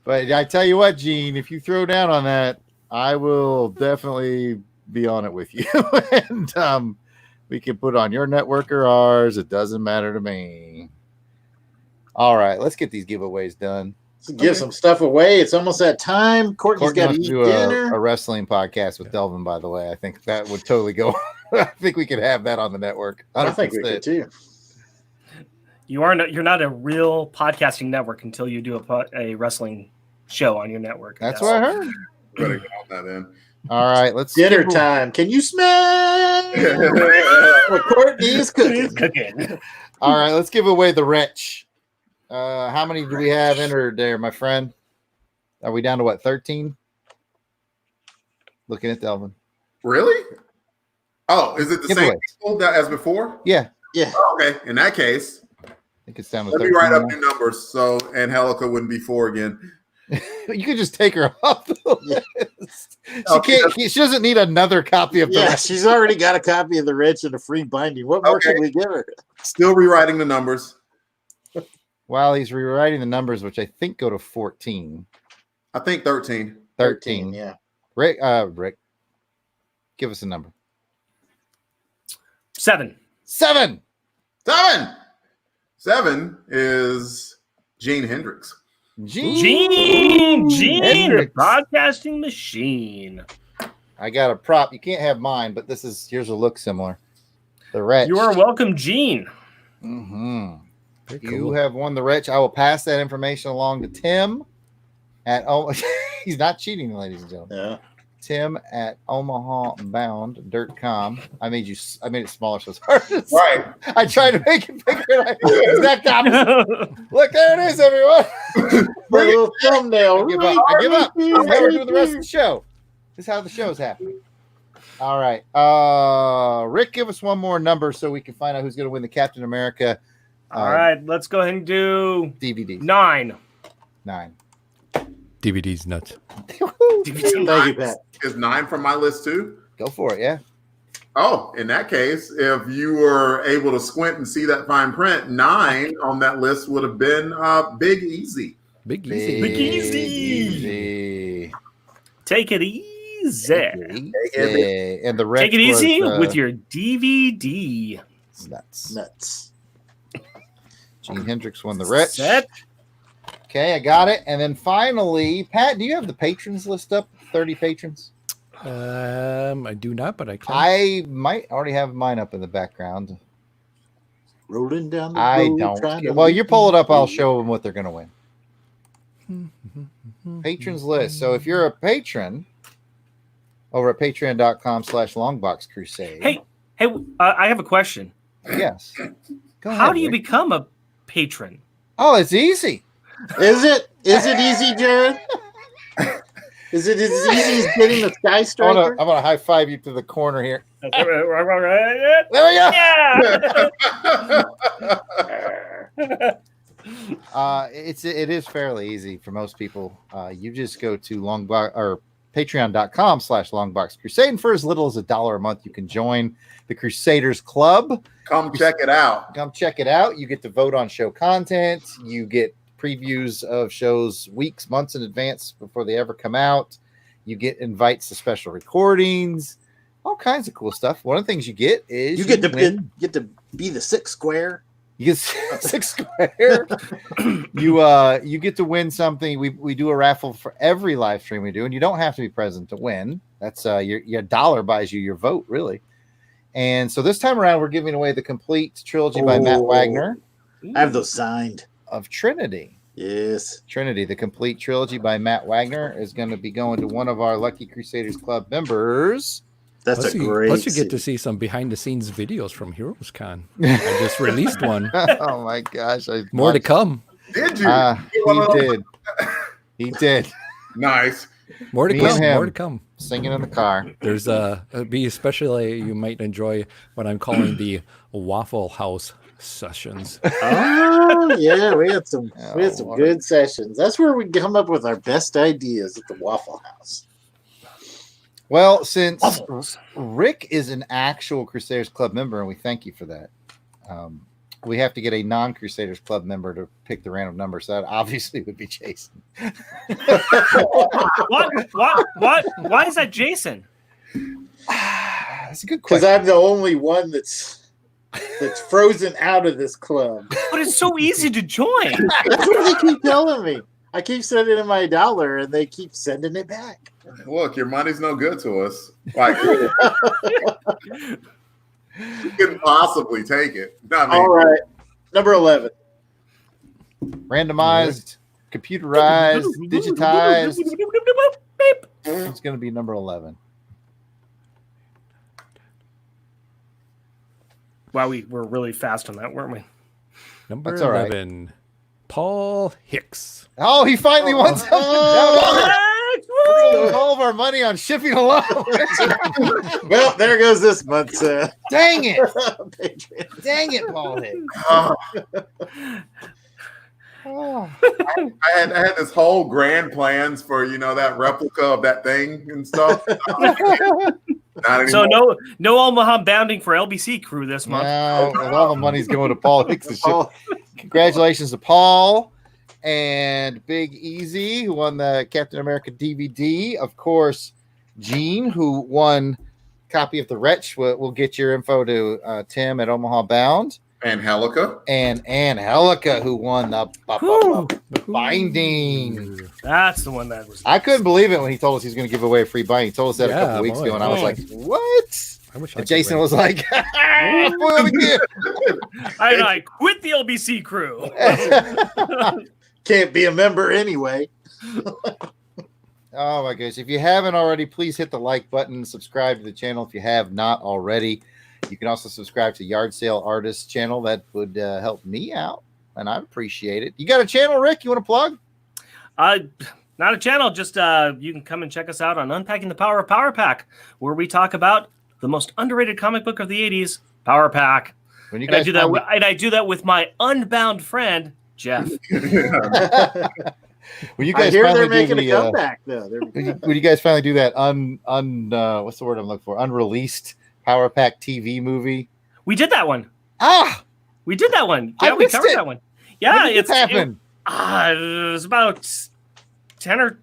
But I tell you what, Gene, if you throw down on that, I will definitely be on it with you. And we can put on your network or ours. It doesn't matter to me. All right, let's get these giveaways done. Let's give some stuff away. It's almost that time. Courtney's got to wants eat do dinner. a wrestling podcast with Delvin, by the way. I think that would totally go. I think we could have that on the network. 100%. I think we could too. You're not a real podcasting network until you do a wrestling show on your network. That's what I heard. better get on that then. All right, let's Dinner time. Can you smell what Courtney's cooking? All right, let's give away the wretch. How many do we have entered there, my friend? Are we down to what, 13? Looking at Delvin. Really? Oh, is it the Giveaway. same people as before? Yeah, Oh, okay. In that case, I think it's down to let 13. me write up now. your numbers so Angelica wouldn't be 4 again. You could just take her off the list. She doesn't need another copy of the Yeah, Rich. she's already got a copy of the Rich and a free binding. What more can we give her? Still rewriting the numbers. While he's rewriting the numbers, which I think go to 14. I think 13. 13. Yeah. Rick, give us a number. 7. 7. 7 is Gene Hendricks. Gene, Hendricks. broadcasting machine. I got a prop. You can't have mine, but yours will look similar. The Wretch. You are welcome, Gene. Mm-hmm. Very You cool. have won the Wretch. I will pass that information along to Tim at he's not cheating, ladies and gentlemen. Yeah. Tim at omahabound.com. I made it smaller so it's hard to see. Right. I tried to make it bigger. Exact opposite. Look, there it is, everyone. The little thumbnail. I give up. This is how we're doing the rest of the show. This is how the show's happening. All right. Rick, give us one more number so we can find out who's going to win the Captain America All right, let's go ahead and do DVD. 9. 9. DVD's nuts. Thank you, Pat. Is 9 from my list too? Go for it, yeah. Oh, in that case, if you were able to squint and see that fine print, 9 on that list would have been Big Easy. Big easy. Big Easy. Easy. Take it easy. And the Wretch Take it easy was, with your DVD. Nuts. Gene Hendricks won the Wretch. Set. Okay, I got it. And then finally, Pat, do you have the patrons list up? 30 patrons? I do not, but I can. I might already have mine up in the background. Rolling down the I road. don't. trying to Well, you make pull it up, I'll me show them what they're going to win. Patrons list. So if you're a patron over at patreon.com/Longbox Crusade. Hey, I have a question. Yes. Go How ahead, do you Rick. become a patron? Oh, it's easy. Is it easy, Jared? Is it as easy as getting the Sky I'm Striker? gonna high five you to the corner here. Yeah. There we go. It is fairly easy for most people. You just go to patreon.com/Longbox Crusade, and for as little as $1 a month, you can join the Crusaders Club. Come check it out. Come check it out. You get to vote on show content. You get previews of shows weeks, months in advance before they ever come out. You get invites to special recordings, all kinds of cool stuff. One of the things you get is You get to win. get to be the 6 square. You get 6 square. You get to win something. We do a raffle for every live stream we do, and you don't have to be present to win. That's your dollar buys you your vote, really. And so this time around, we're giving away the complete trilogy by Matt Wagner I have those signed. of Trinity. Yes. Trinity, the complete trilogy by Matt Wagner, is going to be going to one of our Lucky Crusaders Club members. That's Plus a great. Plus, you get to see some behind-the-scenes videos from Heroes Con. I just released one. Oh my gosh! More to come. Did you? He did. Nice. More to Me and come. him. More to come. Singing in the car. There's be especially you might enjoy what I'm calling the Waffle House sessions. Oh yeah, we had some Oh, good sessions. That's where we come up with our best ideas at the Waffle House. Well, since Rick is an actual Crusaders Club member, and we thank you for that, we have to get a non-Crusaders Club member to pick the random number. So that obviously would be Jason. What? Why is that Jason? That's a good Because question. I'm the only one that's frozen out of this club. But it's so easy to join. That's what they keep telling me. I keep sending in my $1, and they keep sending it back. Look, your money's no good to us. Like, you couldn't possibly take it. I mean, All right, number 11. Randomized, computerized, digitized. It's going to be number 11. Wow, we were really fast on that, weren't we? Number That's all right. 11, Paul Hicks. Oh, he finally won something. We're going to lose all of our money on shipping alone. Well, there goes this month's Dang it. Patreon. Dang it, Paul Hicks. Oh. I had this whole grand plans for that replica of that thing and stuff. Not anymore. So no Omaha bounding for LBC crew this month. No, and all the money's going to Paul Hicks. Congratulations to Paul and Big Easy, who won the Captain America DVD. Of course, Gene, who won a copy of The Wretch. We'll get your info to Tim at Omaha Bound. And Helica. And Ann Helica, who won the binding. That's the one that was. I couldn't believe it when he told us he was going to give away a free binding. He told us that a couple of weeks ago, and I was like, what? I wish And Jason was like, spoil again. I quit the LBC crew. Can't be a member anyway. Oh my gosh. If you haven't already, please hit the like button, subscribe to the channel if you have not already. You can also subscribe to Yard Sale Artists channel. That would help me out, and I'd appreciate it. You got a channel, Rick? You want to plug? Not a channel, just you can come and check us out on Unpacking the Power of Power Pack, where we talk about the most underrated comic book of the 80s, Power Pack. When you And guys I do that with my unbound friend, Jeff. When you I guys hear finally they're making do a comeback though. when you guys finally do that what's the word I'm looking for? Unreleased Power Pack TV movie. We did that one. We did that one. I Yeah, we missed covered it. that one. Yeah, it's happened. It was about 10 or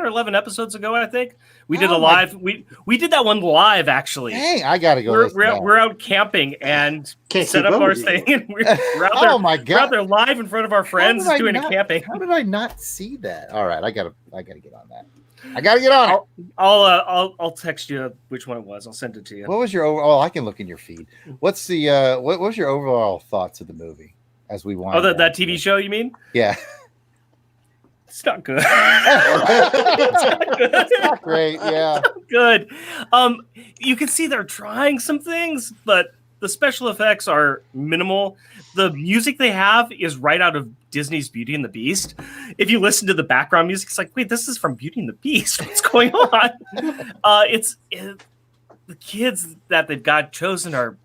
11 episodes ago, I think. We did a Oh, live. We did that one live, actually. Dang, I gotta go. We're out camping and Can't set keep up up our with you. thing, and we're out there. Oh my We're out god! there live in front of our friends did I doing not- a camping. How did I not see that? All right, I gotta get on that. I gotta get on it. I'll text you which one it was. I'll send it to you. What was your overall? I can look in your feed. What's the what was your overall thoughts of the movie as we wind down? That TV show, you mean? Yeah. It's not good. It's not great. Yeah. Good. You can see they're trying some things, but the special effects are minimal. The music they have is right out of Disney's Beauty and the Beast. If you listen to the background music, it's like, wait, this is from Beauty and the Beast. What's going on? The kids that they've got chosen are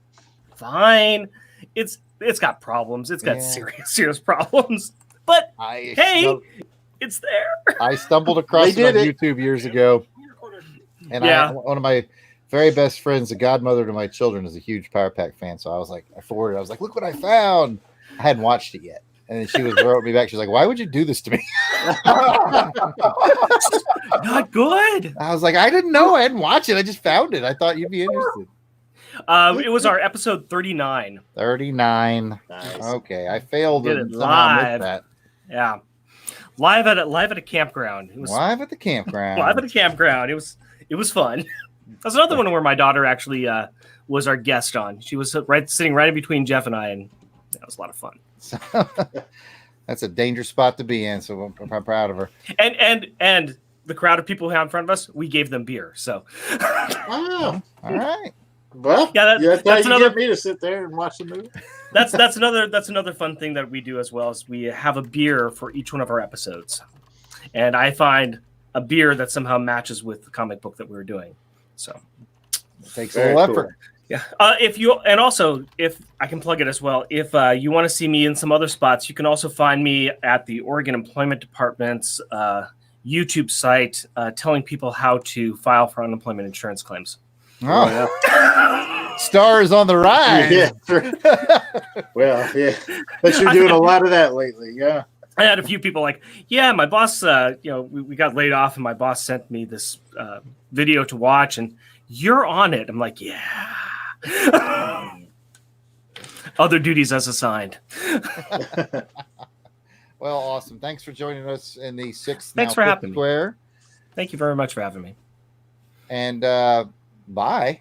fine. It's got problems. It's got serious problems. But it's there. I stumbled across it on YouTube years ago, and one of my very best friends, the godmother to my children, is a huge Power Pack fan. So I was like, I was like, look what I found. I hadn't watched it yet, and then she wrote me back. She's like, why would you do this to me? Not good. I was like, I didn't know. I hadn't watched it. I just found it. I thought you'd be interested. It was our episode 39. 39. Nice. Okay, I failed Did to it somehow miss live. that. Yeah. Live at a campground. It was Live at the campground. live at a campground. It was fun. That's another one where my daughter actually was our guest on. She was sitting right in between Jeff and I, and that was a lot of fun. That's a dangerous spot to be in, so I'm proud of her. And the crowd of people who had in front of us, we gave them beer. So Oh, All right. well, that's that's another- get me to sit there and watch the movie. that's another fun thing that we do as well, is we have a beer for each one of our episodes. And I find a beer that somehow matches with the comic book that we're doing. So It takes Very a little cool. effort. yeah. If I can plug it as well, if you want to see me in some other spots, you can also find me at the Oregon Employment Department's YouTube site, telling people how to file for unemployment insurance claims. Oh, stars on the rise. Yeah. Well, yeah. But you're doing a lot of that lately. Yeah. I had a few people like, yeah, my boss, we got laid off, and my boss sent me this video to watch, and you're on it. I'm like, yeah. Other duties as assigned. Well, awesome. Thanks for joining us in the sixth. Thanks for having me. Square. Thank you very much for having me. And bye.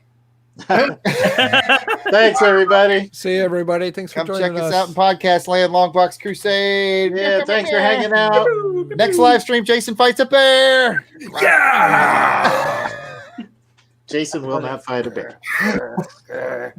Thanks, everybody. See you, everybody. Thanks for Come joining check us. us out in podcast land, Longbox Crusade. Yeah, thanks for hanging out. Next live stream, Jason fights a bear. Yeah. Jason will not fight a bear.